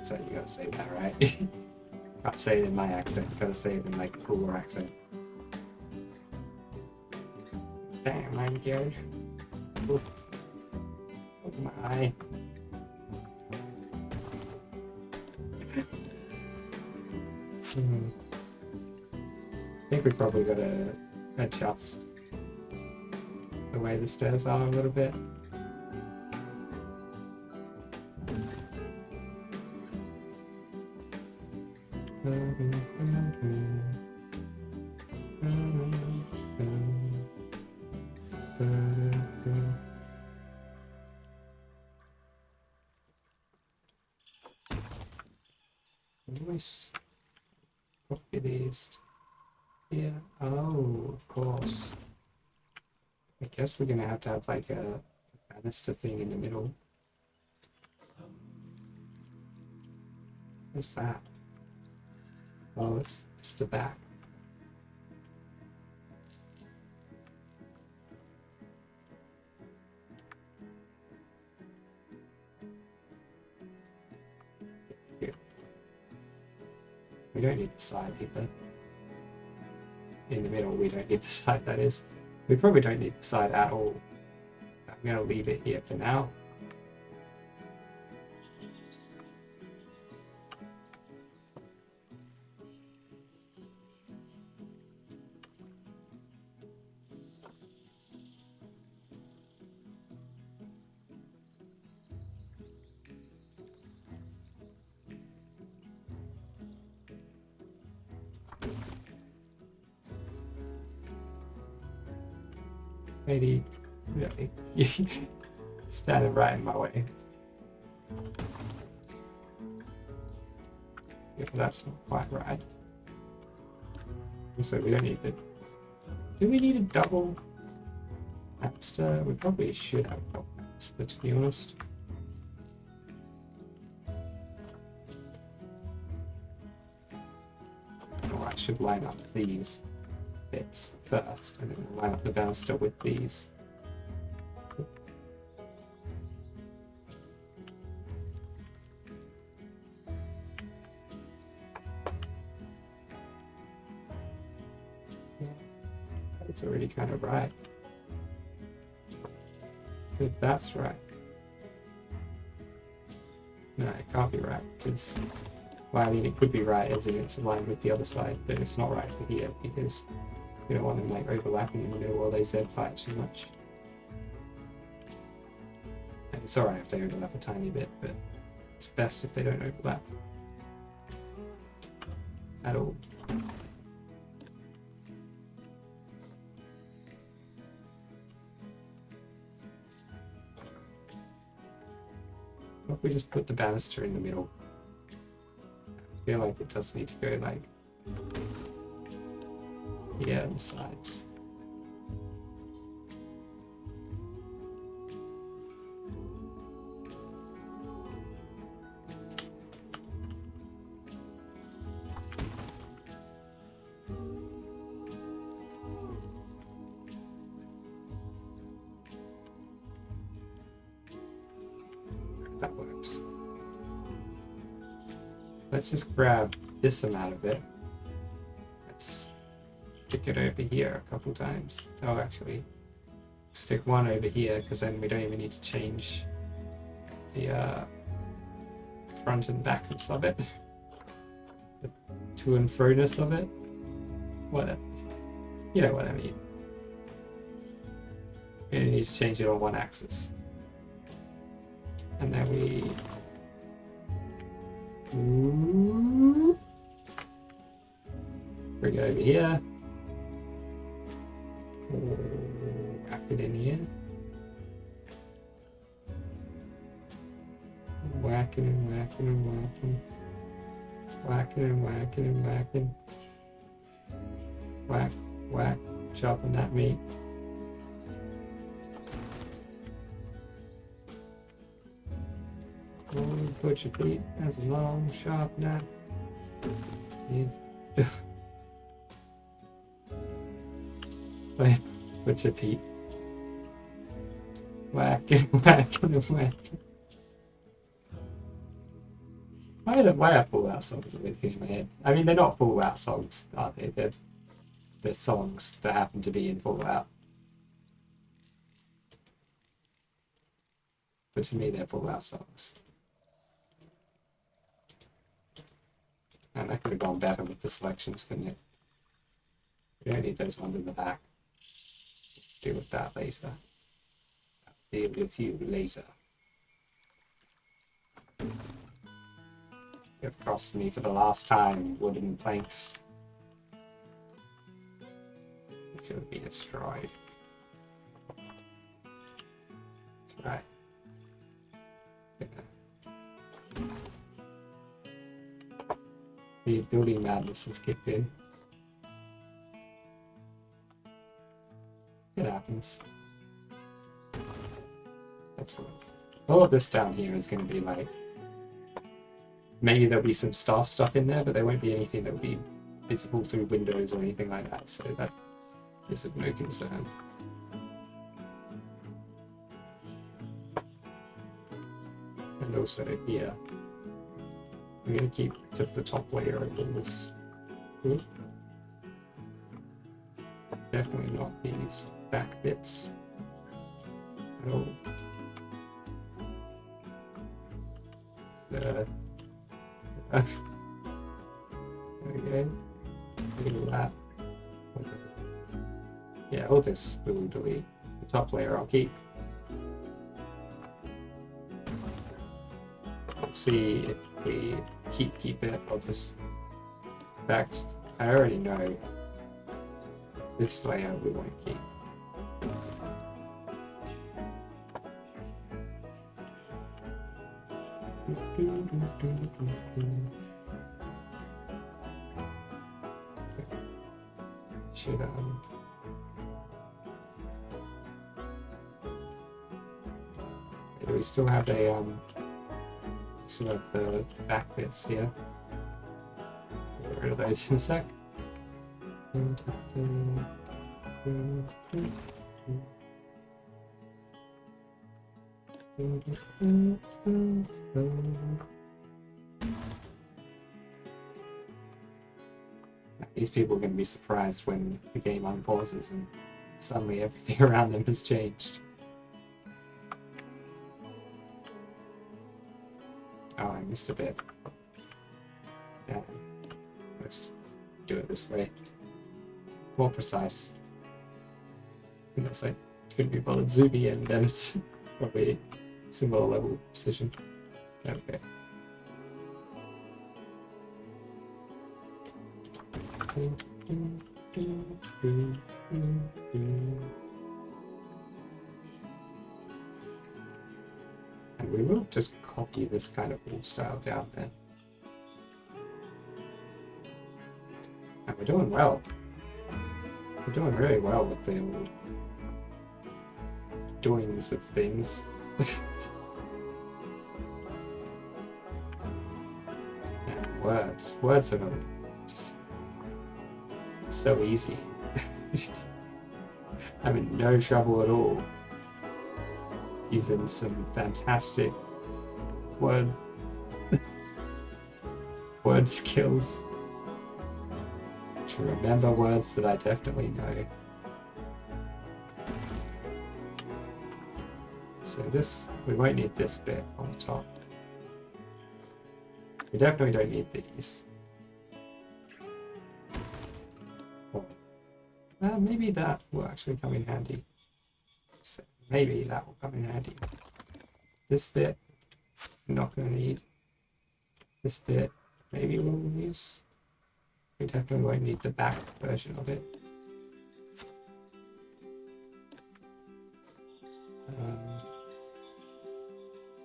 S1: So you gotta say that, right? Can't say it in my accent, you gotta say it in like a cooler accent. Damn, I'm good. Look at my eye. I think we probably gotta adjust the way the stairs are a little bit. Nice. Copy these. Yeah. Oh, of course. I guess we're gonna have to have like a banister thing in the middle. What's that? Oh, it's the back. Here. We don't need the side either. In the middle, we don't need the side, that is. We probably don't need the side at all. I'm gonna leave it here for now. Maybe, really, standing right in my way. Yeah, that's not quite right. So we don't need the. Do we need a double banister? We probably should have a double banister, to be honest. Oh, I should line up these bits first, and then line up the banister with these. Yeah, that's already kind of right. But that's right. No, it can't be right, because, well, I mean, it could be right as in it's aligned with the other side, but it's not right for here, because we don't want them like overlapping in the middle while they Z-fire too much. And it's alright if they overlap a tiny bit, but it's best if they don't overlap at all. What if we just put the banister in the middle? I feel like it does need to go like here on the sides. That works. Let's just grab this amount of it. Let's stick it over here a couple times. Oh, actually, stick one over here, because then we don't even need to change the front and backness of it. The to and fro-ness of it. What? You know what I mean. We only need to change it on one axis. And then we... bring it over here. Whack it in here. Whacking and whacking and whacking. Whacking and whacking and whacking. Whack, whack, chopping that meat. Oh, butcher Pete has a long, sharp knife. Butcher Pete. Whacking, whacking, and whacking. Why are Fallout songs always getting in my head? I mean, they're not Fallout songs, are they? They're songs that happen to be in Fallout. But to me, they're Fallout songs. And that could have gone better with the selections, couldn't it? We don't need those ones in the back. Deal with that later. Deal with you later. You've crossed me for the last time, wooden planks. It should be destroyed. That's right. Yeah. The building madness has kicked in. It happens. Excellent. All of this down here is going to be like... maybe there'll be some staff stuff in there, but there won't be anything that will be visible through windows or anything like that, so that is of no concern. And also here, I'm going to keep just the top layer open this. Ooh. Definitely not these back bits at all. There we go. Look at that. Yeah, all this we'll delete. The top layer I'll keep. Let's see if we keep it. I'll just... in fact, I already know this layer we want to keep. Should do we still have a some of the back bits here? Get rid of those in a sec. These people are going to be surprised when the game unpauses and suddenly everything around them has changed. Oh, I missed a bit. Yeah, let's just do it this way. More precise. Unless I couldn't be bothered zooming in, then it's probably similar level precision. Okay. And we will just copy this kind of wall style down there. And we're doing well. We're doing really well with the doings of things. And words. Words are just so easy. Having no trouble at all. Using some fantastic word skills. Which to remember words that I definitely know. So this, we won't need this bit on the top. We definitely don't need these. Maybe that will actually come in handy. So maybe that will come in handy. This bit, I'm not going to need. This bit, maybe we'll use. We definitely won't need the back version of it.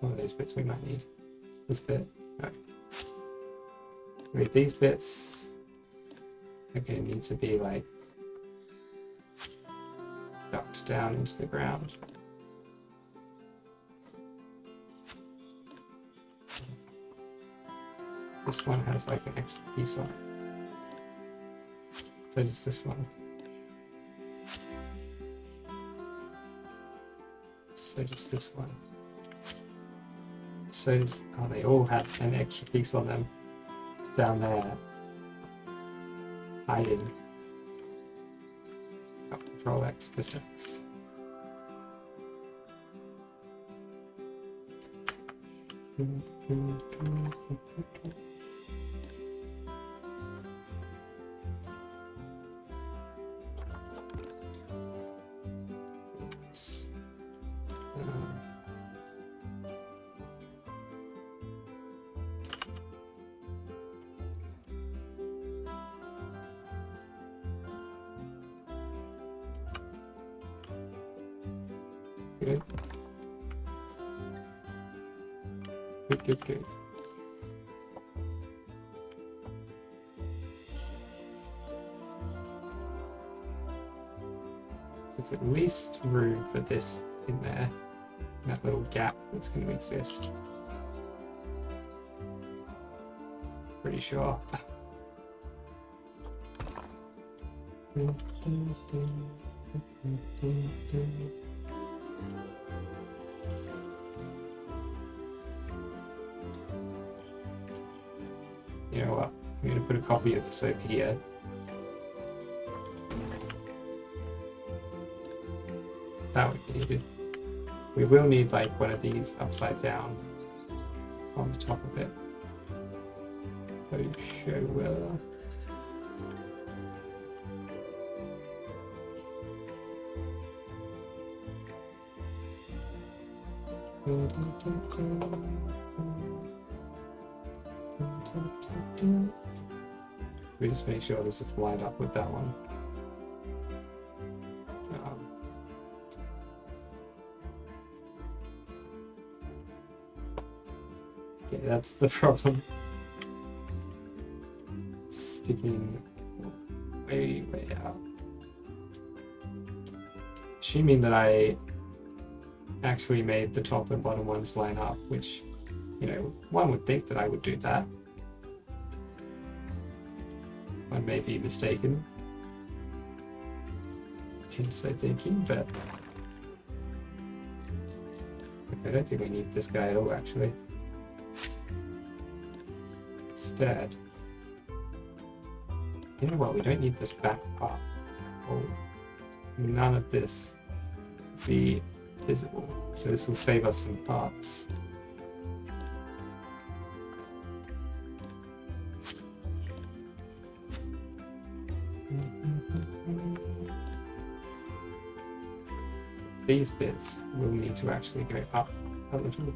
S1: One of these bits we might need. This bit, no. With these bits, they're going to need to be like ducked down into the ground. This one has like an extra piece on it. So does this one. So does this one. So does, oh, they all have an extra piece on them. It's down there. Hiding. Oh, Control X, distance. Good. Good. There's at least room for this in there. That little gap that's going to exist. Pretty sure. You know what? I'm going to put a copy of this over here. That would be needed. We will need like one of these upside down on the top of it. Oh, sure will. We just make sure this is lined up with that one. Okay, that's the problem. Sticking way out. Assuming that I actually made the top and bottom ones line up, which, you know, one would think that I would do that. One may be mistaken in so thinking, but I don't think we need this guy at all, actually. Instead, you know what, we don't need this back part. Oh, none of this will be visible, so this will save us some parts. These bits will need to actually go up a little.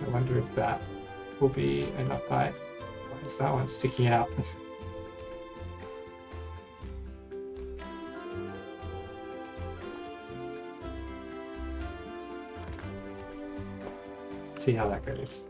S1: I wonder if that will be enough height. Why is that one sticking out? See how that goes.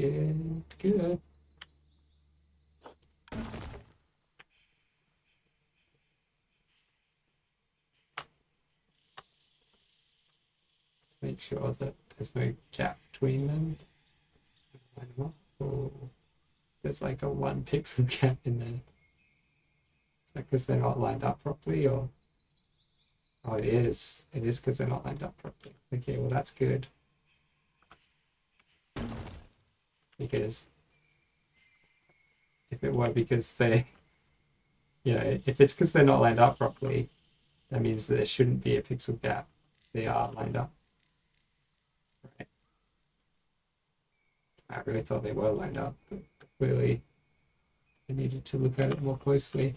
S1: looking good. Make sure that there's no gap between them. Line them up, or there's like a 1 pixel gap in there. Is that because they're not lined up properly, or? Oh, it is. It is because they're not lined up properly. Okay, well that's good. Because if it were because they, if it's because they're not lined up properly, that means that there shouldn't be a pixel gap. They are lined up. Right. I really thought they were lined up, but clearly I needed to look at it more closely.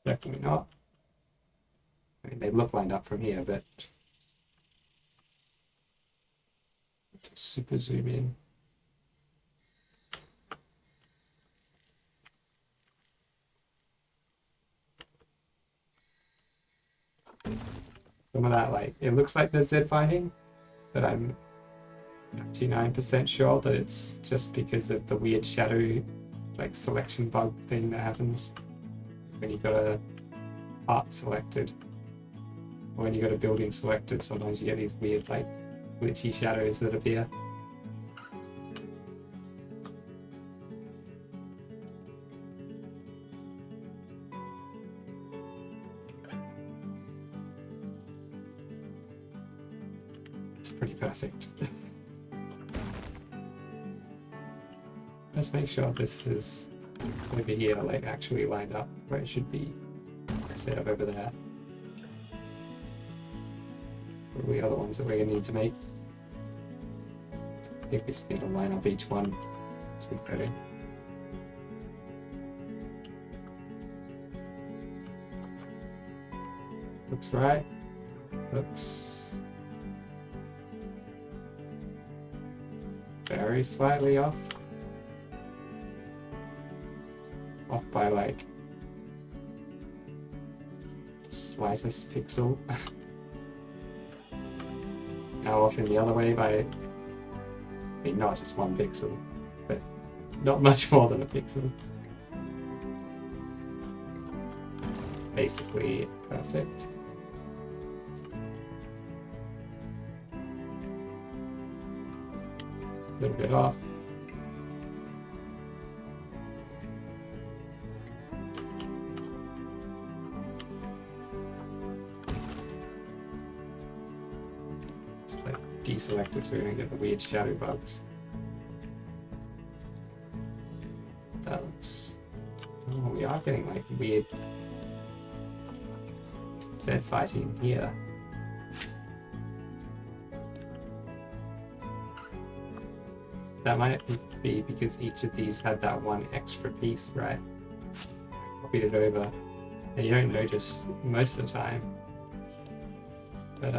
S1: Definitely not. I mean, they look lined up from here, but let's super zoom in. Some of that, like, it looks like there's Z fighting, but I'm 99% sure that it's just because of the weird shadow, like, selection bug thing that happens when you've got a part selected, or when you've got a building selected. Sometimes you get these weird, like, glitchy shadows that appear. It's pretty perfect. Let's make sure this is over here, like, actually lined up where it should be instead of over there. What are the other ones that we're going to need to make? I think we just need to line up each one as we go in. Looks right. Looks very slightly off. Off by like the slightest pixel. Now off in the other way by, I mean, not just 1 pixel, but not much more than a pixel. Basically perfect. A little bit off. It's like deselected so we don't get the weird shadow bugs. That looks... Oh, we are getting like weird Z fighting here. That might be because each of these had that 1 extra piece, right? Copied it over, and you don't notice most of the time. But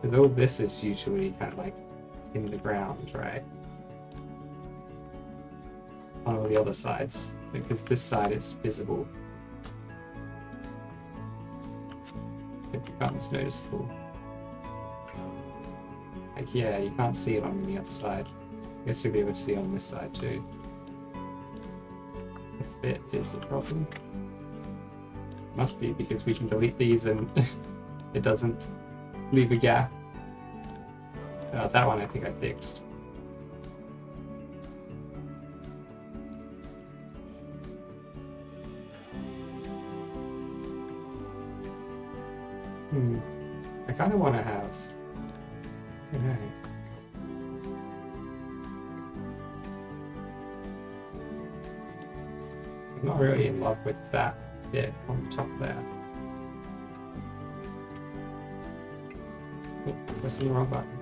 S1: because all this is usually kind of like in the ground, right? On all the other sides, because this side is visible. It becomes noticeable. Like, yeah, you can't see it on the other side. I guess you'll be able to see it on this side too. If it is a problem. Must be, because we can delete these and it doesn't leave a gap. That one I think I fixed. I kind of want to have... Okay. I'm not really in love with that bit on the top there. Oh, pressing the wrong button.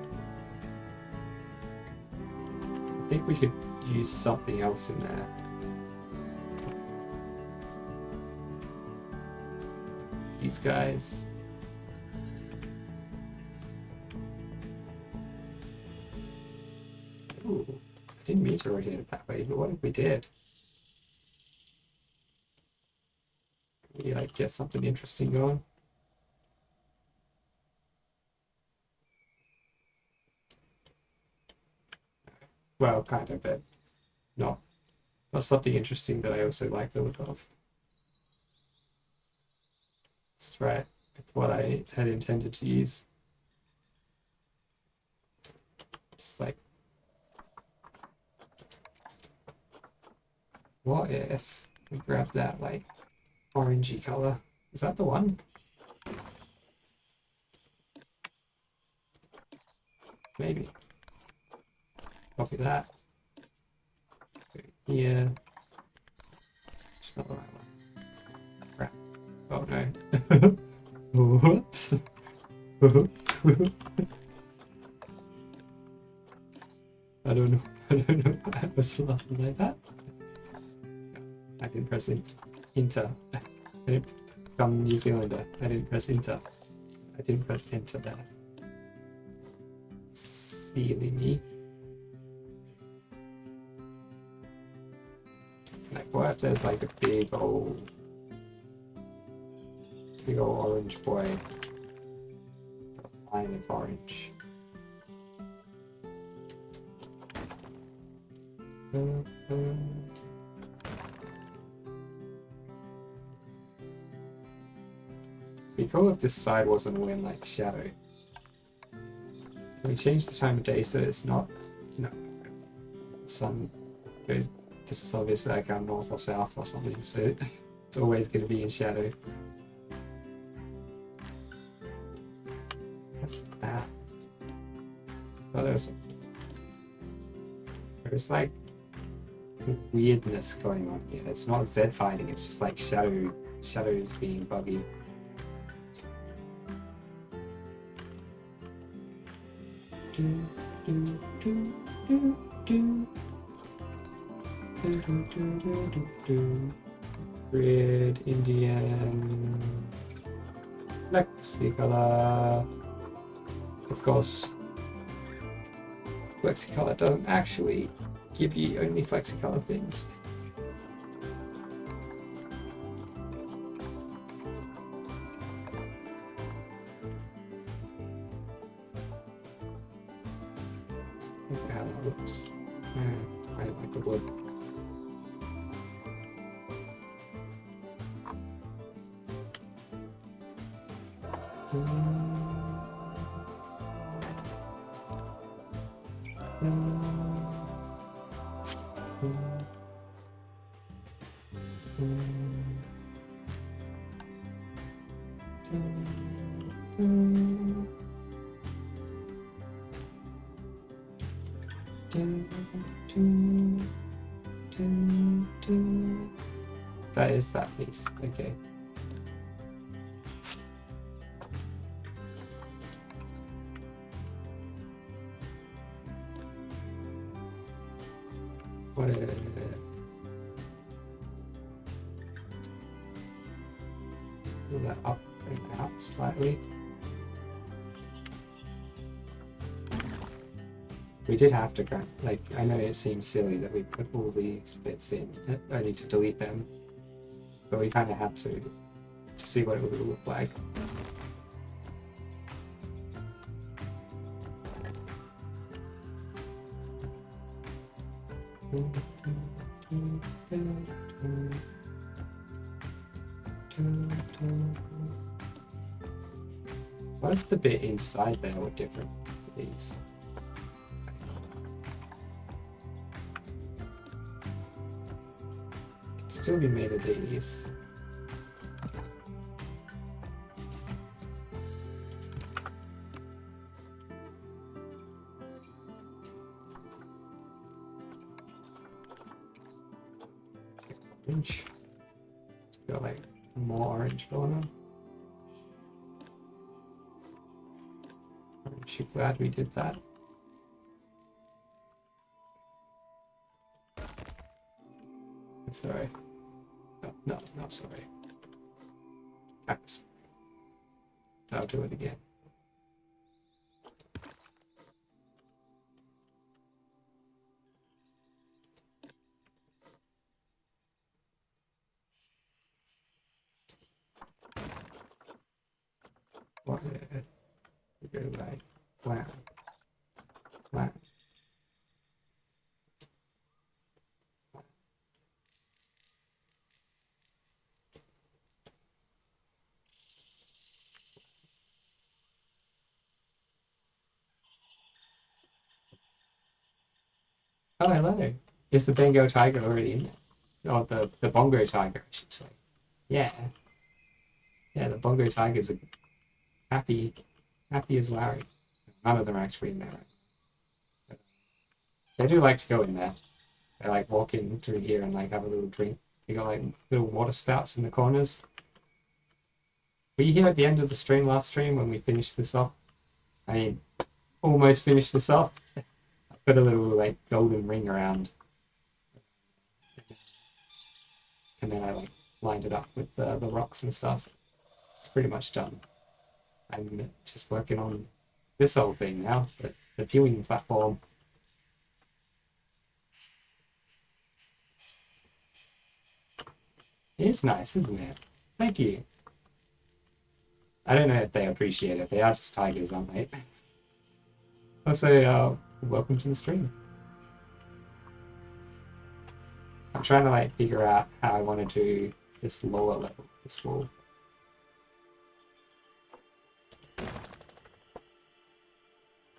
S1: I think we could use something else in there. These guys. Ooh, I didn't mean to rotate it that way, but what if we did? maybe like get something interesting going. Well, kind of, but not something interesting that I also like the look of. Let's try it with what I had intended to use. Just like, what if we grab that like orangey color? Is that the one? Maybe. Copy that. Here. It's not the right one. Crap. Oh no. Whoops. I don't know. I don't know why I was laughing like that. I didn't press enter. I didn't become New Zealander. I didn't press enter. I didn't press enter there. Silly me. Like, what if there's like a big old orange boy? A line of orange. Be cool if this side wasn't all in like shadow. Can we change the time of day so it's not, you know, sun goes. This is obviously like north or south or something, so it's always going to be in shadow. What's that? Oh, there's like weirdness going on here. It's not Z fighting, it's just like shadows being buggy. Red, Indian, Flexicolor. Of course, Flexicolor doesn't actually give you only Flexicolor things. Look at how that looks. I don't like the wood. That is that piece, okay. What is move that up and out slightly. We did have to grant, like, I know it seems silly that we put all these bits in, only to delete them, but we kind of had to see what it would look like. What if the bit inside there were different for these? It'd still be made of these. Orange. It's got like more orange going on. Aren't you glad we did that? I'm sorry. No, not sorry. Cactus. I'll do it again. What? We go like wow, wow. Oh, hello. Is the Bengal tiger already in there? Or the Bongo tiger, I should say. Yeah. Yeah, the Bongo tigers are happy, happy as Larry. None of them are actually in there, right? But they do like to go in there. They like walk in through here and like have a little drink. They got like little water spouts in the corners. Were you here at the end of the stream last stream when we finished this off? I mean, almost finished this off. I put a little like golden ring around, and then I like lined it up with the rocks and stuff. It's pretty much done. I'm just working on this whole thing now, the viewing platform. It is nice, isn't it? Thank you. I don't know if they appreciate it. They are just tigers, aren't they? Also, welcome to the stream. I'm trying to like figure out how I want to do this lower level, this wall.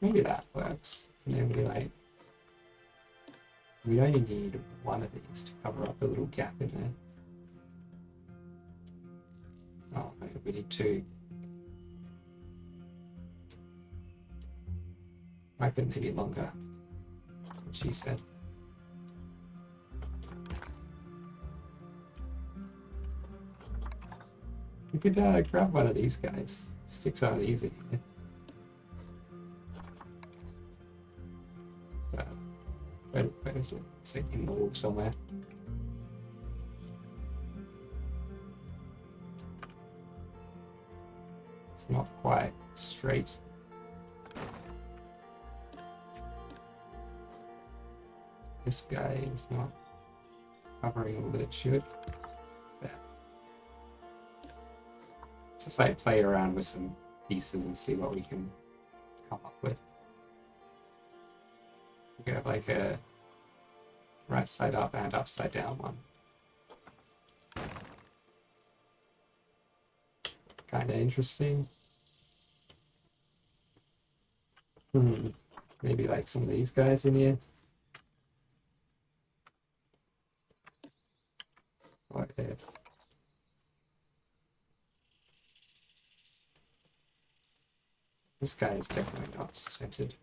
S1: Maybe that works. And then we only need one of these to cover up a little gap in there. Oh, no, we need two. I could maybe longer. That's what she said. We could grab one of these guys. Sticks aren't easy. Where is it? It's like in the wall somewhere. It's not quite straight. This guy is not covering all that it should. There. Let's just like play around with some pieces and see what we can come up with. We have like a right side up and upside down one. Kind of interesting. Maybe like some of these guys in here. What if this guy is definitely not centered.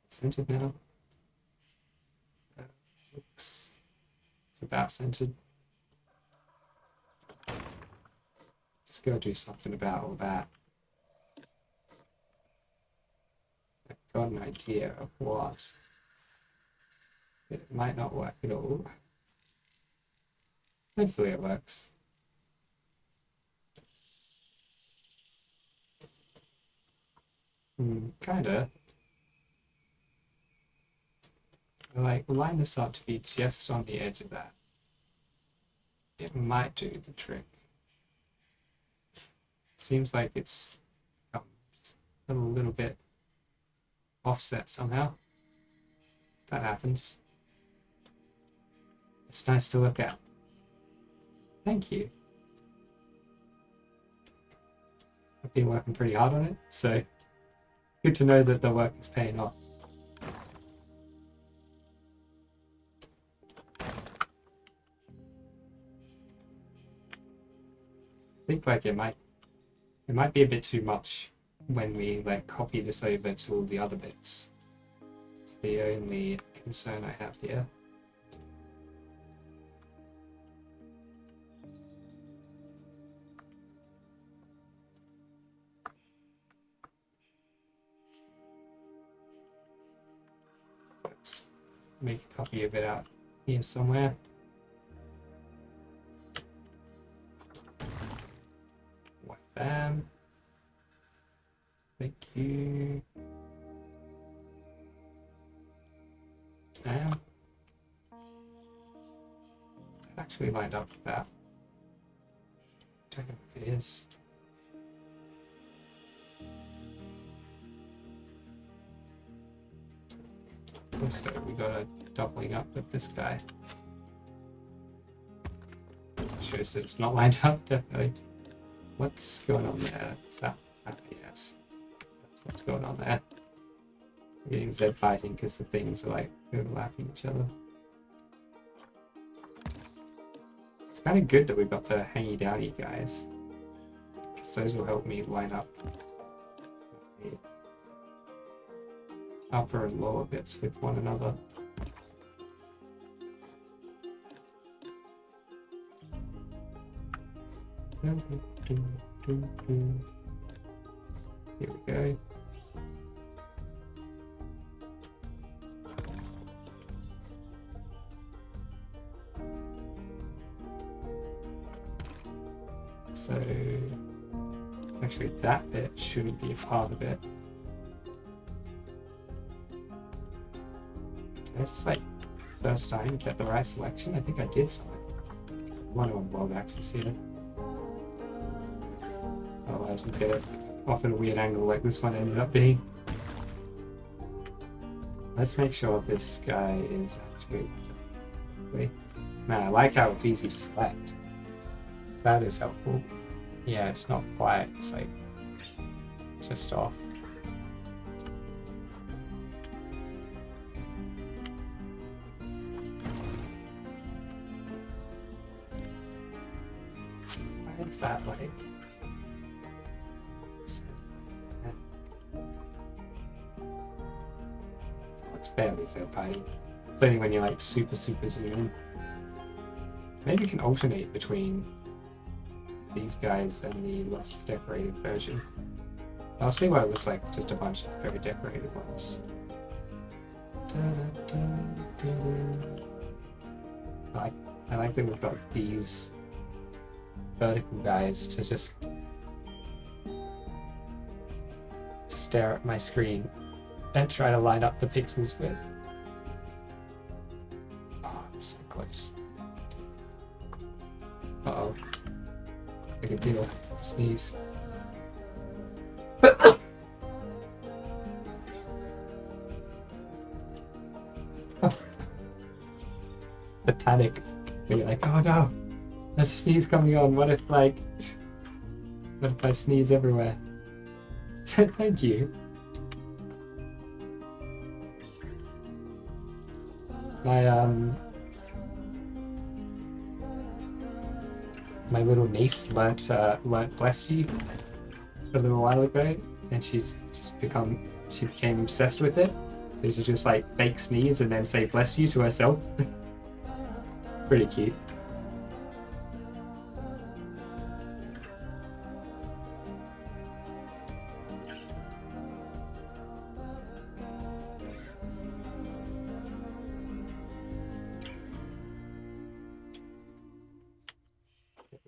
S1: Centered now. Looks it's about centered. Just go do something about all that. I've got an idea of what. It might not work at all. Hopefully it works. Kinda. Like, line this up to be just on the edge of that. It might do the trick. Seems like it's a little bit offset somehow. That happens. It's nice to look at. Thank you. I've been working pretty hard on it, so good to know that the work is paying off. I think like it might be a bit too much when we like copy this over to all the other bits. It's the only concern I have here. Let's make a copy of it out here somewhere. Bam. Thank you. Bam. actually lined up with that. Don't know if it is. So we got a doubling up with this guy. Shows that it's not lined up, definitely. What's going on there? Is that... yes. That's what's going on there. We're getting Z fighting because the things are like overlapping each other. It's kind of good that we've got the hangy downy guys, because those will help me line up the upper and lower bits with one another. Here we go. So, actually that bit shouldn't be a part of it. Did I just like, first time get the right selection? I think I did something. One on world axis here. Otherwise we get it off at a weird angle like this one ended up being. Let's make sure this guy is actually... Wait. Man, I like how it's easy to select. That is helpful. Yeah, it's not quite, it's like just off. Why is that like... It's barely so tiny. It's only when you're like super zoom in. Maybe you can alternate between these guys and the less decorated version. I'll see what it looks like, just a bunch of very decorated ones. I like that we've got these vertical guys to just stare at my screen and try to line up the pixels with. Oh, it's so close. Uh-oh. I can feel a sneeze. The panic. You're like, oh no, there's a sneeze coming on. What if I sneeze everywhere? Thank you. My little niece learnt Bless You a little while ago, and she became obsessed with it. So she just like fake sneeze and then say bless you to herself. Pretty cute.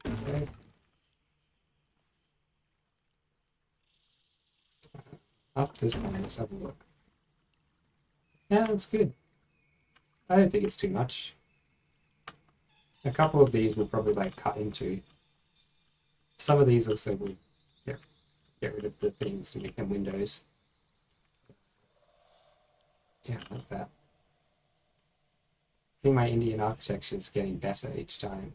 S1: Okay. Up this one, let's have a look. Yeah, looks good. I don't think it's too much. A couple of these will probably like cut into. Some of these also will get rid of the things to make them windows. Yeah, I like that. I think my Indian architecture is getting better each time.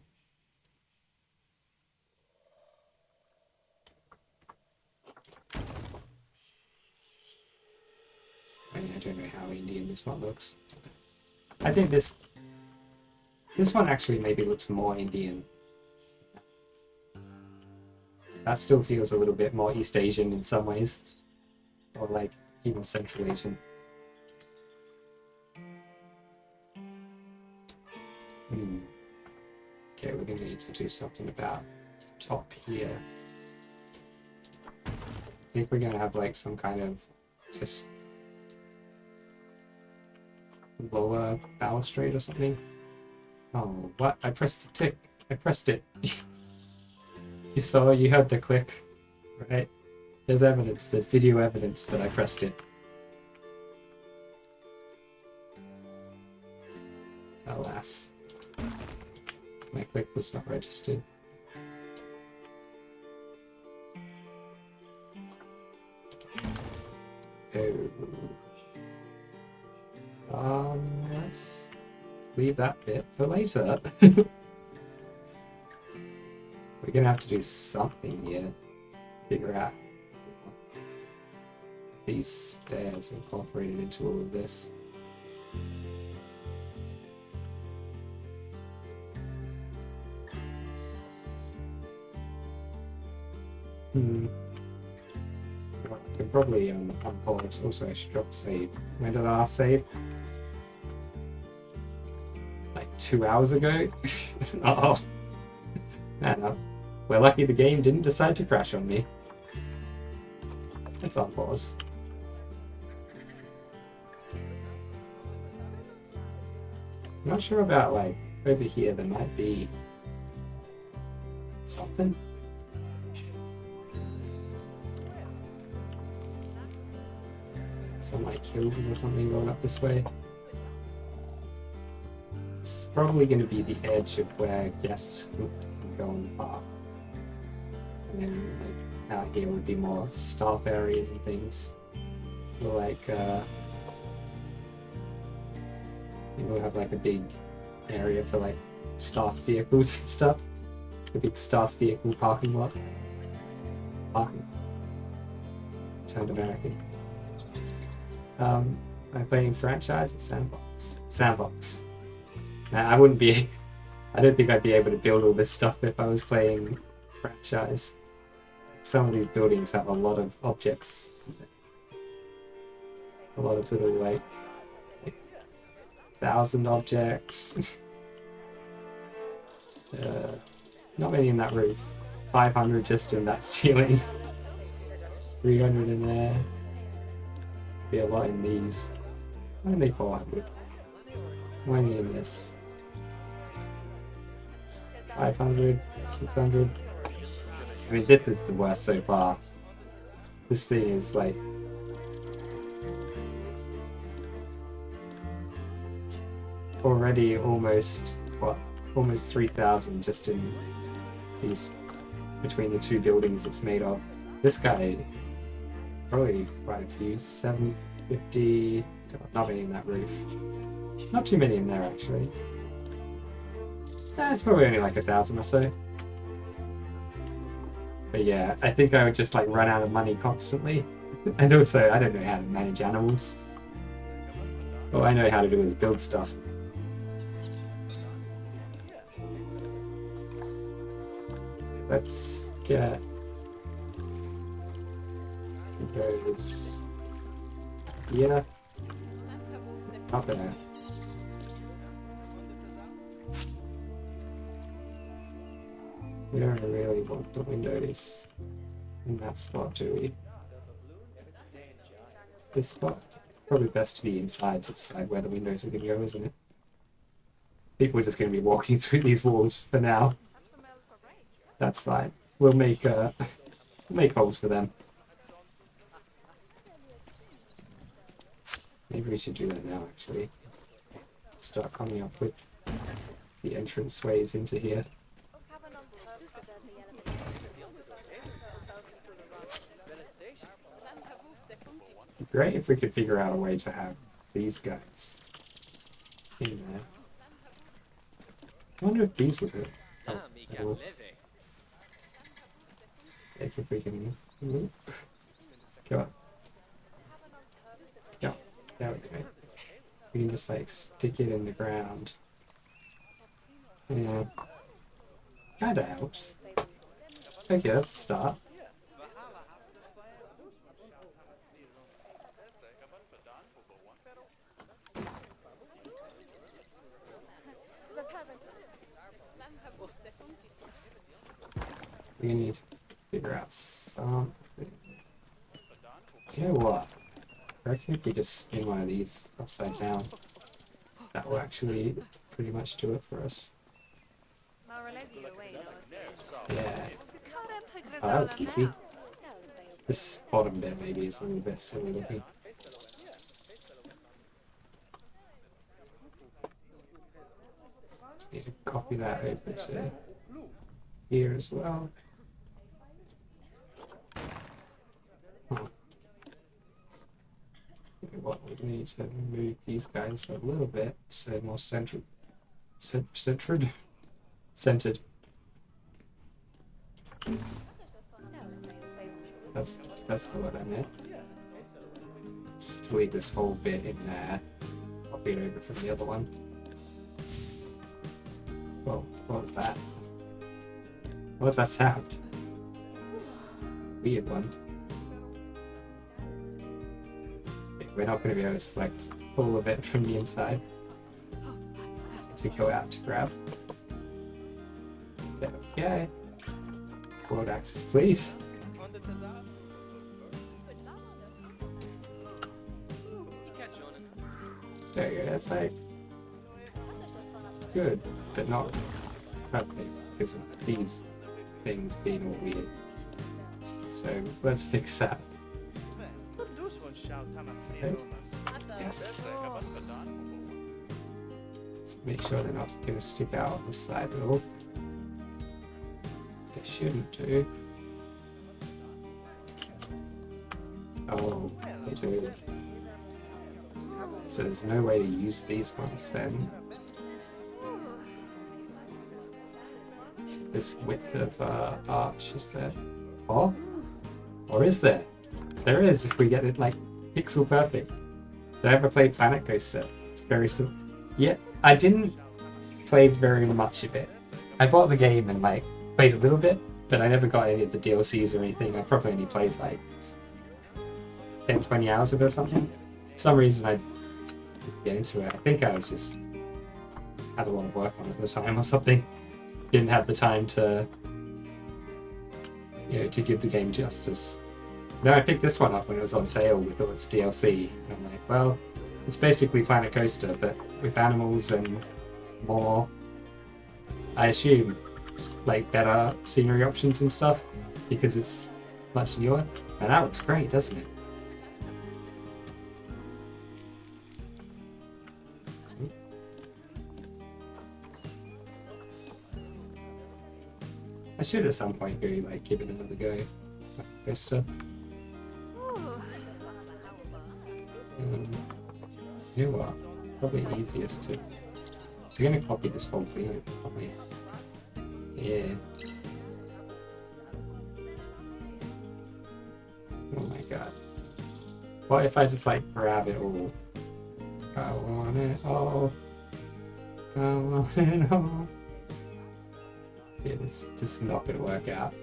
S1: I mean, I don't know how Indian this one looks. I think this one actually maybe looks more Indian. That still feels a little bit more East Asian in some ways. Or like even Central Asian. Okay, we're going to need to do something about the top here. I think we're going to have like some kind of just lower balustrade or something. Oh, what? I pressed the tick. I pressed it. You heard the click, right? There's evidence, there's video evidence that I pressed it. Alas. My click was not registered. Oh. Let's leave that bit for later. We're gonna have to do something here. Figure out these stairs incorporated into all of this. Well, I can probably unpause. Also, I should drop save. When did I last save? Like 2 hours ago? Uh-oh. Man, we're lucky the game didn't decide to crash on me. Let's unpause. I'm not sure about, like, over here there might be something. Some, like, hills or something going up this way. It's probably going to be the edge of where guests would go on the path. And then, like, out here would be more staff areas and things. Or, like, we'll have, like, a big area for, like, staff vehicles and stuff. A big staff vehicle parking lot. Parking. Turned American. Am I playing franchise or sandbox? Sandbox. Nah, I wouldn't be. I don't think I'd be able to build all this stuff if I was playing franchise. Some of these buildings have a lot of objects. A lot of little, like 1,000 objects. Not many in that roof. 500 just in that ceiling. 300 in there. Be a lot in these. Only 400. 20 in this. 500, 600. I mean, this is the worst so far. This thing is like already almost 3,000 just in these between the two buildings it's made of. This guy probably quite a few, 750. Not many in that roof. Not too many in there actually. It's probably only like 1,000 or so. But yeah, I think I would just like run out of money constantly. And also, I don't know how to manage animals. All I know how to do is build stuff. Let's get those here. Up there. We don't really want the windows in that spot, do we? This spot? Probably best to be inside to decide where the windows are going to go, isn't it? People are just going to be walking through these walls for now. That's fine. We'll make holes for them. Maybe we should do that now, actually. Start coming up with the entrance ways into here. It'd be great if we could figure out a way to have these guys in there. I wonder if these would help at all. If we can go up. Yeah, there we go. We can just like stick it in the ground. Yeah. Kinda helps. Okay, that's a start. We need to figure out something. You know what? I reckon if we just spin one of these upside down, that will actually pretty much do it for us. Yeah. Oh, that was easy. This bottom bit maybe is a little bit silly looking. Need to copy that over to here as well. What we need to move these guys a little bit so more centered. Centered. That's the word I meant. Just to leave this whole bit in there. Copy it over from the other one. Well, what was that? What was that sound? Weird one. Okay, we're not going to be able to select all of it from the inside to go out to grab. Okay. World access, please. There you go, that's like good, but not perfect because of these things being all weird. So let's fix that. Okay. Yes. Let's make sure they're not going to stick out on the side at all. They shouldn't do. Oh, they do. So there's no way to use these ones then. This width of arch is there. Oh? Or is there? There is if we get it like pixel perfect. Did I ever play Planet Coaster? It's very simple. Yeah, I didn't play very much of it. I bought the game and like played a little bit, but I never got any of the DLCs or anything. I probably only played like 10-20 hours of it or something. For some reason I didn't get into it. I think I was just had a lot of work on it at the time or something. Didn't have the time to to give the game justice. No, I picked this one up when it was on sale with all its DLC. And I'm like, well, it's basically Planet Coaster, but with animals and more, I assume, like better scenery options and stuff, because it's much newer. And that looks great, doesn't it? I should at some point go like give it another go. Coaster. You know what? Probably easiest to. We're gonna copy this whole thing, probably. Yeah. Oh my god. What if I just like grab it all? I want it all. I want it all. Yeah, this is not gonna work out.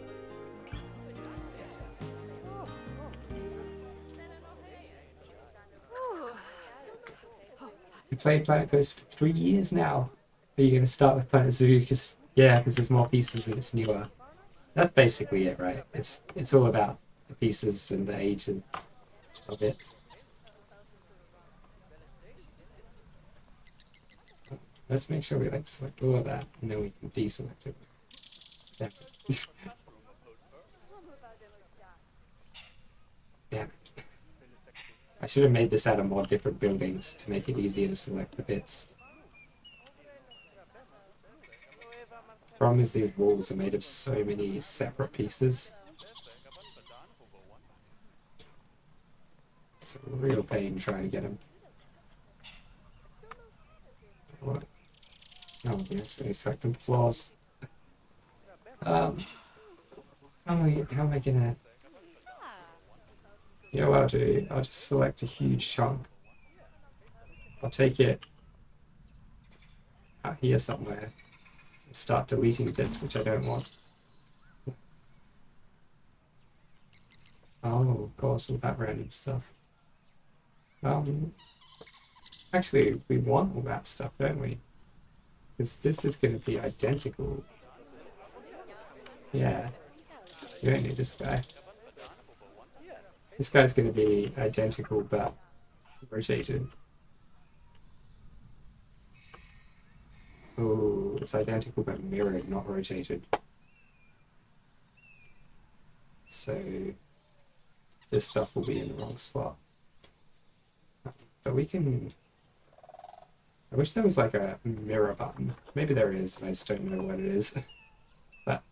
S1: You played Planet Coaster for 3 years now. Are you gonna start with Planet Zoo? Because there's more pieces and it's newer. That's basically it, right? It's all about the pieces and the age of it. Let's make sure we like select all of that, and then we can deselect it. Damn it. Damn it. I should have made this out of more different buildings to make it easier to select the bits. Problem is these walls are made of so many separate pieces. It's a real pain trying to get them. What? Oh, yes, I selected the floors. How am I gonna... You know what I'll do? I'll just select a huge chunk. I'll take it out here somewhere and start deleting bits which I don't want. Oh, of course, all that random stuff. Actually, we want all that stuff, don't we? Because this is going to be identical. Yeah, you don't need this guy. This guy's going to be identical, but rotated. Oh, it's identical but mirrored, not rotated. So this stuff will be in the wrong spot. But we can I wish there was like a mirror button. Maybe there is, and I just don't know what it is. But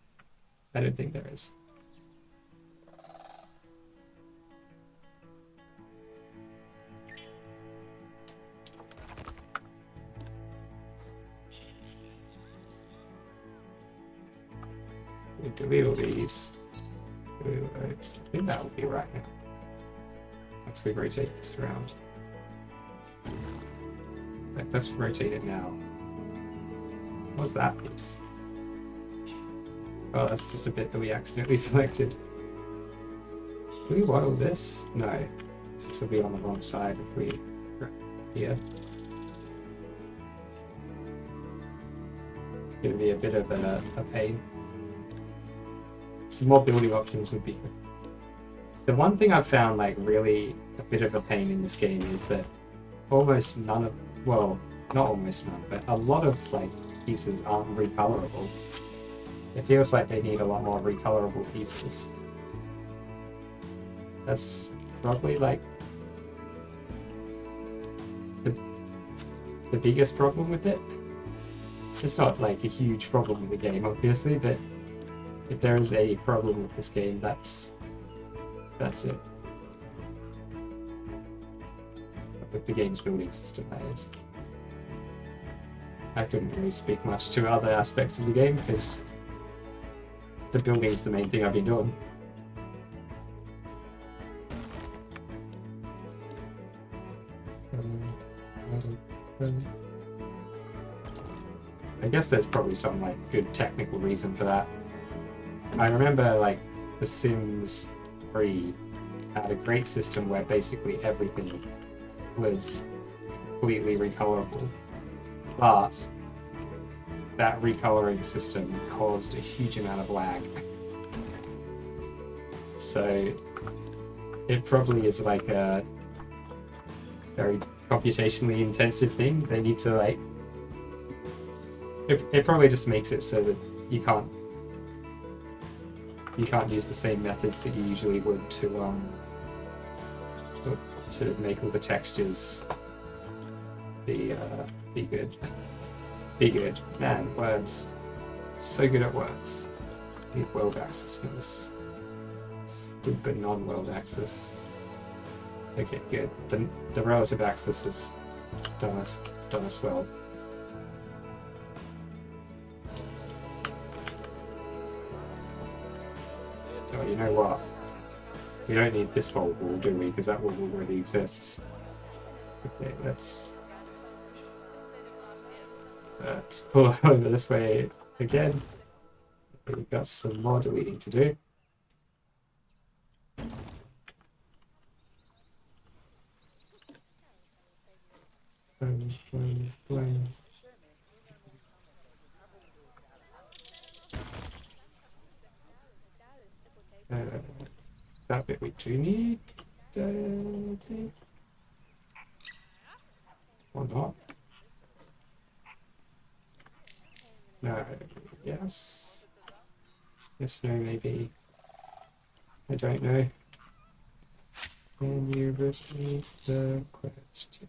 S1: I don't think there is. Delete all these. Delete all those. I think that will be right now. Once we rotate this around. Let's rotate it now. What's that piece? Oh, that's just a bit that we accidentally selected. Do we want all this? No. This will be on the wrong side if we here. It's going to be a bit of a pain. Some more building options would be good. The one thing I've found like really a bit of a pain in this game is that almost none of, well, not almost none, but a lot of like pieces aren't recolorable. It feels like they need a lot more recolorable pieces. That's probably like the biggest problem with it. It's not like a huge problem with the game, obviously, but if there is a problem with this game, that's it. With the game's building system, that is. I couldn't really speak much to other aspects of the game because the building is the main thing I've been doing. I guess there's probably some like good technical reason for that. I remember like The Sims 3 had a great system where basically everything was completely recolorable, but that recoloring system caused a huge amount of lag. So it probably is like a very computationally intensive thing. They need to like it probably just makes it so that you can't use the same methods that you usually would to make all the textures be good. Be good. Man, words. So good at words. Need world access for this. Stupid non-world access. Okay, good. The relative access is done as well. Oh, you know what? We don't need this whole wall, do we? Because that wall already exists. Okay, let's pull over this way again. We've got some more deleting to do. That bit we do need. Or not. No, yes. Yes, no, maybe. I don't know. Can you repeat the question?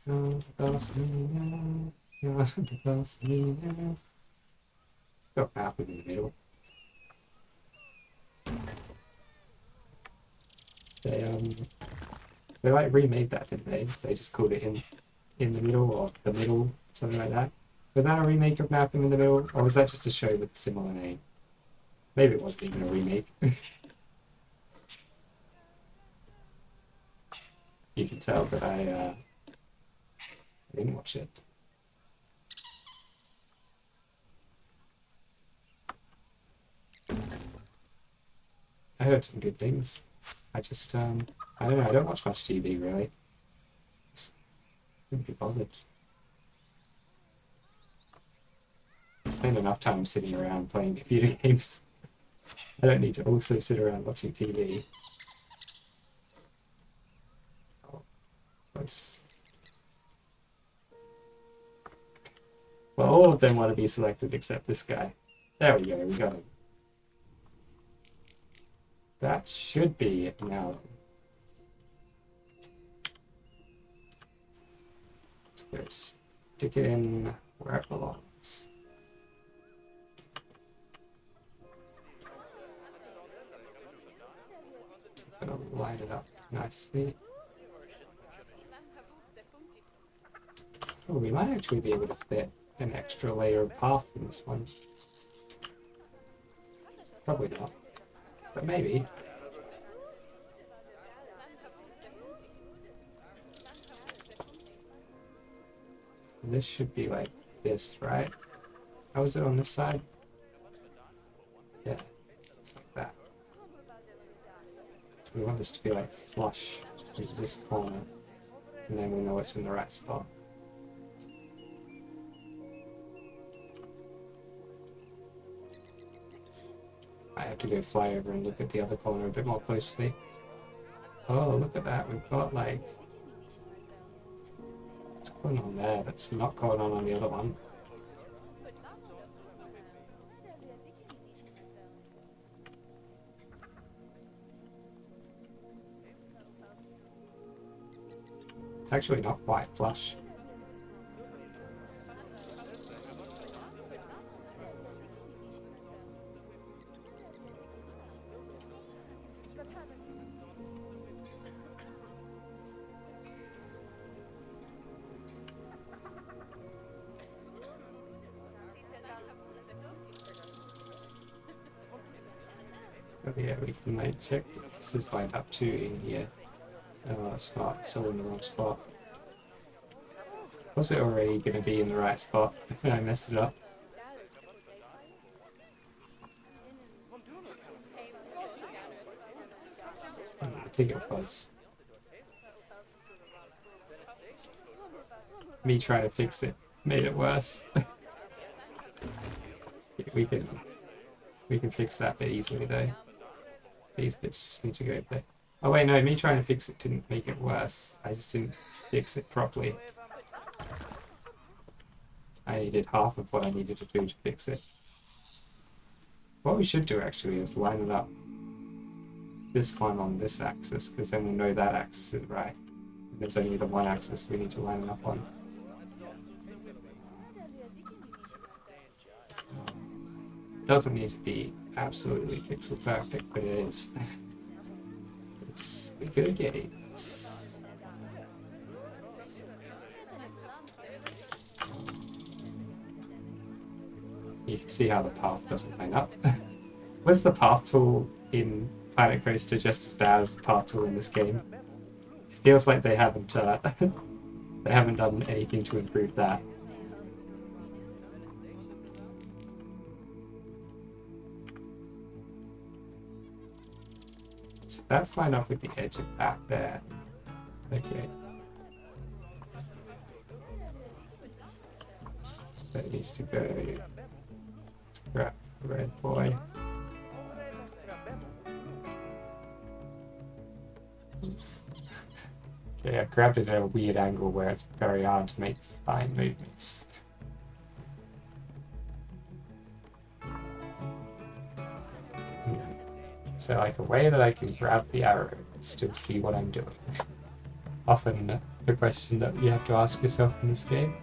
S1: No, ask me now. No, ask me now. Got map in the middle. They like remade that, didn't they? They just called it in the middle or the middle, something like that. Was that a remake of Mapping in the Middle, or was that just a show with a similar name? Maybe it wasn't even a remake. You can tell that I didn't watch it. I heard some good things. I just, I don't know, I don't watch much TV, really. Just couldn't be bothered. I spend enough time sitting around playing computer games. I don't need to also sit around watching TV. Oh, close. Well, all of them want to be selected except this guy. There we go, we got him. That should be it now. Let's Let's stick it in where it belongs. Gonna line it up nicely. Oh, we might actually be able to fit an extra layer of path in this one. Probably not, but maybe. This should be like this, right? How is it on this side? Yeah, it's like that. So we want this to be like flush with this corner, and then we know it's in the right spot. I have to go fly over and look at the other corner a bit more closely. Oh, look at that. We've got like... what's going on there that's not going on the other one? It's actually not quite flush. Oh yeah, we can like check if this is lined up to in here. Oh, it's not, it's all in the wrong spot. Was it already going to be in the right spot when I messed it up? I think it was. Me trying to fix it made it worse. Yeah, we can fix that bit easily though. These bits just need to go there. Oh wait, no, me trying to fix it didn't make it worse. I just didn't fix it properly. I only did half of what I needed to do to fix it. What we should do actually is line it up this one on this axis, because then we know that axis is right. There's only the one axis we need to line it up on. Doesn't need to be absolutely pixel perfect, but it is. It's a good game. You can see how the path doesn't line up. Was the path tool in Planet Coaster just as bad as the path tool in this game? It feels like they haven't they haven't done anything to improve that. So that's lined up with the edge of that there. Okay. That needs to go. Let's grab the red boy. Okay, I grabbed it at a weird angle where it's very hard to make fine movements. So like a way that I can grab the arrow and still see what I'm doing. Often the question that you have to ask yourself in this game.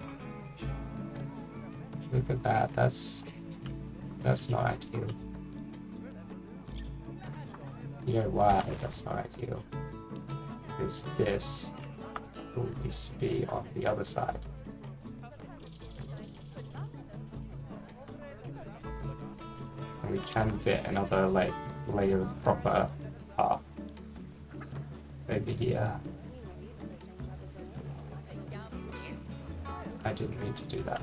S1: Look at that, that's not ideal. You know why that's not ideal? Because this needs to be on the other side. And we can fit another layer of proper path over here. I didn't mean to do that.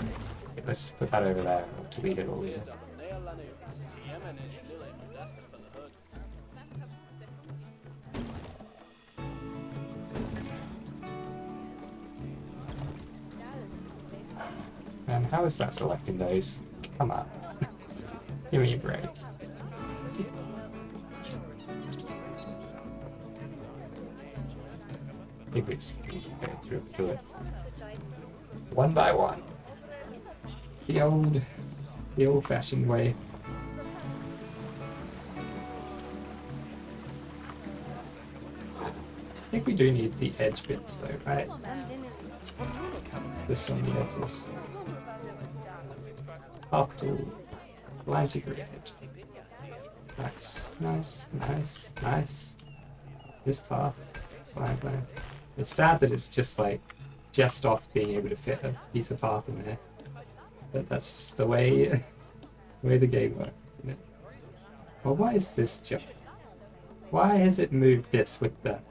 S1: Okay, let's just put that over there and we'll delete it all here. And how is that selecting those? Come on. Give me a break. I think we just need to go through it. One by one. The old-fashioned way. think we do need the edge bits though, right? This on the edges. Path to line to grid. Nice, nice, nice, nice. This path, fine, fine. It's sad that it's just like just off being able to fit a piece of path in there. But that's just the way the game works, isn't it? Well, why is this jump? Why has it moved this with the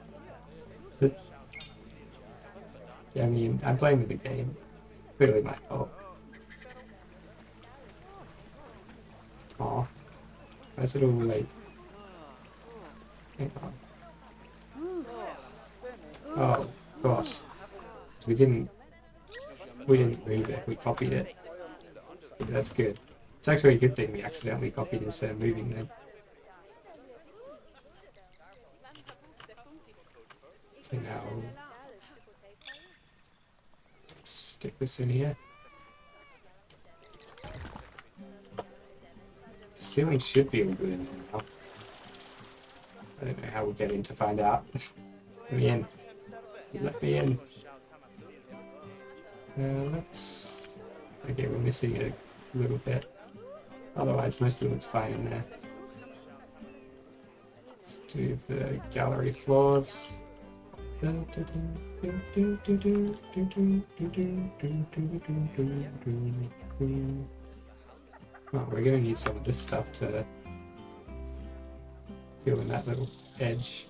S1: I mean, I'm playing with the game. Clearly my fault. Aw. Why is it all like... Hang on. Oh, gosh. So we didn't move it, we copied it. Yeah, that's good. It's actually a good thing we accidentally copied instead of moving them. So now... stick this in here. The ceiling should be all good now. I don't know how we'll get in to find out. Let me in. Let me in. Let's... Okay, we're missing a little bit. Otherwise, most of it looks fine in there. Let's do the gallery floors. Oh, we're gonna need some of this stuff to fill in that little edge.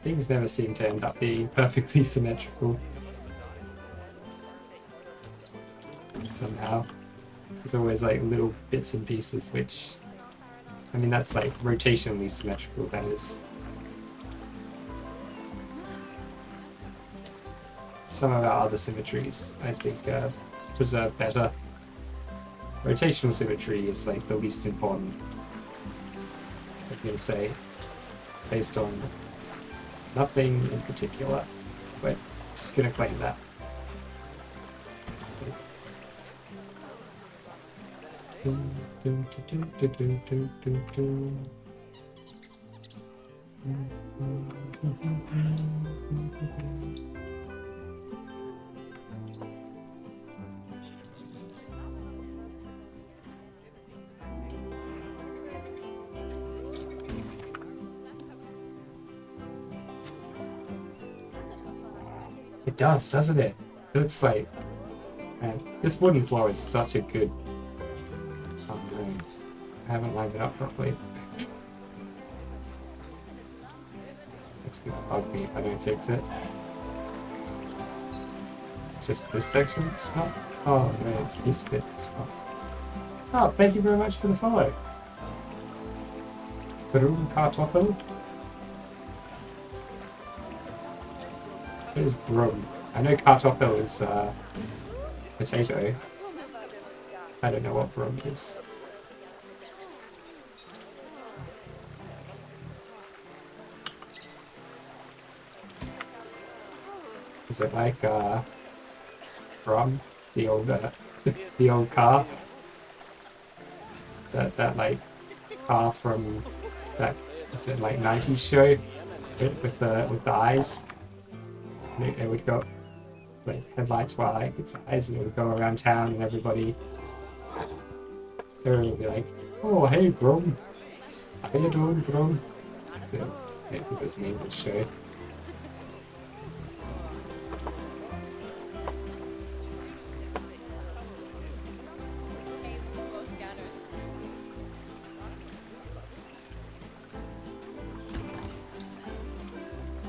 S1: Things never seem to end up being perfectly symmetrical. Somehow. There's always like little bits and pieces which... I mean, that's like rotationally symmetrical, that is. Some of our other symmetries, I think, preserve better. Rotational symmetry is like the least important, I'm going to say, based on nothing in particular, but just going to claim that. It does, doesn't it? It looks like... Man, this wooden floor is such a good... Oh no, I haven't lined it up properly. It's gonna bug me if I don't fix it. It's just this section, it's not... Oh no, it's this bit, it's not... Oh, thank you very much for the follow. Broom Kartoffel. What is brum? I know Kartoffel is potato. I don't know what brum is. Is it like brum? The old the old car? That like car from that, is it like 90s show with the eyes? It would go, like, headlights were like its eyes, and it would go around town, and everybody would be like, "Oh, hey, bro, how you doing, bro?" Yeah, because it's an English show.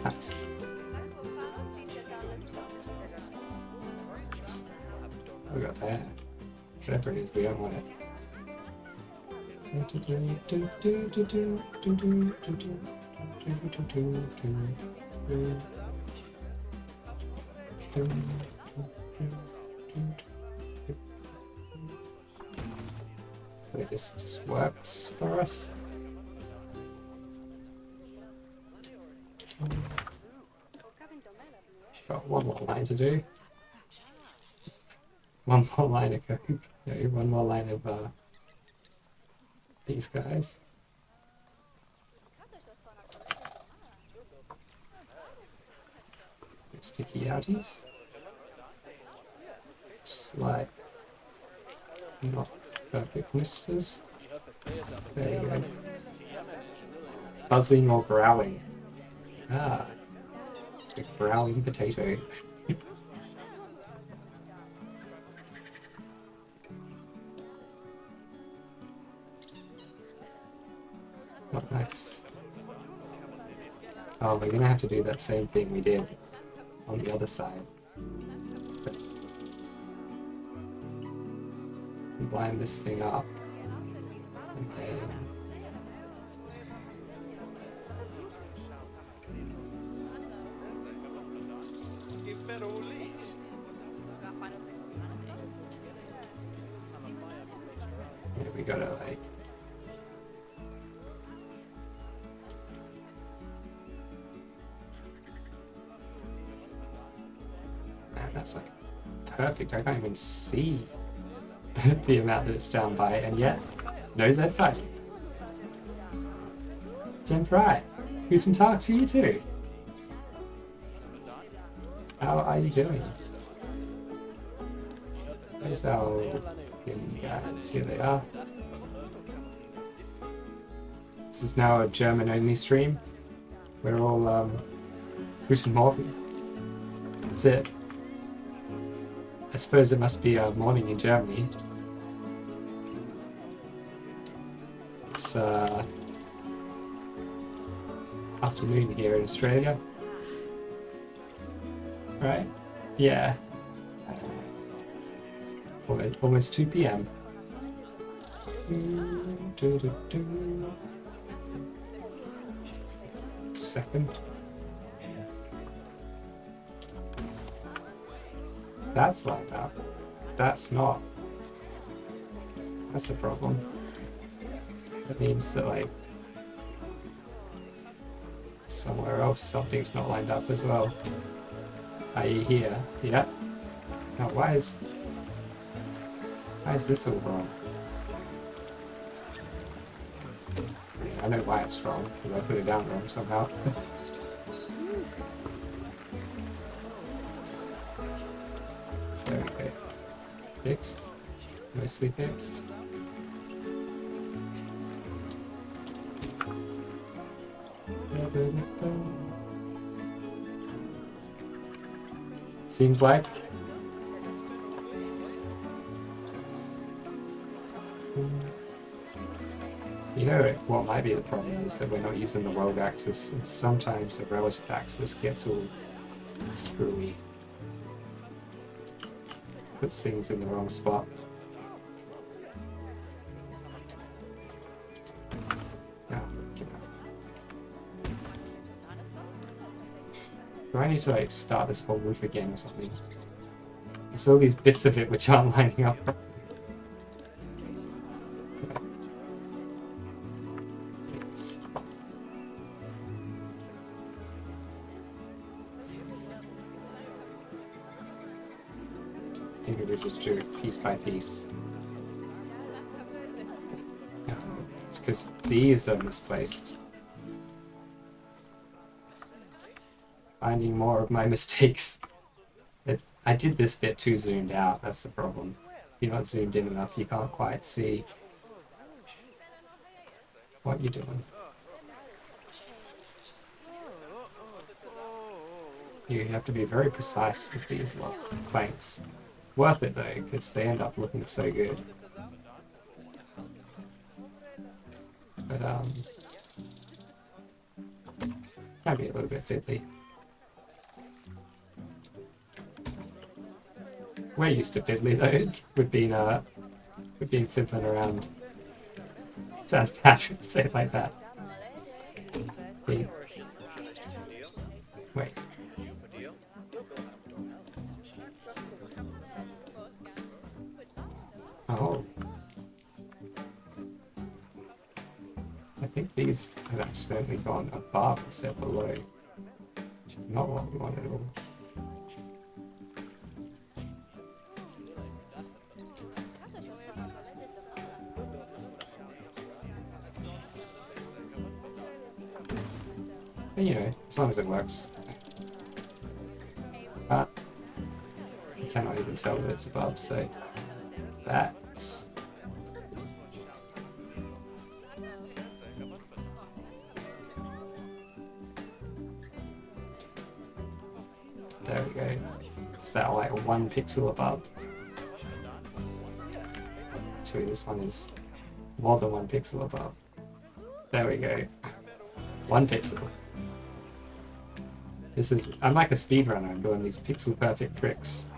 S1: Nice. We got that. Whatever it is, we don't want it. Hopefully this just works for us. Got one more line to do. One more line of code. No, one more line of these guys. Sticky outies. Slide. Not perfect misters. There we go. Buzzing or growling? Ah, a growling potato. Not nice. Oh, we're gonna have to do that same thing we did on the other side. Line this thing up. And then... yeah, we gotta like... Man, that's like perfect. I can't even see the amount that it's down by, and yet, no Z5. Jen Fry, guten Tag to you too. How are you doing? There's our guys, here they are. This is now a German-only stream. We're all, Guten Morgen. That's it. I suppose it must be morning in Germany. It's afternoon here in Australia. Right? Yeah. Almost 2 p.m. Second. That's like that. That's not. That's a problem. That means that like somewhere else something's not lined up as well. I.e. here. Yeah. Now why is this all wrong? I know why it's wrong, because I put it down wrong somehow. There we go. Fixed. Mostly fixed. Seems like. You know what might be the problem is that we're not using the world axis, and sometimes the relative axis gets all screwy. Puts things in the wrong spot. Do I need to like start this whole roof again or something? There's all these bits of it which aren't lining up. I think we just do it piece by piece. Yeah, it's because these are misplaced. Finding more of my mistakes. I did this bit too zoomed out, that's the problem. If you're not zoomed in enough, you can't quite see what you're doing. You have to be very precise with these planks. Worth it though, because they end up looking so good. But can be a little bit fiddly. We're used to fiddly though. We've been fiddling around. Sounds bad to say it like that. Wait. Oh. I think these have accidentally gone above instead of below, which is not what we want at all. But, you know, as long as it works. can tell that it's above, so that's... There we go. Is that like 1 pixel above? Actually, this one is more than 1 pixel above. There we go. 1 pixel. This is... I'm like a speedrunner. I'm doing these pixel perfect tricks.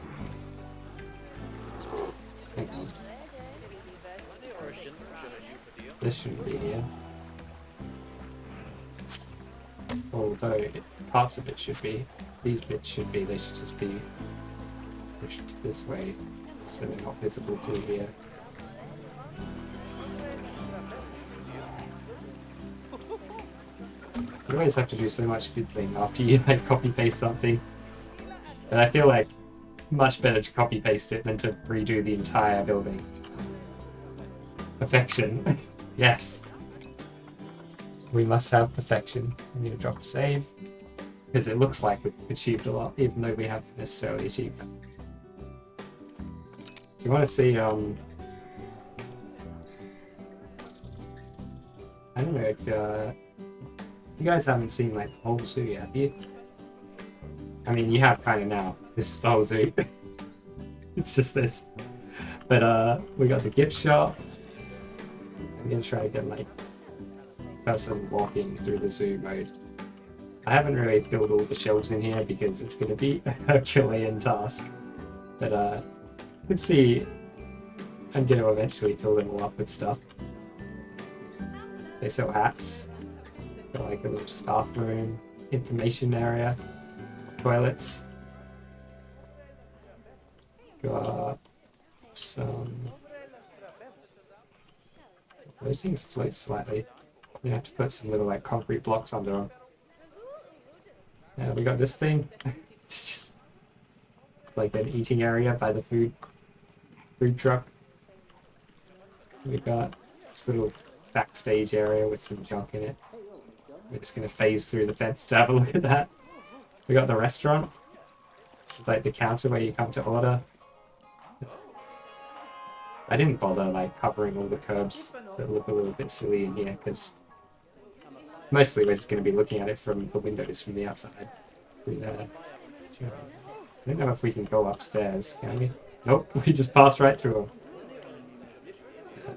S1: Hang on. This shouldn't be here. Although parts of it should be. These bits should be. They should just be pushed this way so they're not visible through here. You always have to do so much fiddling after you like copy paste something. And I feel like much better to copy paste it than to redo the entire building. Perfection. Yes. We must have perfection. We need to drop a save. Because it looks like we've achieved a lot, even though we haven't necessarily achieved them. Do you want to see, I don't know if, you guys haven't seen, like, the whole zoo yet, have you? I mean, you have kind of now. This is the whole zoo. It's just this. But, we got the gift shop. I'm gonna try to get, like, person walking through the zoo mode. I haven't really filled all the shelves in here because it's going to be a Herculean task. But you can see I'm going to eventually fill them all up with stuff. They sell hats. Got like a little staff room, information area, toilets. Got some... Those things float slightly. You have to put some little like concrete blocks under them. We got this thing. It's like an eating area by the food truck. We got this little backstage area with some junk in it. We're just gonna phase through the fence to have a look at that. We got the restaurant. It's like the counter where you come to order. I didn't bother like covering all the curbs that look a little bit silly in here because mostly we're just going to be looking at it from the windows from the outside. Through there. I don't know if we can go upstairs, can we? Nope, we just passed right through them.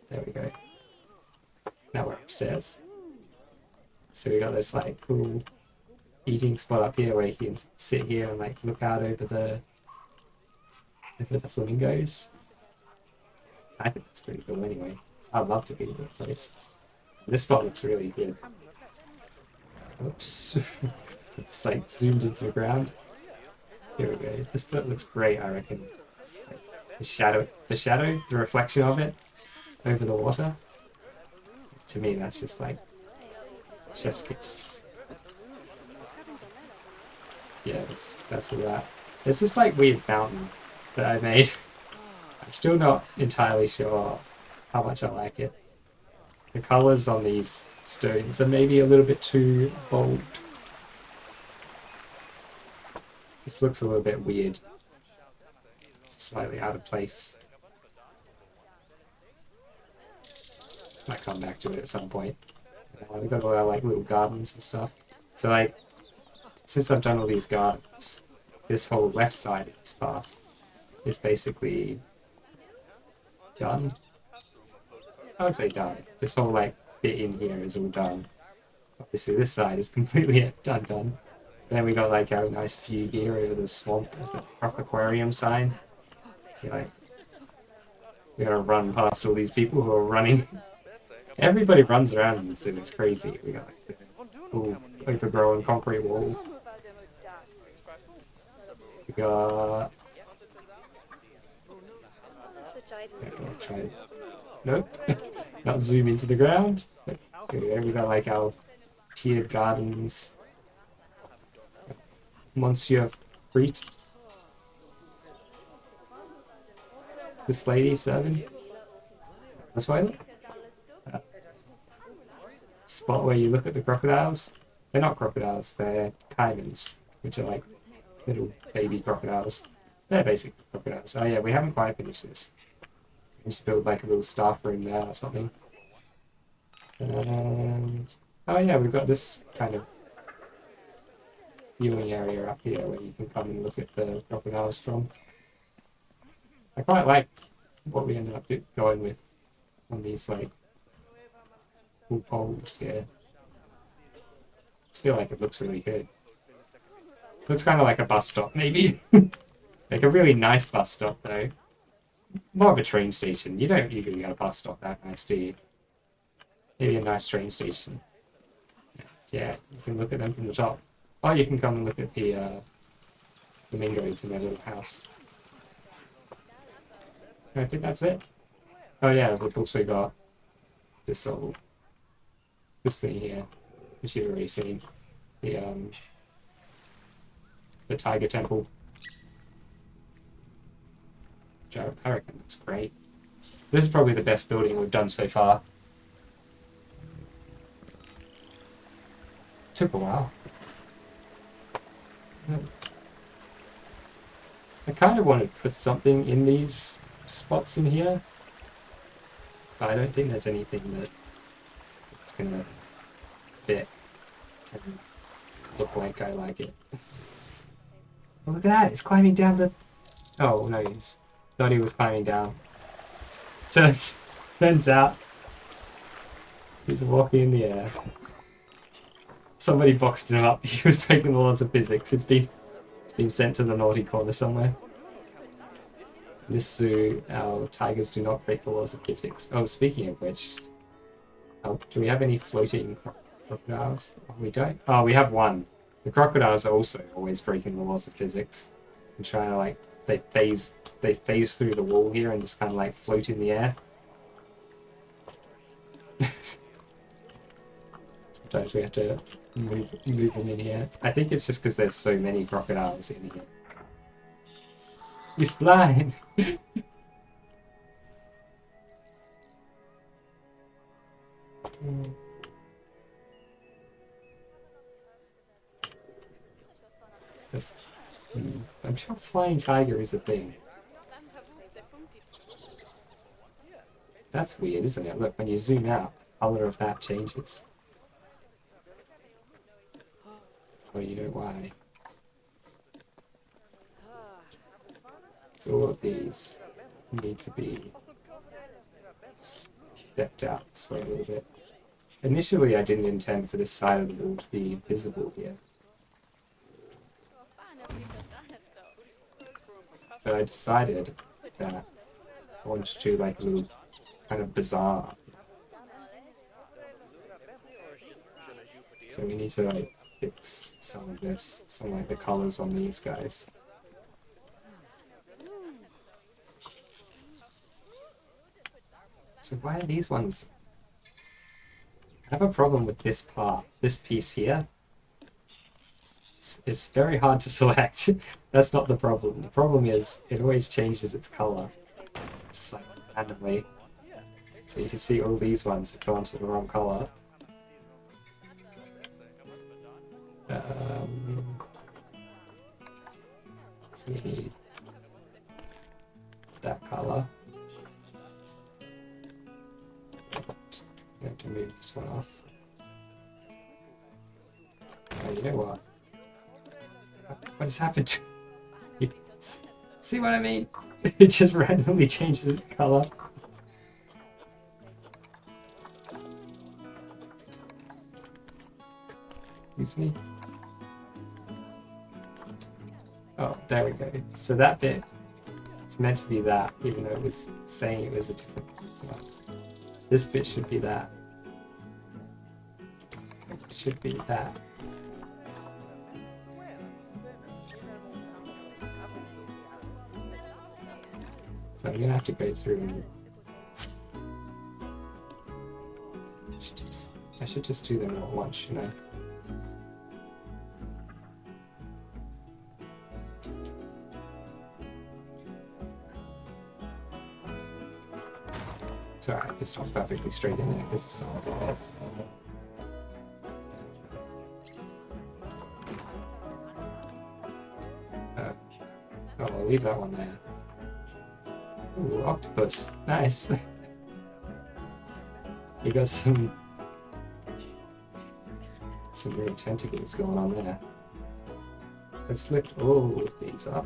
S1: There we go. Now we're upstairs. So we got this like cool eating spot up here where you can sit here and like look out over the flamingos. I think it's pretty cool anyway. I'd love to be in that place. This spot looks really good. Oops. It's like zoomed into the ground. Here we go. This spot looks great, I reckon. The shadow, the reflection of it over the water. To me, that's just like chef's kiss. Yeah, that's all that. There's this like weird mountain that I made. I'm still not entirely sure how much I like it. The colours on these stones are maybe a little bit too bold. Just looks a little bit weird. Slightly out of place. Might come back to it at some point. We've got all our like little gardens and stuff. So like, since I've done all these gardens, this whole left side of this path is basically done. I would say done. This whole like bit in here is all done. Obviously this side is completely done. Then we got like our nice view here over the swamp with the Rock Aquarium sign. You're like, we gotta run past all these people who are running. Everybody runs around in this and it's crazy. We got like the cool overgrown concrete wall. We got... Nope. Not zoom into the ground. Okay, we got like our tiered gardens. Monsieur Freet. This lady serving. The toilet. Spot where you look at the crocodiles. They're not crocodiles, they're caimans, which are like little baby crocodiles. They're basic crocodiles. Oh yeah, we haven't quite finished this. We just build like a little staff room there or something. And oh yeah, we've got this kind of viewing area up here where you can come and look at the crocodiles from. I quite like what we ended up going with on these like cool poles here. I feel like it looks really good. Looks kind of like a bus stop, maybe. Like a really nice bus stop, though. More of a train station. You don't usually get a bus stop that nice, do you? Maybe a nice train station. Yeah, you can look at them from the top. Or you can come and look at the flamingos in their little house. I think that's it. Oh yeah, we've also got this thing here, which you've already seen. The Tiger Temple. Which I reckon looks great. This is probably the best building we've done so far. Took a while. I kind of wanted to put something in these spots in here, but I don't think there's anything that's gonna fit and look like I like it. Oh, look at that! It's climbing down the... Oh, no, he thought he was climbing down. Turns out he's walking in the air. Somebody boxed him up. He was breaking the laws of physics. It's been sent to the naughty corner somewhere. In this zoo, our tigers do not break the laws of physics. Oh, speaking of which, do we have any floating crocodiles? Oh, we don't. Oh, we have one. The crocodiles are also always breaking the laws of physics and trying to like they phase through the wall here and just kind of like float in the air. Sometimes we have to move them in here. I think it's just because there's so many crocodiles in here. He's flying! I'm sure flying tiger is a thing. That's weird, isn't it? Look, when you zoom out, the color of that changes. Oh, you know why. So all of these need to be stepped out this way a little bit. Initially, I didn't intend for this side of the wall to be visible here. But I decided that I wanted to do like a little kind of bazaar. So we need to like fix some of this, some like the colors on these guys. So why are these ones? I have a problem with this part, this piece here. It's very hard to select. That's not the problem. The problem is it always changes its color, just like randomly. So you can see all these ones have gone to the wrong color. So we need that color. We have to move this one off. Oh, you know what? What has happened to you? See what I mean? It just randomly changes its color. Excuse me. Oh, there we go. So that bit, it's meant to be that, even though it was saying it was a different one. This bit should be that. It should be that. So I'm gonna have to go through and I should just do them all at once, shouldn't I? It's alright if it's not perfectly straight in there because the sun's like this. leave that one there. Ooh, octopus. Nice. You got some weird tentacles going on there. Let's lift all of these up.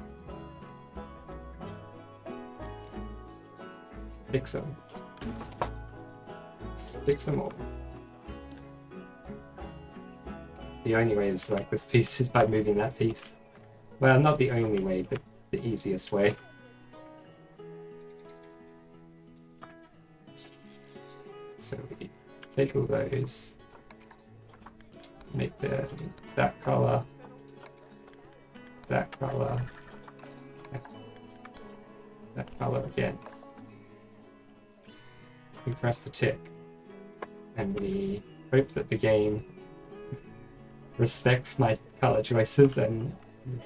S1: Fix them. Let's fix them all. The only way to select this piece is by moving that piece. Well, not the only way, but the easiest way. So we take all those, make them that color, that color again. We press the tick, and we hope that the game respects my color choices and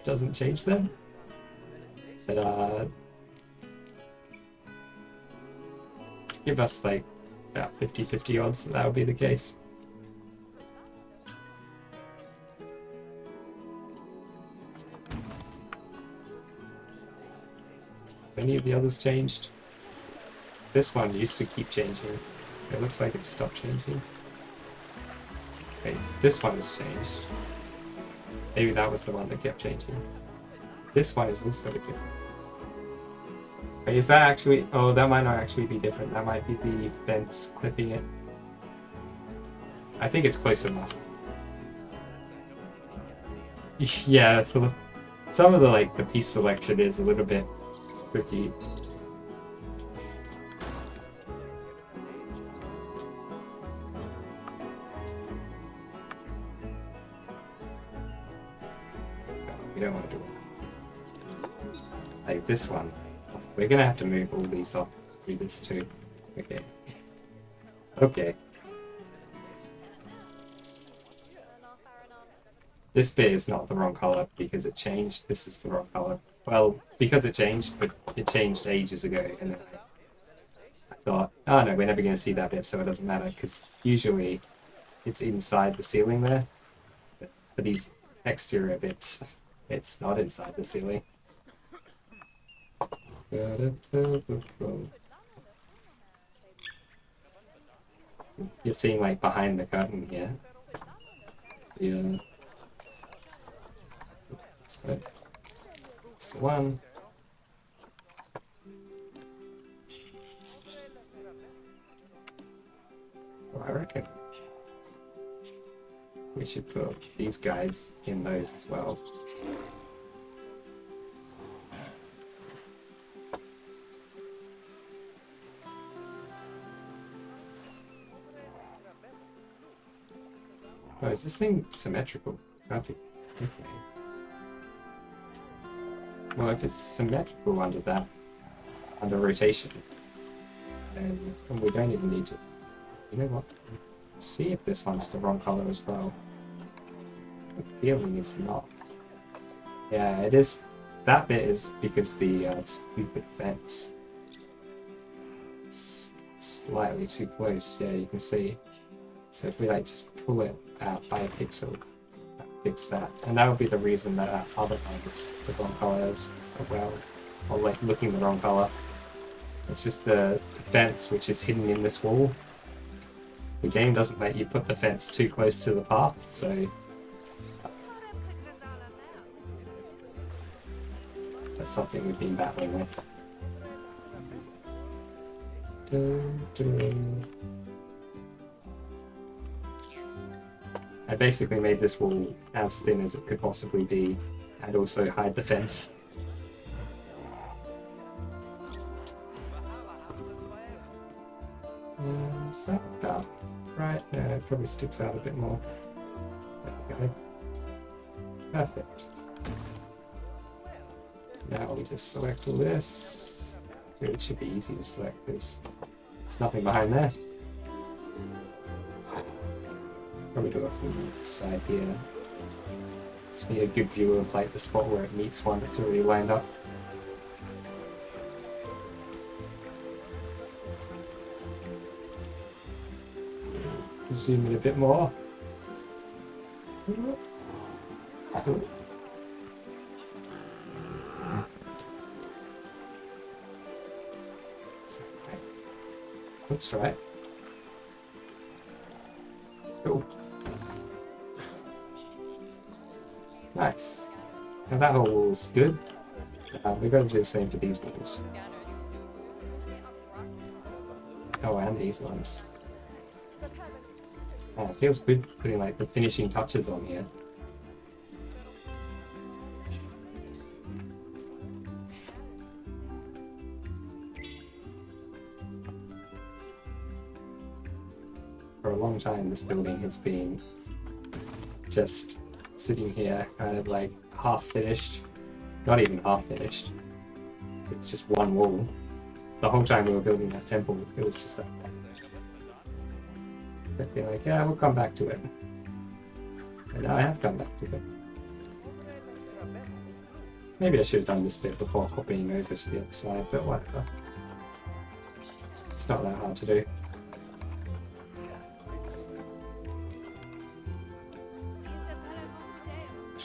S1: doesn't change them. But give us like about 50-50 odds that would be the case. Any of the others changed? This one used to keep changing. It looks like it stopped changing. Okay, this one has changed. Maybe that was the one that kept changing. This one is also different. Wait, is that actually... Oh, that might not actually be different. That might be the fence clipping it. I think it's close enough. Yeah, so some of the the piece selection is a little bit tricky. We don't want to do it. Like this one. We're gonna have to move all these off through this too. Okay. Okay. This bit is not the wrong color because it changed. This is the wrong color. Well, because it changed, but it changed ages ago, and then I thought, oh no, we're never going to see that bit, so it doesn't matter, because usually it's inside the ceiling there. But for these exterior bits, it's not inside the ceiling. You're seeing like behind the curtain here. Yeah. That's good. That's the one. Well, I reckon we should put these guys in those as well. Oh, is this thing symmetrical? Okay. Well, if it's symmetrical under that, under rotation, then we don't even need to. You know what? Let's see if this one's the wrong color as well. The feeling is not. Yeah, it is. That bit is because the stupid fence is slightly too close. Yeah, you can see. So if we just pull it out by a pixel, that fix that. And that would be the reason that our other one is the wrong color as well, or looking the wrong color. It's just the fence which is hidden in this wall. The game doesn't let you put the fence too close to the path, so that's something we've been battling with. I basically made this wall as thin as it could possibly be, and also hide the fence. Is that about right? No, it probably sticks out a bit more. There we go. Perfect. Now we just select all this. Dude, it should be easy to select this. There's nothing behind there. Probably do it from the side here. Just need a good view of the spot where it meets one that's already lined up. Zoom in a bit more. Right. Looks right. Cool. Nice. Now that whole wall's good. We've got to do the same for these walls. Oh, and these ones. It feels good putting like the finishing touches on here. For a long time, this building has been just sitting here, kind of like half finished. Not even half finished. It's just one wall. The whole time we were building that temple, it was just like that. I'd be like, yeah, we'll come back to it. And now I have come back to it. Maybe I should have done this bit before copying over to the other side, but whatever. It's not that hard to do.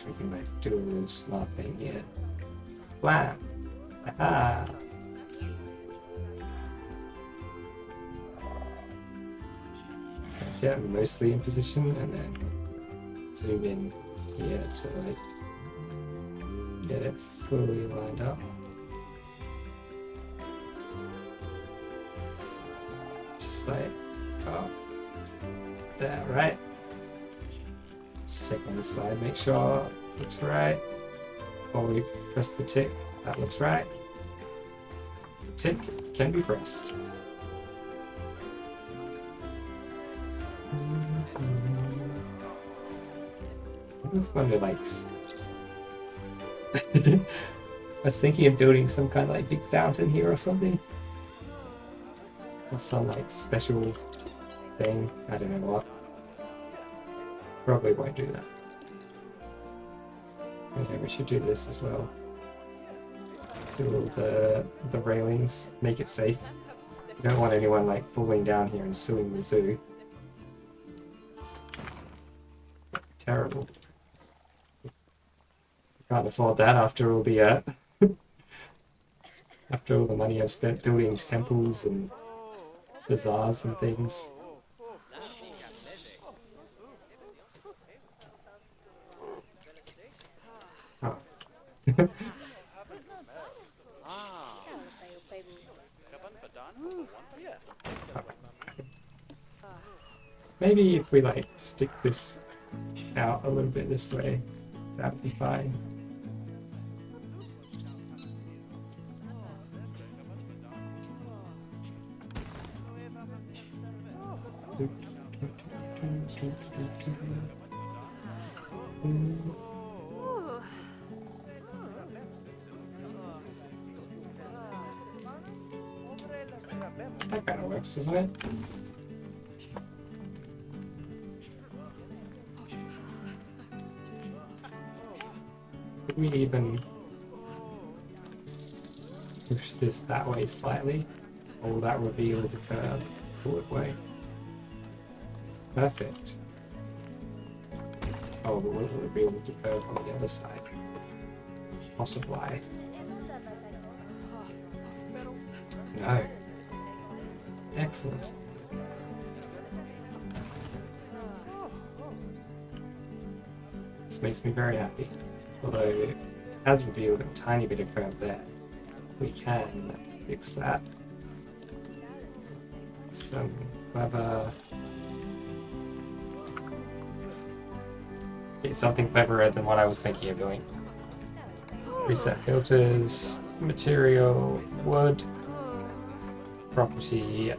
S1: We can like do a little smart thing here. Blam! Aha! Let's get it mostly in position and then zoom in here to like get it fully lined up. Just like, oh, there, right? Let's check on the side, make sure it looks right. While we press the tick, that looks right. The tick can be pressed. I wonder, like, I was thinking of building some kind of like big fountain here or something, or some like special thing. I don't know what. Probably won't do that. Okay, we should do this as well. Do all the railings, make it safe. You don't want anyone like falling down here and suing the zoo. Terrible. Can't afford that after all the after all the money I've spent building temples and bazaars and things. Oh. Maybe if we like stick this out a little bit this way, that would be fine. That kind of works, doesn't it? Could we even push this that way slightly? Or will that reveal the curve forward way? Perfect. Oh, but will it reveal the curve on the other side? Possibly. No. Excellent. This makes me very happy. Although it has revealed a tiny bit of curve there. We can fix that. Some clever... It's something cleverer than what I was thinking of doing. Reset filters, material, wood, property,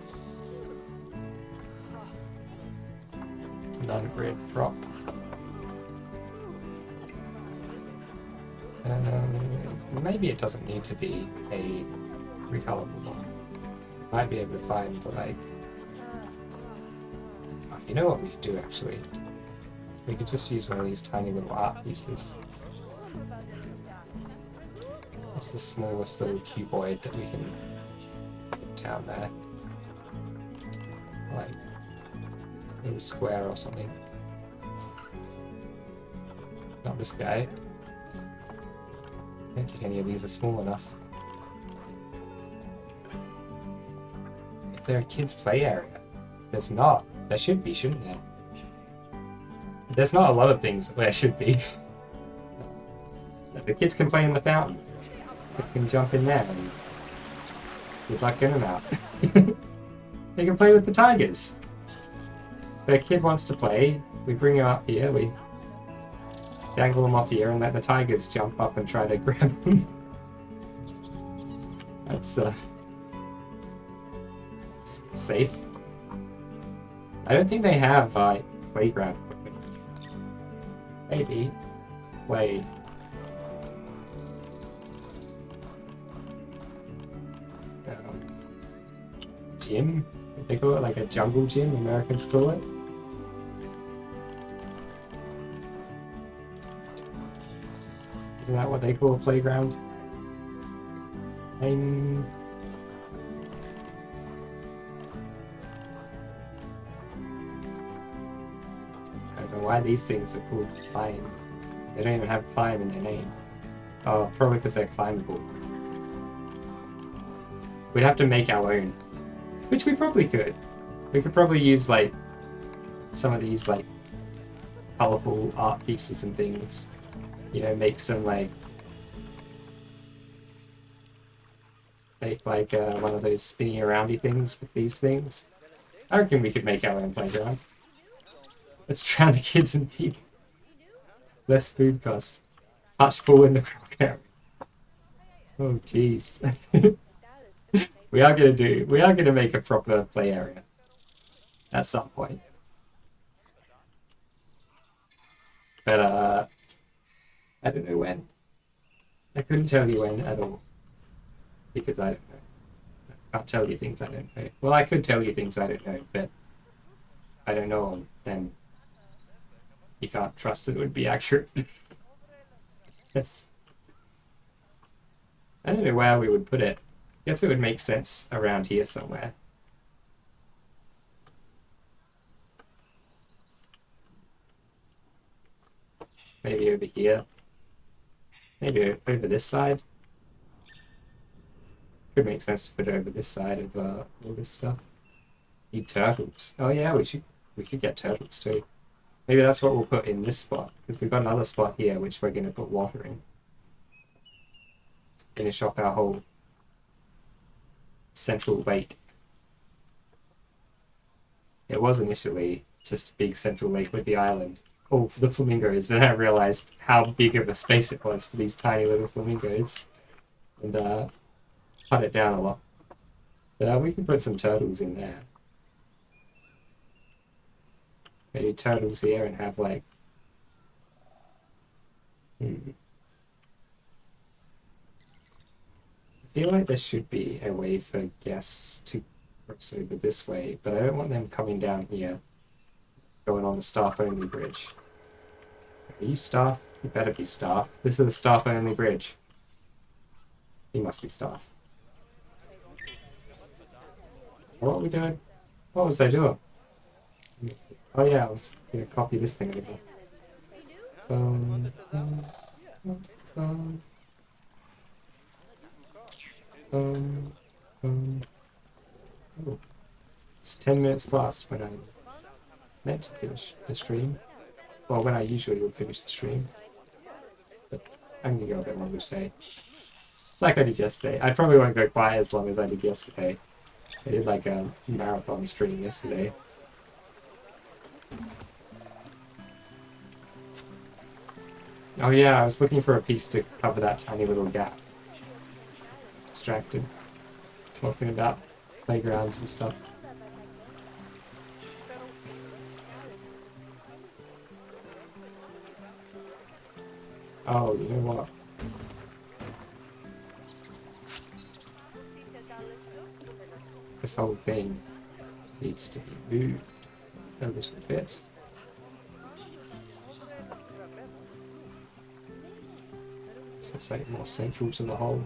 S1: non-grid prop. Maybe it doesn't need to be a recolorable one. Might be able to find the like. Oh, you know what we could do actually? We could just use one of these tiny little art pieces. What's the smallest little cuboid that we can put down there? Like a little square or something. Not this guy. I don't think any of these are small enough. Is there a kids' play area? There's not. There should be, shouldn't there? There's not a lot of things that there should be. The kids can play in the fountain. They can jump in there and good luck getting them out. They can play with the tigers. If a kid wants to play, we bring him up here, we dangle him off here and let the tigers jump up and try to grab him. That's safe. I don't think they have playground equipment. Maybe. Wait. Gym? They call it like a jungle gym, Americans call it. Isn't that what they call a playground? I don't know why these things are called climb. They don't even have climb in their name. Oh, probably because they're climbable. We'd have to make our own. Which we probably could. We could probably use like some of these like colourful art pieces and things. You know, make some like one of those spinny aroundy things with these things. I reckon we could make our own playground. Let's drown the kids and feed. Less food costs. Touch pool in the croc area. Oh jeez. We are gonna make a proper play area at some point. But I don't know when. I couldn't tell you when at all. Because I don't know. I can't tell you things I don't know. Well, I could tell you things I don't know, but I don't know them, then you can't trust that it would be accurate. Yes. I don't know where we would put it. I guess it would make sense around here somewhere. Maybe over here. Maybe over this side. Could make sense to put it over this side of all this stuff. Need turtles. Oh yeah, we should get turtles too. Maybe that's what we'll put in this spot, because we've got another spot here which we're going to put water in. To finish off our whole central lake. It was initially just a big central lake with the island, all for the flamingos, but then I realized how big of a space it was for these tiny little flamingos, and cut it down a lot. But we can put some turtles in there. Maybe turtles here and have like... I feel like there should be a way for guests to cross over this way, but I don't want them coming down here, going on the staff-only bridge. Are you staff? You better be staff. This is a staff-only bridge. You must be staff. What are we doing? What was I doing? Oh yeah, I was going to copy this thing over. Oh, it's 10 minutes past when I meant to finish the stream. Well, when I usually would finish the stream. But I'm going to go a bit longer today. Like I did yesterday. I probably won't go quite as long as I did yesterday. I did like a marathon stream yesterday. Oh yeah, I was looking for a piece to cover that tiny little gap. Distracted. Talking about playgrounds and stuff. Oh, you know what? This whole thing needs to be moved a little bit. So it's like more central to the whole.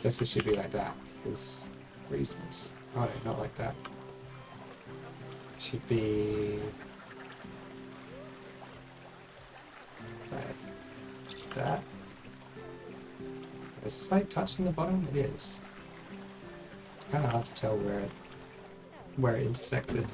S1: Guess it should be like that, because reasons. Oh no, not like that. It should be like that. Is this like touching the bottom? It is. It's kind of hard to tell where it intersects it.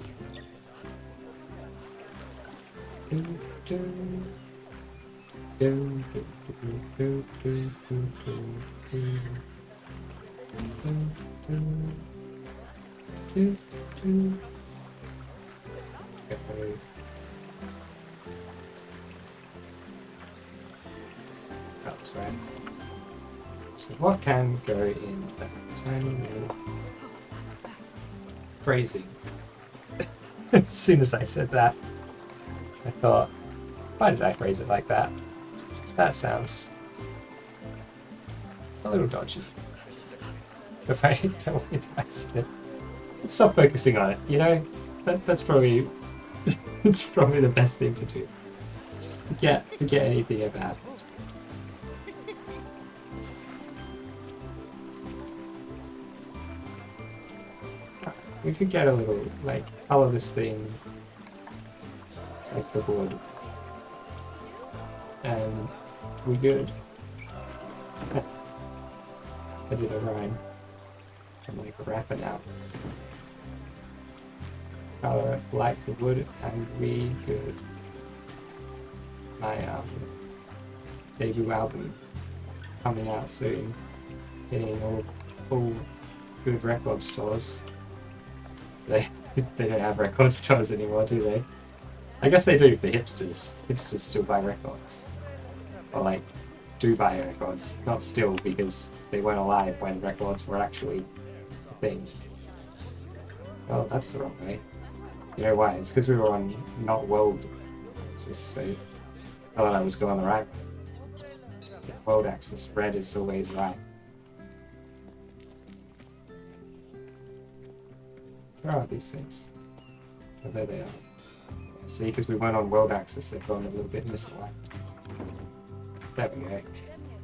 S1: That's right. So what can go in that tiny little phrasing? As soon as I said that, I thought, why did I phrase it like that? That sounds a little dodgy. If I tell me I said it, stop focusing on it. You know, that's probably it's probably the best thing to do. Just forget anything about it. We could get a little, like, color this thing like the wood. And we good. I did a rhyme. I'm like rapping out. Color like the wood and we good. My debut album coming out soon. Hitting all good record stores. They don't have record stores anymore, do they? I guess they do for hipsters. Hipsters still buy records. Or like, do buy records. Not still, because they weren't alive when records were actually a thing. Oh, that's the wrong way. You know why? It's because we were on not world axis, so I thought I was going the right way. World axis, red is always right. Where are these things? Oh, there they are. Yeah, see, because we weren't on world axis, they've gone a little bit misaligned. There we go.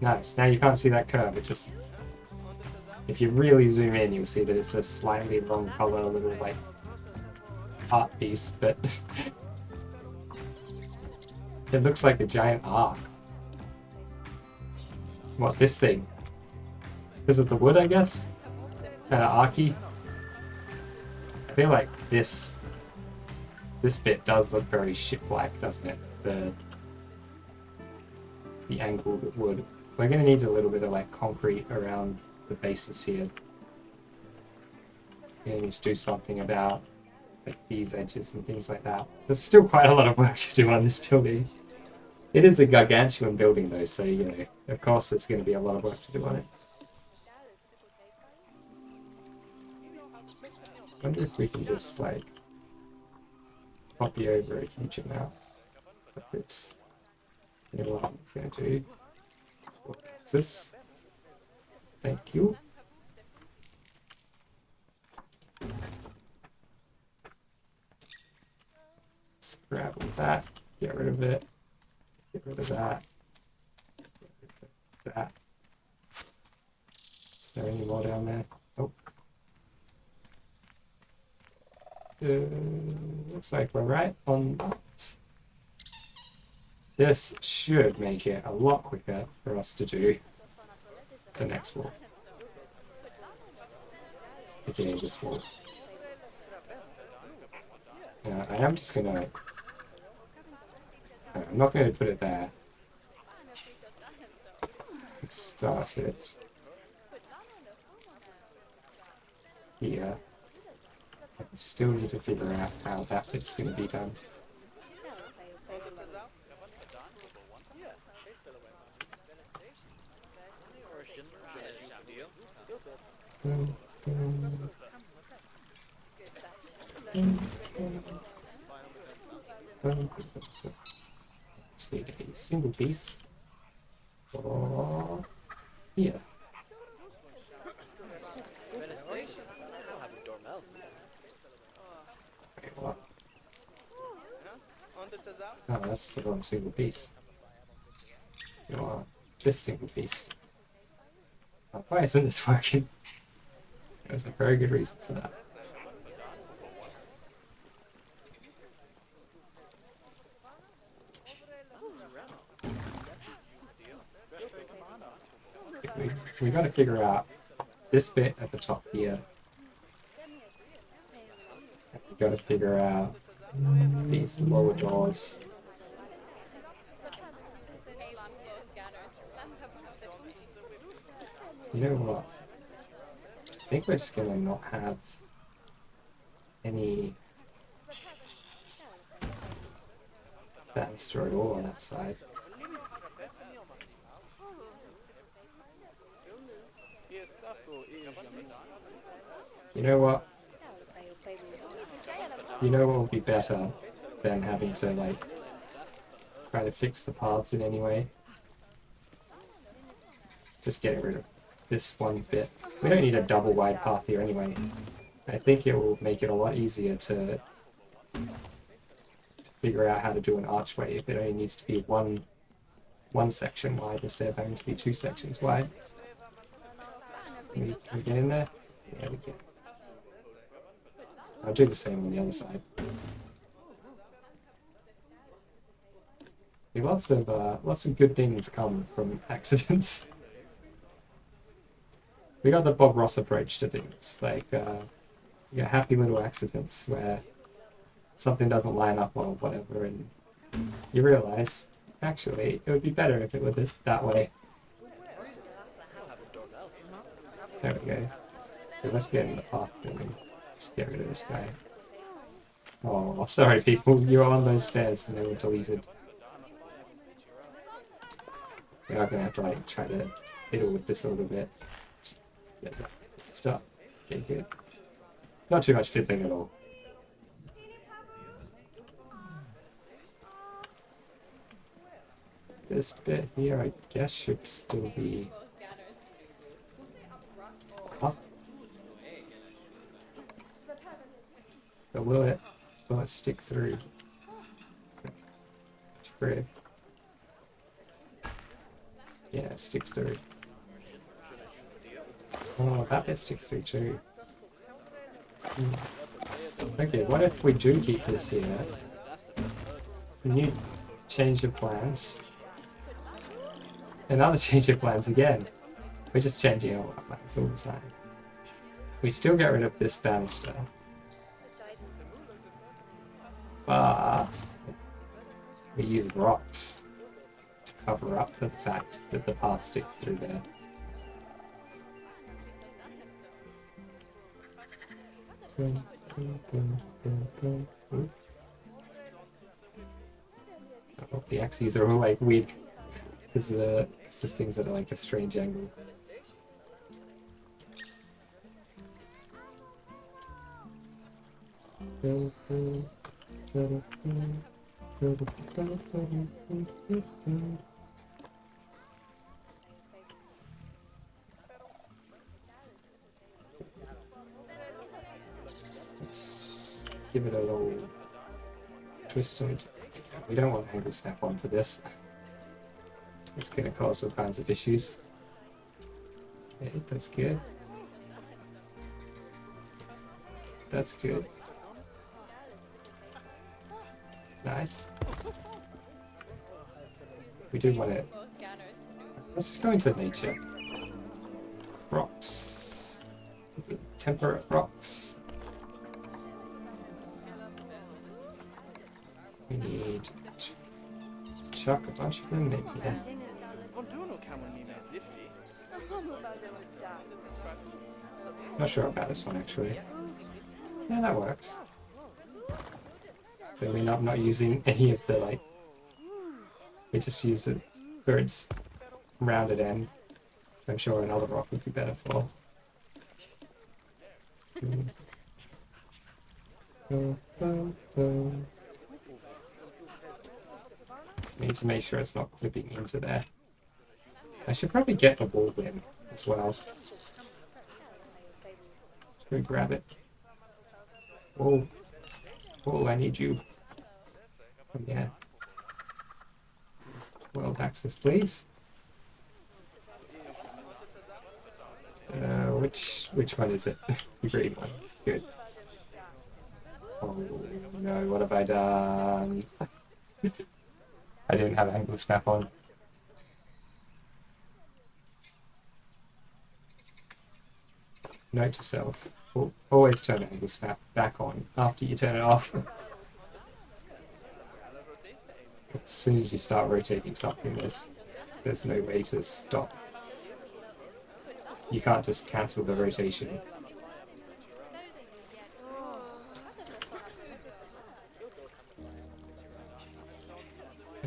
S1: Nice. Now you can't see that curve. It just... If you really zoom in, you'll see that it's a slightly wrong color, little, like, art piece, but... it looks like a giant arc. What, this thing? Because of the wood, I guess? Kind of archy. I feel like this bit does look very ship-like, doesn't it? The angled wood. We're going to need a little bit of like concrete around the bases here. We're going to need to do something about like these edges and things like that. There's still quite a lot of work to do on this building. It is a gargantuan building though, so you know, of course there's going to be a lot of work to do on it. I wonder if we can just like copy over a huge amount of this. You know what I'm going to do? What is this? Thank you. Let's grab that, get rid of it, get rid of that, get rid of that. Is there any more down there? Oh. Looks like we're right on that. This should make it a lot quicker for us to do the next wall. Okay, this wall. I am just gonna... I'm not gonna put it there. Start it here. I still need to figure out how that bit's gonna be done. Let's need a single piece for here. Wait, what? Oh, that's the wrong single piece. You want this single piece. Oh, why isn't this working? There's a very good reason for that. We got to figure out this bit at the top here. We got to figure out these lower doors. You know what? I think we're just gonna not have any banister at all on that side. You know what? You know what would be better than having to like try to fix the paths in any way? Just get rid of this one bit. We don't need a double wide path here anyway. I think it will make it a lot easier to figure out how to do an archway if it only needs to be one section wide instead of having to be 2 sections wide. Can we get in there? Yeah, we can. I'll do the same on the other side. Lots of good things come from accidents. We got the Bob Ross approach to things, like happy little accidents where something doesn't line up or whatever, and you realize actually it would be better if it were that way. There we go. So let's get in the path and just get rid of this guy. Oh, sorry people, you were on those stairs and they were deleted. We are gonna have to like try to fiddle with this a little bit. Yeah, start getting good. Not too much fiddling at all. This bit here, I guess, should still be up. But will it stick through? It's great. Yeah, it sticks through. Oh, that bit sticks through too. Okay, what if we do keep this here? Can you change your plans? Another change of plans again. We're just changing our plans all the time. We still get rid of this banister. But we use rocks to cover up for the fact that the path sticks through there. Oh, the axes are all like weird because there's things that are like a strange angle. Let's give it a little twist on it. We don't want angle snap on for this. It's going to cause all kinds of issues. Okay, that's good. That's good. Nice. We do want it. Let's just go into nature. Rocks. Is it temperate rocks? We need to chuck a bunch of them, maybe, yeah. Not sure about this one actually. Yeah, that works. But we're not using any of the like. We just use it for its rounded end. I'm sure another rock would be better for. Need to make sure it's not clipping into there. I should probably get the wall in as well. Should we grab it? Oh, oh! I need you. Oh, yeah. World access, please. Which one is it? The green one. Good. Oh no! What have I done? I didn't have angle snap on. Note to self: always turn angle snap back on after you turn it off. As soon as you start rotating something, there's no way to stop. You can't just cancel the rotation.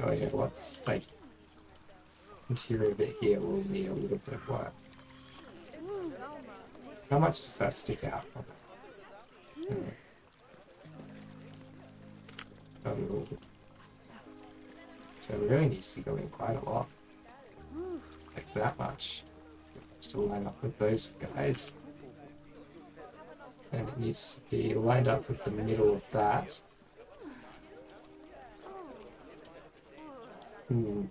S1: Oh, you know what? This like interior bit here will need a little bit of work. How much does that stick out? A little bit. So it really needs to go in quite a lot. Like that much. To line up with those guys. And it needs to be lined up with the middle of that. Well,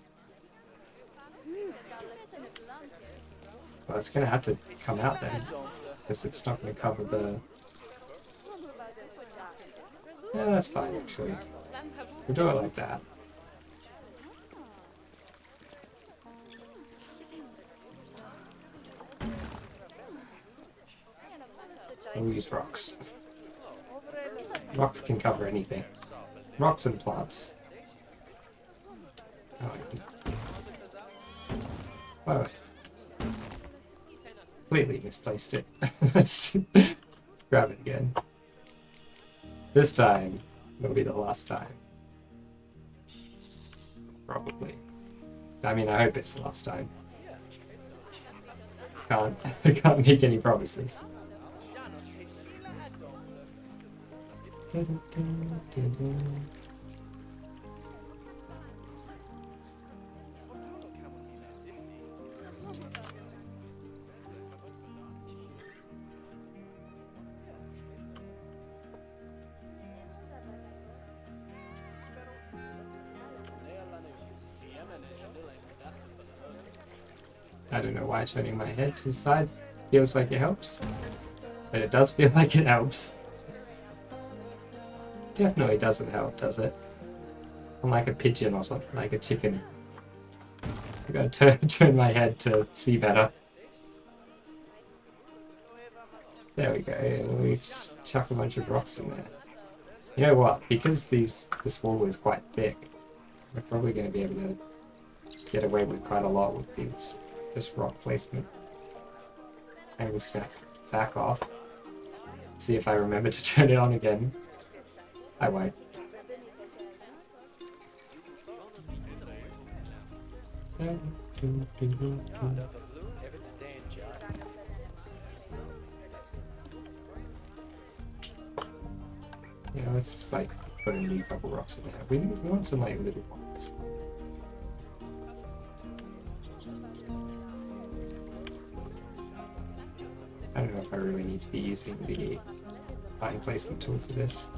S1: it's going to have to come out then, because it's not going to cover the... Yeah, that's fine actually. We'll do it like that. We'll use rocks. Rocks can cover anything. Rocks and plants. Oh, wait. Completely misplaced it. Let's grab it again. This time will be the last time. Probably. I mean, I hope it's the last time. I can't make any promises. I don't know why turning my head to the side feels like it helps, but it does feel like it helps. Definitely doesn't help, does it? I'm like a pigeon or something, like a chicken. I gotta turn my head to see better. There we go. We just chuck a bunch of rocks in there. You know what? Because this wall is quite thick, we're probably going to be able to get away with quite a lot with this rock placement. Angle snap back off. See if I remember to turn it on again. I won't. Yeah, let's just like put a new couple rocks in there. We want some like little ones. I don't know if I really need to be using the line placement tool for this.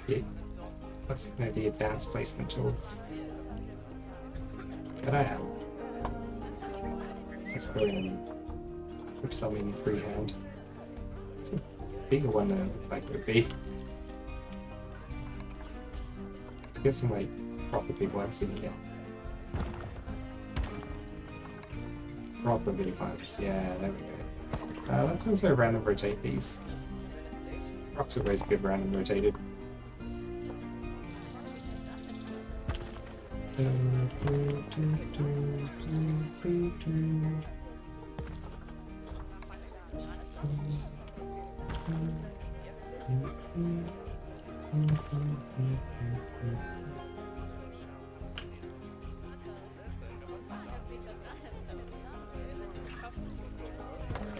S1: The advanced placement tool. But I am. Let's go in and put some in freehand. It's a bigger one than it looks like it would be. Let's get some like proper big ones in here. Proper big ones, yeah, there we go. Let's also random rotate these. Rocks are always good random rotated.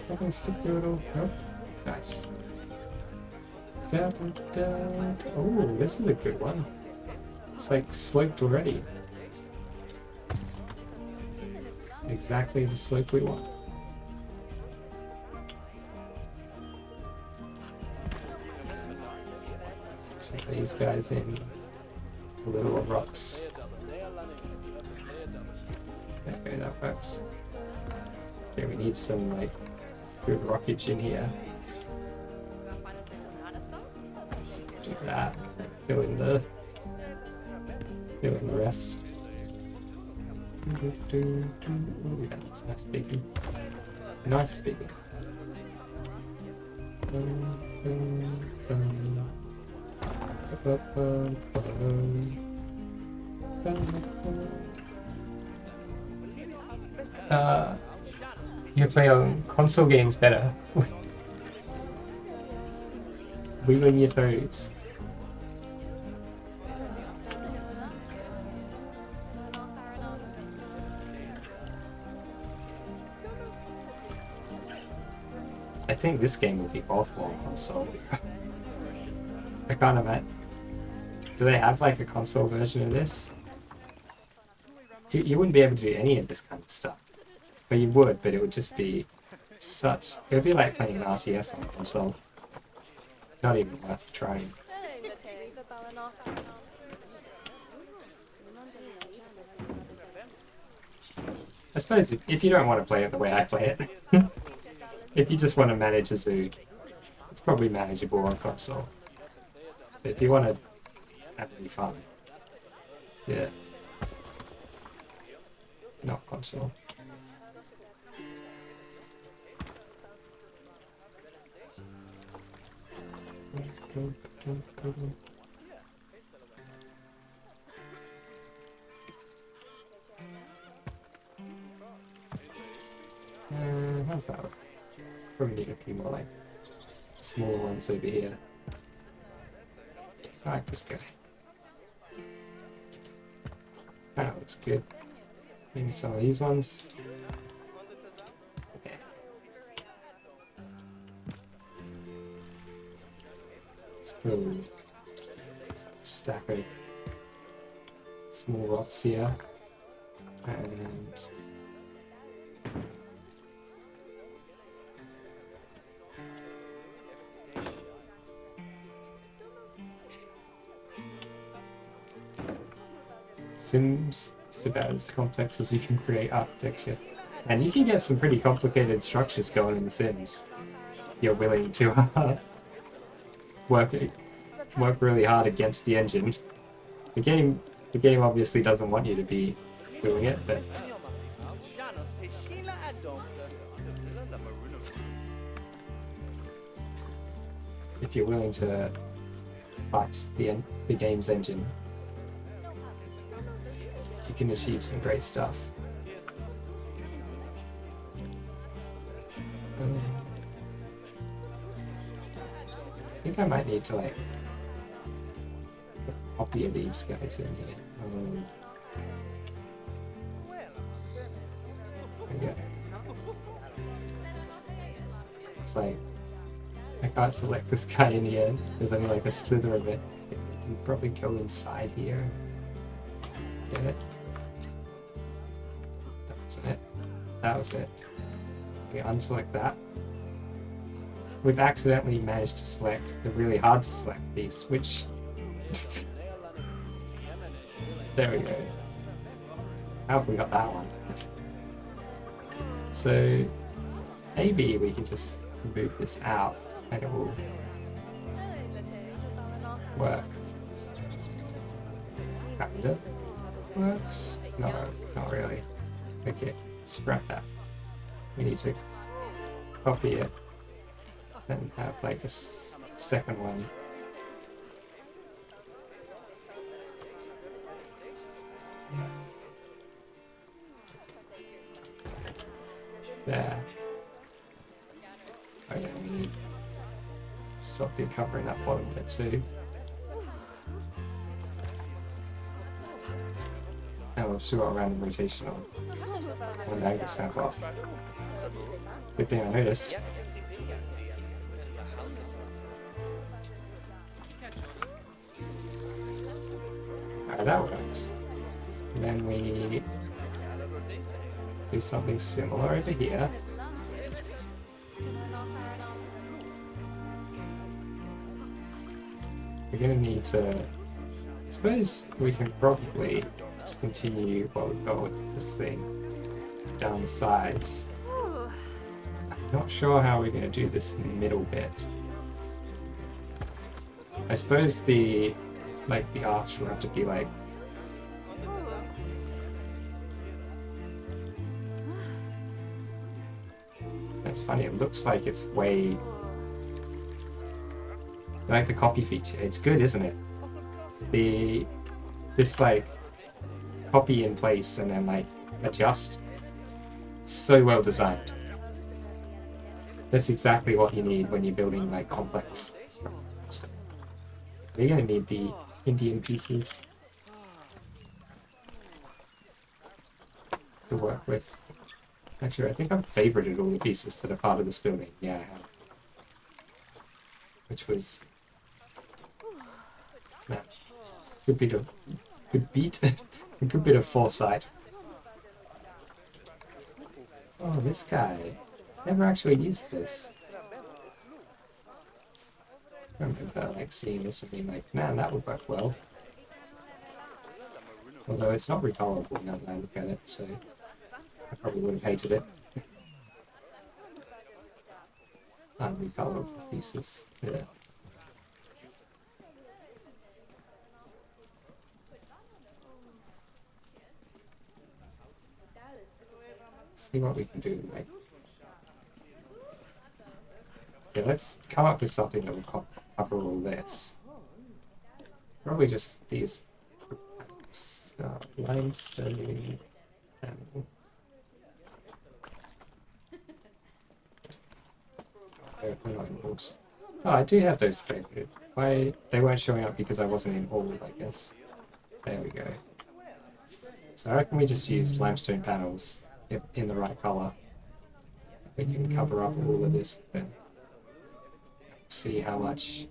S1: Can I stick through it all? Nope. Nice. Oh, this is a good one. It's like sloped already. Exactly the slope we want. So these guys in the little rocks. Okay, that works. Okay, we need some like good rockage in here. So do that. Fill in the rest. Oh, yeah, that's nice big. Nice big. You can play on console games better. Wiggling your toes. I think this game will be awful on console. I can't imagine. Do they have like a console version of this? You wouldn't be able to do any of this kind of stuff. But you would, but it would just be such... It would be like playing an RTS on console. Not even worth trying. I suppose if you don't want to play it the way I play it, if you just want to manage a zoo, it's probably manageable on console. But if you want to have any fun, yeah, not console. How's that look? Probably need a few more like small ones over here. I like this guy. That looks good. Maybe some of these ones. Okay. Let's put a stack of small rocks here. And Sims is about as complex as you can create architecture. And you can get some pretty complicated structures going in The Sims. You're willing to work really hard against the engine. The game obviously doesn't want you to be doing it, but if you're willing to fight the game's engine, you can achieve some great stuff. I think I might need to like put a copy of these guys in here. There we go. It's like I can't select this guy in the end. There's only like a slither of it. I can probably go inside here. Get it? That wasn't it. That was it. Okay, unselect that. We've accidentally managed to select the really hard to select piece, which... There we go. How have we got that one? So, maybe we can just move this out and it will work. Kind of works? No, not really. Okay, scrap that. We need to copy it and have like a second one. There. Oh yeah, we need something covering that bottom bit too. And we've still got random rotation on. When the angle snap off. Good thing I noticed. Alright, that works. And then we do something similar over here. We're going to need to... I suppose we can probably just continue what we've got with this thing down the sides. I'm not sure how we're going to do this middle bit. I suppose the arch will have to be like... It's funny, it looks like it's way Like the copy feature, it's good, isn't it? This like copy in place and then like adjust. So well designed. That's exactly what you need when you're building like complex stuff. We're gonna need the Indian pieces to work with. Actually, I think I've favorited all the pieces that are part of this building. Yeah, I have. Which was no, good bit of a good bit of foresight. Oh, this guy never actually used this. I remember like seeing this and being like, man, that would work well. Although it's not recolorable now that I look at it, so I probably would have hated it. Unrecolorable pieces. Yeah. See what we can do. Like, yeah, let's come up with something that will cover all this. Probably just these limestone panel. They're not in halls. Oh, I do have those favorited. Why they weren't showing up because I wasn't in hall, I guess. There we go. So I reckon we just use limestone panels in the right color. We can cover up all of this then. See how much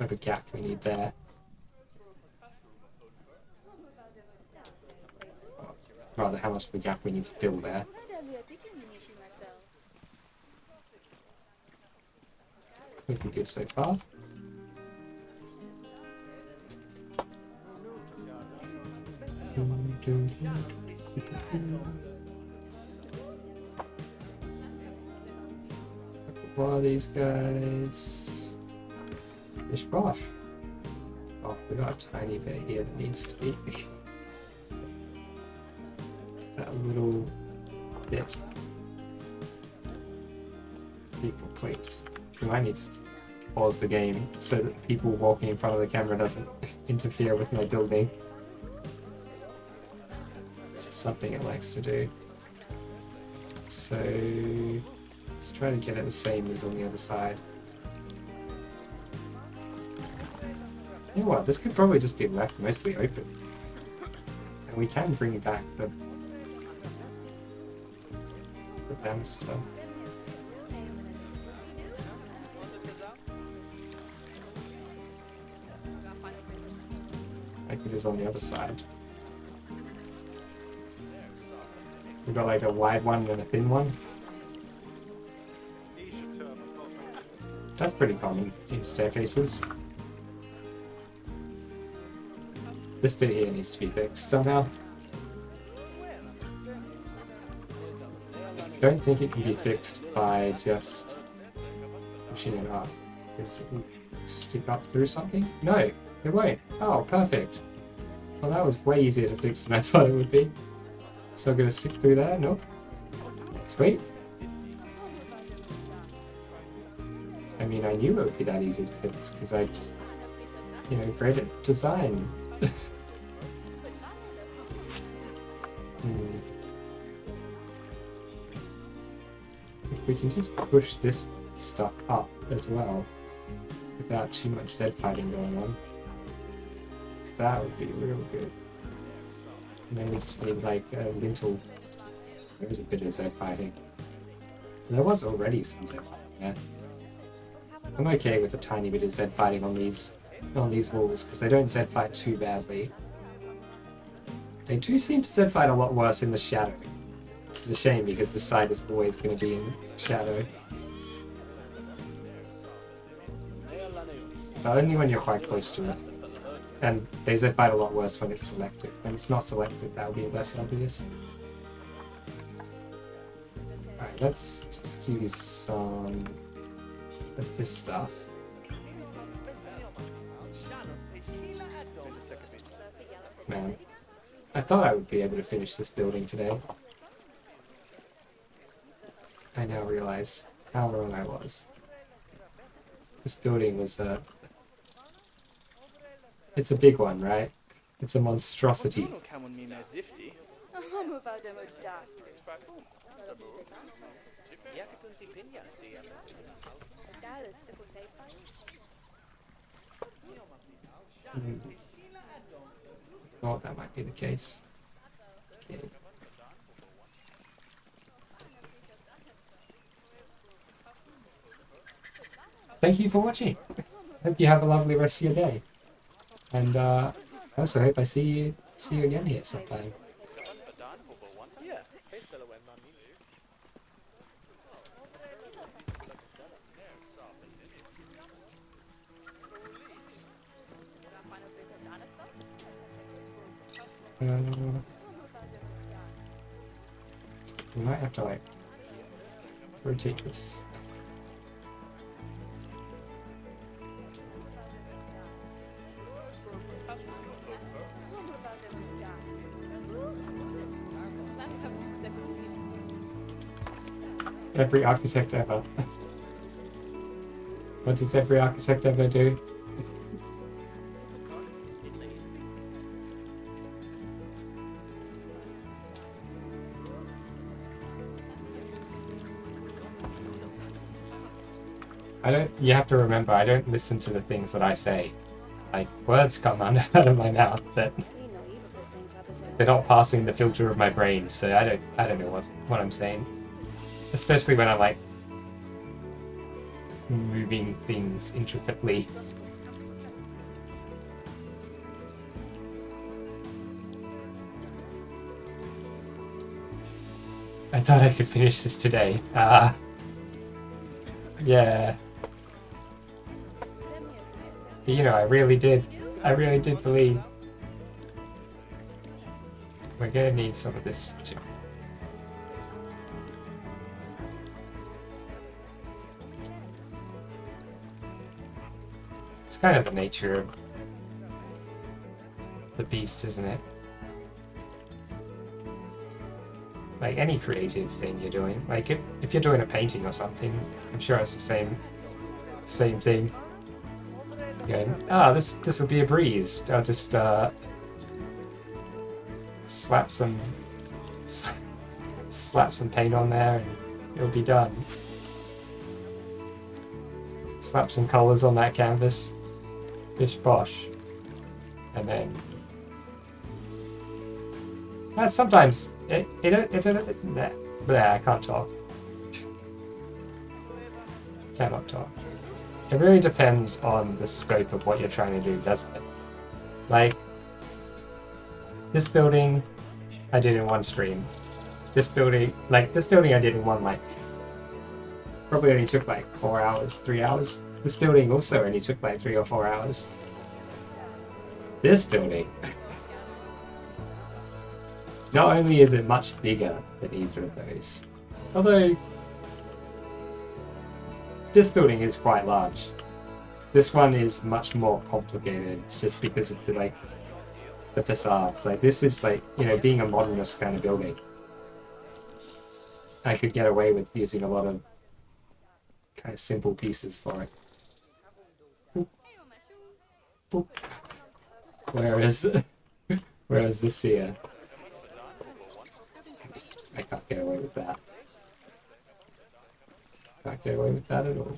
S1: of a gap we need there. Rather, how much of a gap we need to fill there. Looking good so far. One of these guys. Bish bosh. Oh, we got a tiny bit here that needs to be. That little bit. People, please. We might need to pause the game so that people walking in front of the camera doesn't interfere with my building. This is something it likes to do. So let's try to get it the same as on the other side. You know what, this could probably just be left mostly open. And we can bring back the banister. Like it is on the other side. We've got like a wide one and a thin one. That's pretty common in staircases. This bit here needs to be fixed somehow. I don't think it can be fixed by just pushing it up. Does it stick up through something? No, it won't. Oh, perfect. Well, that was way easier to fix than I thought it would be. So I'm going to stick through there? Nope. Sweet. I mean, I knew it would be that easy to fix because I just, you know, great at design. If we can just push this stuff up as well without too much Z fighting going on, that would be real good. And then we just need like a lintel. There's a bit of Z fighting. There was already some Z fighting there. I'm okay with a tiny bit of Z fighting on these walls because they don't Z fight too badly. They do seem to Z fight a lot worse in the shadow, which is a shame because this side is always going to be in shadow. But only when you're quite close to it. And they Z fight a lot worse when it's selected. When it's not selected, that will be less obvious. Alright, let's just use some of this stuff. Man, I thought I would be able to finish this building today. I now realize how wrong I was. This building was it's a big one, right? It's a monstrosity. Oh, that might be the case. Okay. Thank you for watching. Hope you have a lovely rest of your day. And I also hope I see you again here sometime. We might have to like rotate this. Every architect ever. What does every architect ever do? You have to remember, I don't listen to the things that I say. Like, words come out of my mouth that they're not passing the filter of my brain, so I don't know what I'm saying. Especially when I'm like moving things intricately. I thought I could finish this today. Yeah. You know, I really did believe we're gonna need some of this too. It's kind of the nature of the beast, isn't it? Like any creative thing you're doing. Like if you're doing a painting or something, I'm sure it's the same thing. Going, this will be a breeze. I'll just slap some paint on there and it'll be done. Slap some colours on that canvas. Bish bosh. And then sometimes I can't talk. Cannot talk. It really depends on the scope of what you're trying to do, doesn't it? Like, this building I did in one stream. This building I did in one, like, probably only took like 4 hours, 3 hours. This building also only took like 3 or 4 hours. This building, not only is it much bigger than either of those, although this building is quite large. This one is much more complicated just because of the facades. Like, this is like, you know, being a modernist kind of building. I could get away with using a lot of kind of simple pieces for it. Boop. Boop. Whereas this here, I can't get away with that. Can't get away with that at all.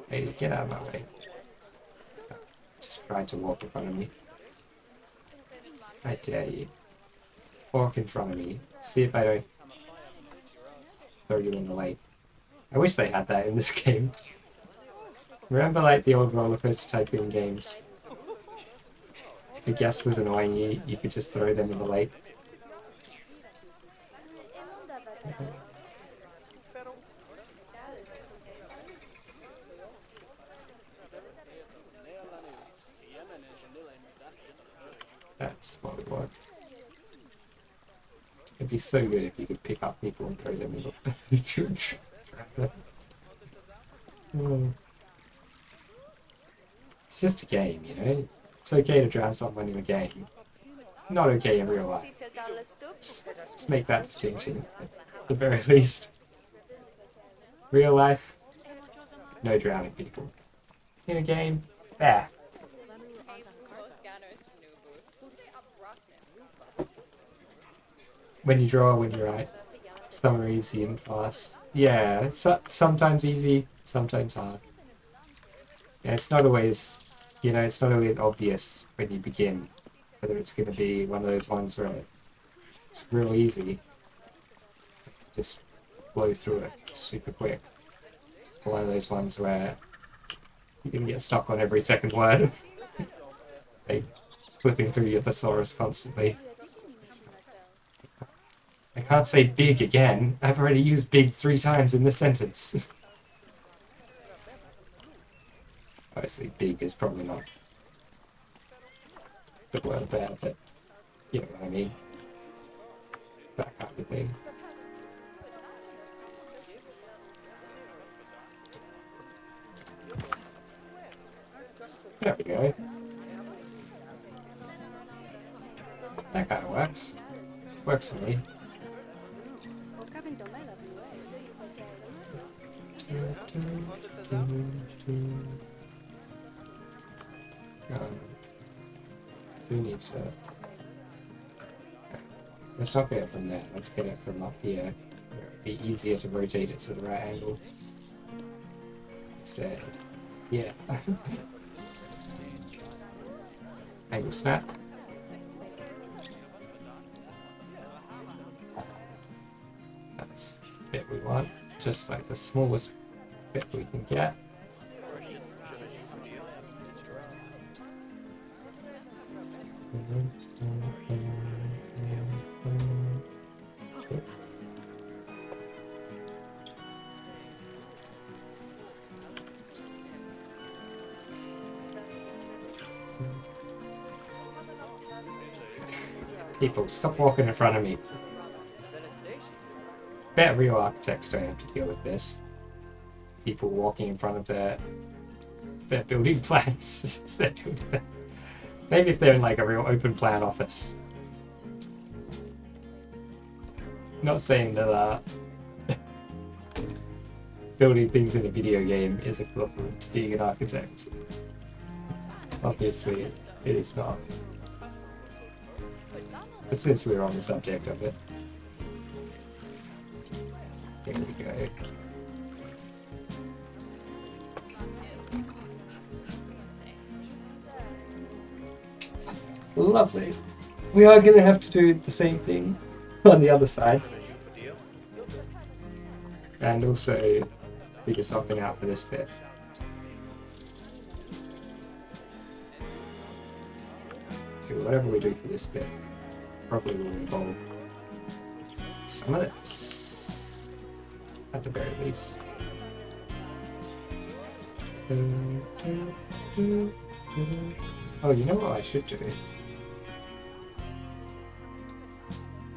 S1: Hey, get out of my way. Just tried to walk in front of me. I dare you. Walk in front of me. See if I don't throw you in the lake. I wish they had that in this game. Remember, like, the old Roller Coaster Tycoon games? If a guest was annoying you, you could just throw them in the lake. That's what it was. It'd be so good if you could pick up people and throw them in the It's just a game, you know? It's okay to drown someone in a game. not okay in real life. Let's make that distinction, at the very least. Real life, no drowning people. In a game, there. When you draw, when you write. Some are easy and fast. Yeah, it's sometimes easy, sometimes hard. Yeah, it's not always, it's not always obvious when you begin whether it's going to be one of those ones where it's real easy, just blow through it super quick. Or one of those ones where you're going to get stuck on every second word, like flipping through your thesaurus constantly. I can't say big again. I've already used big 3 times in this sentence. Obviously, big is probably not the word there, but you know what I mean. That kind of thing. There we go. That kind of works. Works for me. Who needs that? Let's not get it from there. Let's get it from up here. It'd be easier to rotate it to the right angle. Said, yeah. Angle snap. That's the bit we want. Just like the smallest bit we can get. People, stop walking in front of me. Bet real architects don't have to deal with this. People walking in front of their building plans. Maybe if they're in like a real open plan office. Not saying that building things in a video game is equivalent to being an architect. Obviously, it is not. But since we're on the subject of it, here we go. Lovely. We are going to have to do the same thing on the other side. And also figure something out for this bit. Okay, whatever we do for this bit probably will involve some of this, at the very least. Oh, you know what I should do?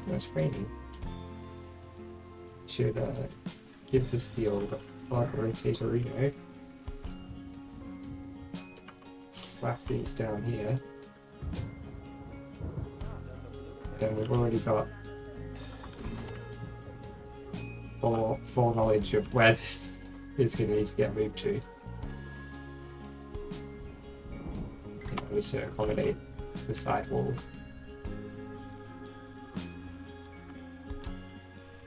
S1: Oh, it's raining. Should give this the old rotatorino. Slap these down here. Then we've already got foreknowledge of where this is going to need to get moved to in order to accommodate the side wall.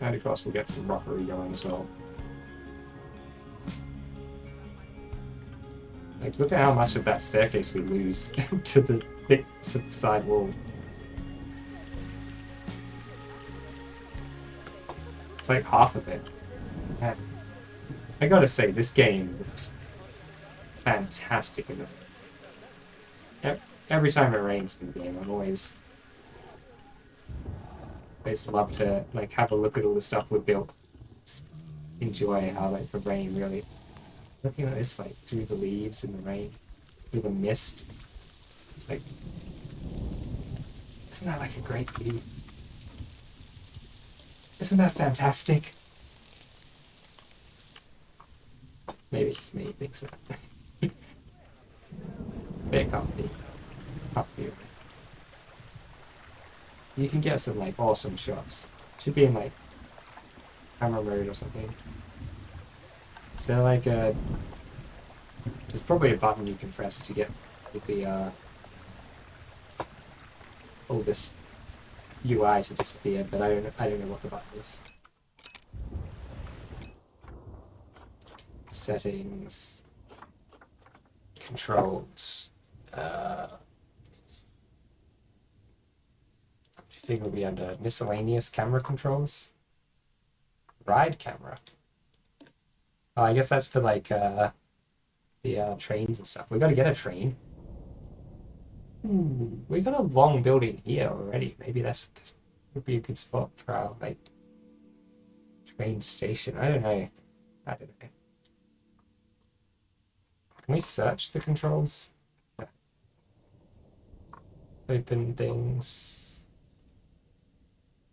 S1: And of course we'll get some rockery going as well. Like, look at how much of that staircase we lose to the thickness of the side wall. It's like half of it. Man, I gotta say, this game looks fantastic in it. Every time it rains in the game, I'm always love to like have a look at all the stuff we've built. Just enjoy how like the rain really. Looking at this like through the leaves in the rain, through the mist. It's like, isn't that like a great view? Isn't that fantastic? Maybe it's just me who thinks that. But it can't be. Can't be. you can get some like awesome shots. Should be in like camera mode or something. Is there like a... There's probably a button you can press to get with the all this UI to disappear, but I don't know what the button is. Settings, controls. What do you think will be under miscellaneous camera controls? Ride camera. Oh, I guess that's for like the trains and stuff. We got to get a train. Ooh, we got a long building here already. Maybe this would be a good spot for our like train station. I don't know. I don't know. Can we search the controls? No. Open things.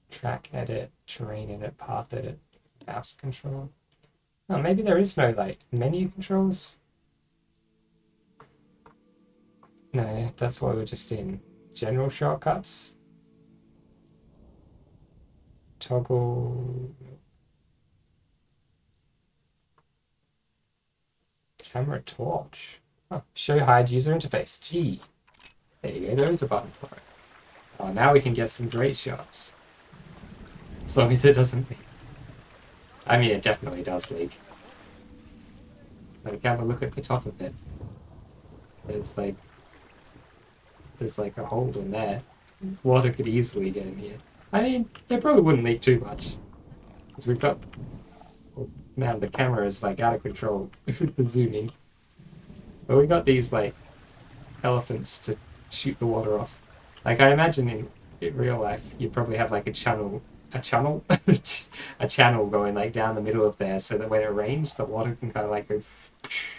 S1: Track edit, terrain edit, path edit, mouse control. Oh, maybe there is no like menu controls. No, that's why we're just in general shortcuts. Toggle. Camera torch. Oh, show hide user interface. Gee. There you go, there is a button for it. Oh, now we can get some great shots. As long as it doesn't leak. I mean, it definitely does leak. Like, have a look at the top of it. There's like a hole in there. Water could easily get in here. I mean, it probably wouldn't leak too much. Because we've got... Oh, man, the camera is like out of control with the zooming. But we got these like elephants to shoot the water off. Like I imagine in real life, you'd probably have like a channel, a channel going like down the middle of there, so that when it rains, the water can kind of like go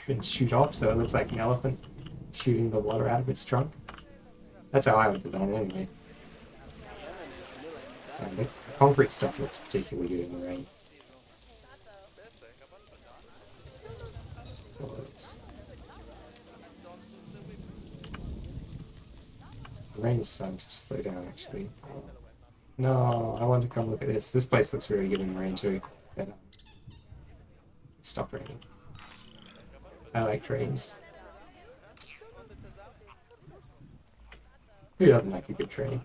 S1: and shoot off, so it looks like an elephant shooting the water out of its trunk. That's how I would design it anyway. The concrete stuff looks particularly good in the rain. The rain is starting to slow down, actually. No, I want to come look at this. This place looks really good in the rain, too. But, it stopped raining. I like trains. Who doesn't like a good train?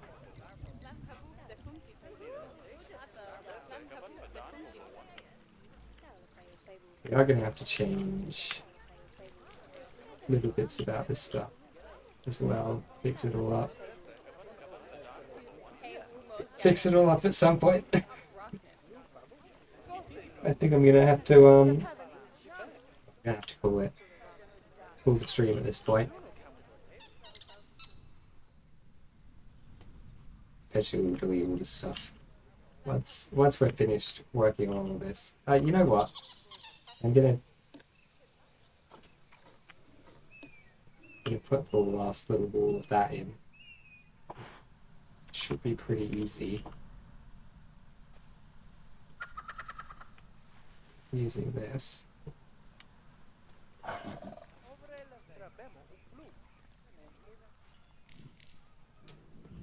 S1: We are going to have to change little bits about this stuff as well. Fix it all up. Fix it all up at some point. I think I'm gonna have to pull the stream at this point. Eventually we'll delete all this stuff. Once we're finished working on all this. You know what? I'm gonna put the last little ball of that in. Should be pretty easy. Using this.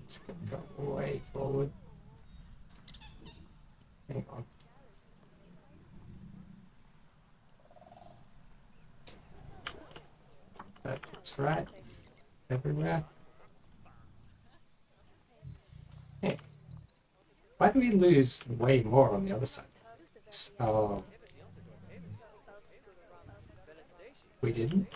S1: Just gonna go way forward. Hang on. That looks right. Everywhere. Hey. Why do we lose way more on the other side? Oh. We didn't?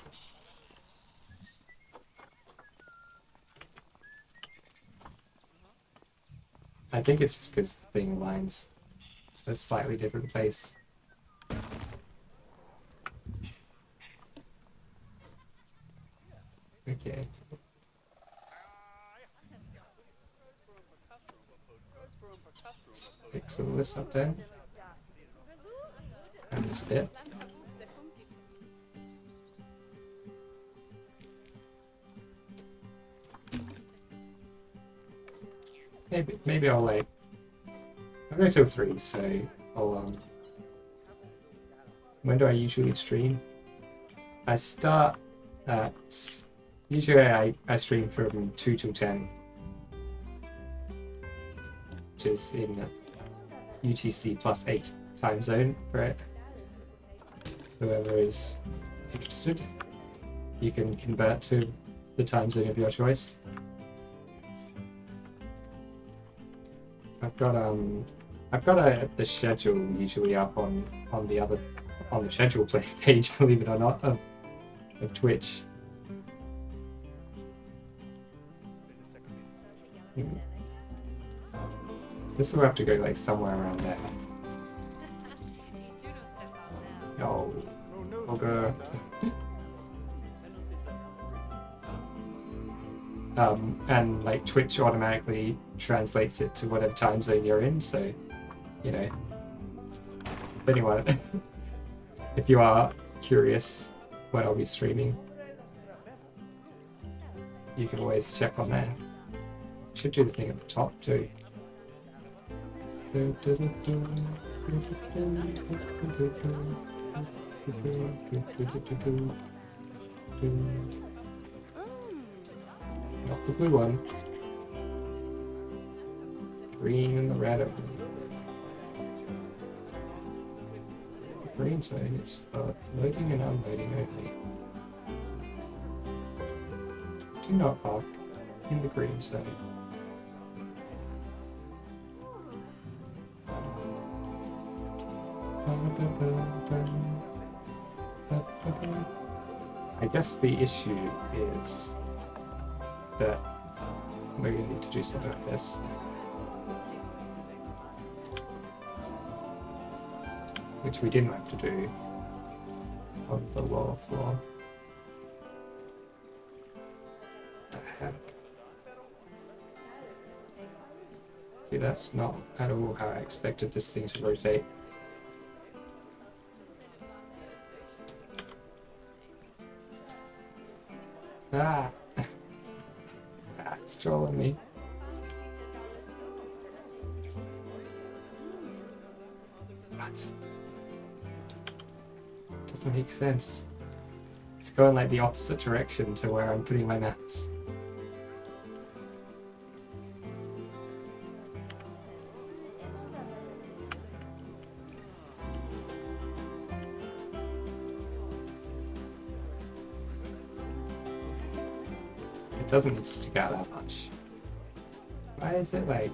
S1: I think it's just because the thing aligns at a slightly different place. Okay. Let's fix all this up then. And this bit. Maybe I'll like... I'll go till 3, so I'll when do I usually stream? I start at... Usually I stream from 2 till 10. which is in UTC +8 time zone for it. Whoever is interested, you can convert to the time zone of your choice. I've got the schedule usually up on the schedule page, believe it or not, of Twitch. This will have to go like somewhere around there. Oh, okay. And like Twitch automatically translates it to whatever time zone you're in, so you know. Anyway, if you are curious when I'll be streaming, you can always check on there. Should do the thing at the top too. Not the blue one. Green and the red of them. The green zone is for loading and unloading only. Do not park in the green zone. I guess the issue is that we're going to need to do something like this. Which we didn't have to do on the lower floor. What the heck? See, that's not at all how I expected this thing to rotate. Ah! It's trolling me. What? Doesn't make sense. It's going like the opposite direction to where I'm putting my mouse. It doesn't need to stick out that much. Why is it like...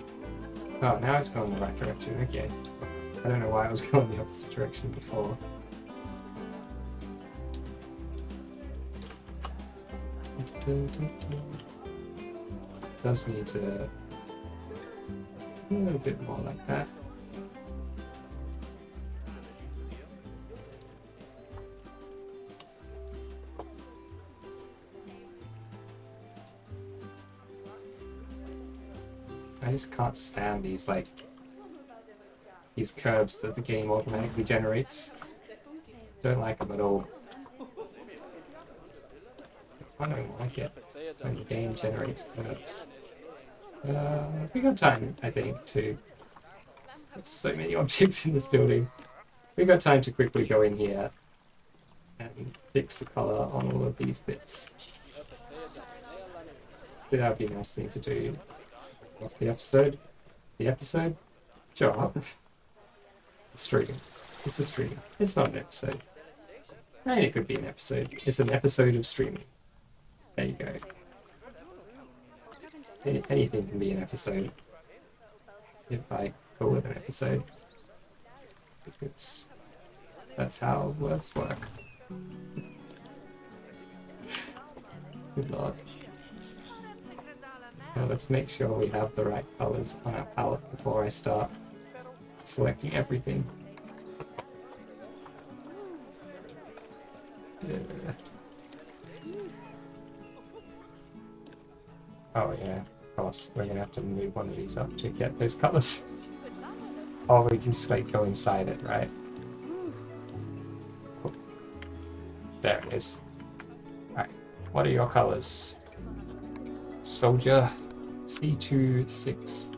S1: Oh, now it's going the right direction, okay. I don't know why it was going the opposite direction before. Does need to... a little bit more like that. I just can't stand these curves that the game automatically generates. Don't like them at all. I don't like it when the game generates curves. We got time, I think, to... There's so many objects in this building. We got time to quickly go in here and fix the color on all of these bits. That would be a nice thing to do. Off the episode? The episode? Sure. The stream. It's a stream. It's not an episode. And it could be an episode. It's an episode of streaming. There you go. Anything can be an episode. If I call it an episode. Because that's how words work. Good lord. Now let's make sure we have the right colors on our palette before I start selecting everything. Oh yeah, of course, we're gonna have to move one of these up to get those colors. Or we can just like go inside it, right? There it is. Alright, what are your colors? Soldier C26.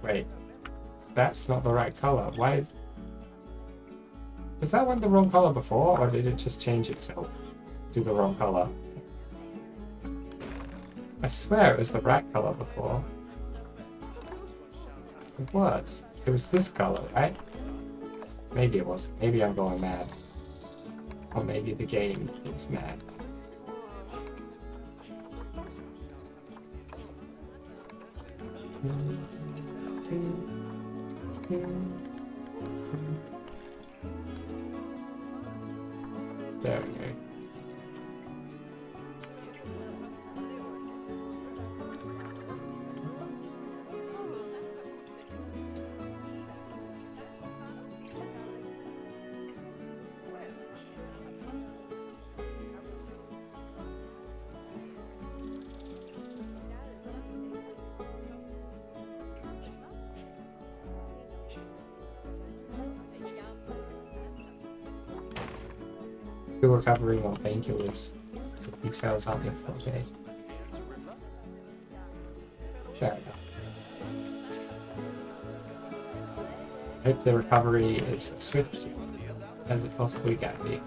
S1: Wait, that's not the right color. Why is... Was that one the wrong color before, or did it just change itself to the wrong color? I swear it was the right color before. It was. It was this color, right? Maybe it wasn't. Maybe I'm going mad. Or maybe the game is mad. There we go. Still recovering on painkillers. So the details aren't yet okay. Fair enough. Hope the recovery is as swift as it possibly can be.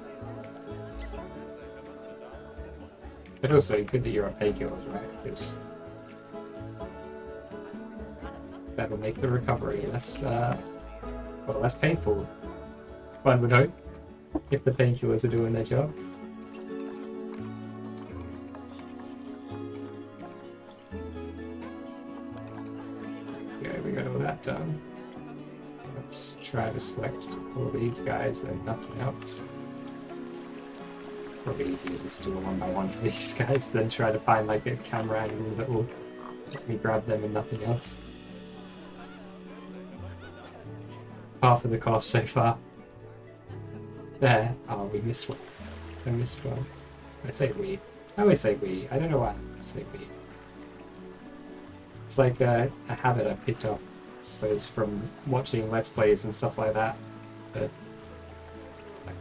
S1: But also good that you're on painkillers, right? Because that'll make the recovery less, less painful. One would hope. If the painkillers are doing their job. Okay, we got all that done. Let's try to select all these guys and nothing else. Probably easier to just do a one by one for these guys than try to find like a camera angle that will let me grab them and nothing else. Half of the cost so far. There. Oh, we missed one. I missed one. I say we. I always say we. I don't know why I say we. It's like a habit I picked up, I suppose, from watching Let's Plays and stuff like that. But,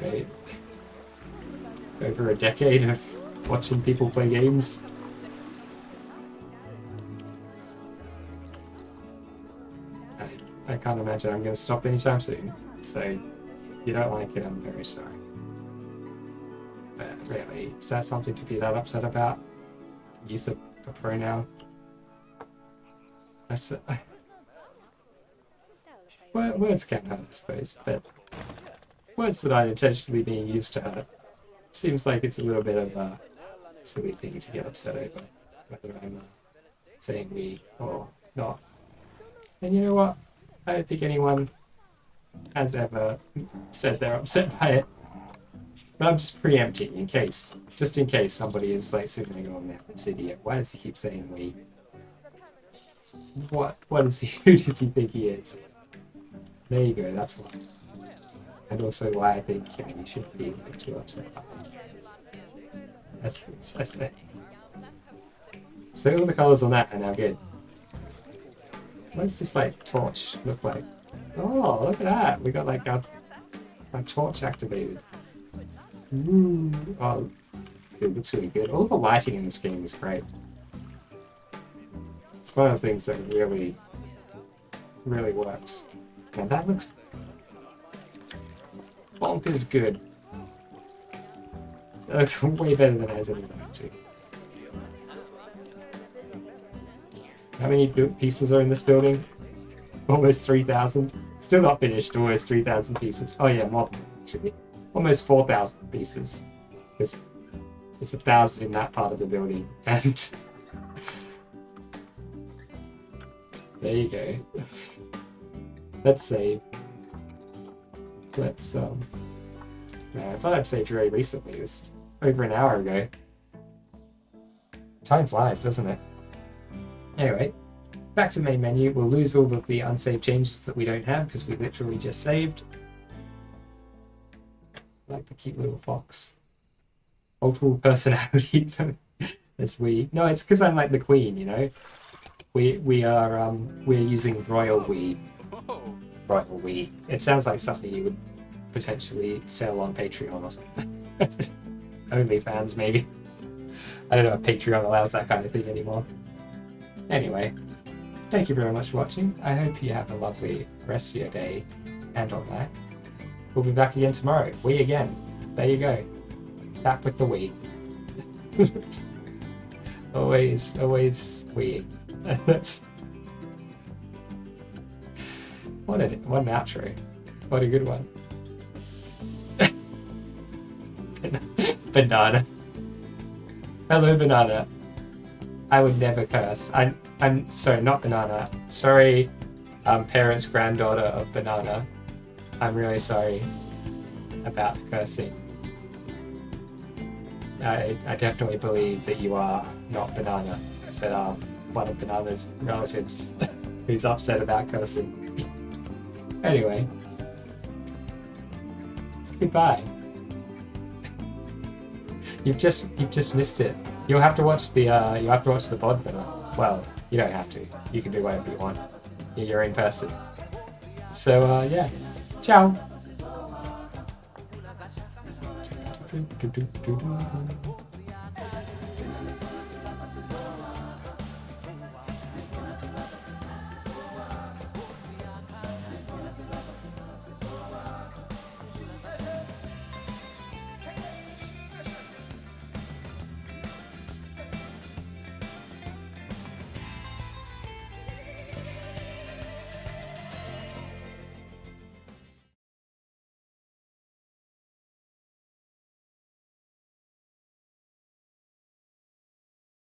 S1: okay, over a decade of watching people play games. I can't imagine I'm going to stop anytime soon. So, if you don't like it, I'm very sorry. But really, is that something to be that upset about? Use of a pronoun? Words can hurt, I suppose, but words that aren't intentionally being used to hurt seems like it's a little bit of a silly thing to get upset over, whether I'm saying we or not. And you know what? I don't think anyone has ever said they're upset by it. But I'm just preempting in case, just in case somebody is like sitting there going, "Man, this idiot, why does he keep saying we? What is he, who does he think he is?" There you go, that's why. And also why I think you shouldn't be too upset about it. That's what I say. So all the colours on that are now good. What does this like torch look like? Oh, look at that! We got like our torch activated. Ooh. Oh, it looks really good. All the lighting in this game is great. It's one of the things that really, really works. And that looks bonkers good. That looks way better than it has any right to. How many pieces are in this building? Almost 3,000. Still not finished, almost 3,000 pieces. Oh yeah, more actually. Almost 4,000 pieces. It's 1,000 in that part of the building. And there you go. Let's save. Let's man, I thought I'd saved very recently. It was over an hour ago. Time flies, doesn't it? Anyway, back to the main menu. We'll lose all of the unsaved changes that we don't have because we literally just saved. Like the cute little fox. Multiple personality. As we. No, it's because I'm like the queen, you know. We're using royal we. Royal we. It sounds like something you would potentially sell on Patreon or something. OnlyFans maybe. I don't know if Patreon allows that kind of thing anymore. Anyway, thank you very much for watching. I hope you have a lovely rest of your day and all that. We'll be back again tomorrow. We again. There you go. Back with the we. always we. That's what an outro. What a good one. Banana. Hello, banana. I would never curse. I'm sorry, not banana. Sorry, parents, granddaughter of banana. I'm really sorry about cursing. I definitely believe that you are not banana, but one of banana's relatives who's upset about cursing. Anyway, goodbye. You've just missed it. You'll have to watch the VOD though. Well, you don't have to. You can do whatever you want. You're your own person. So yeah, ciao.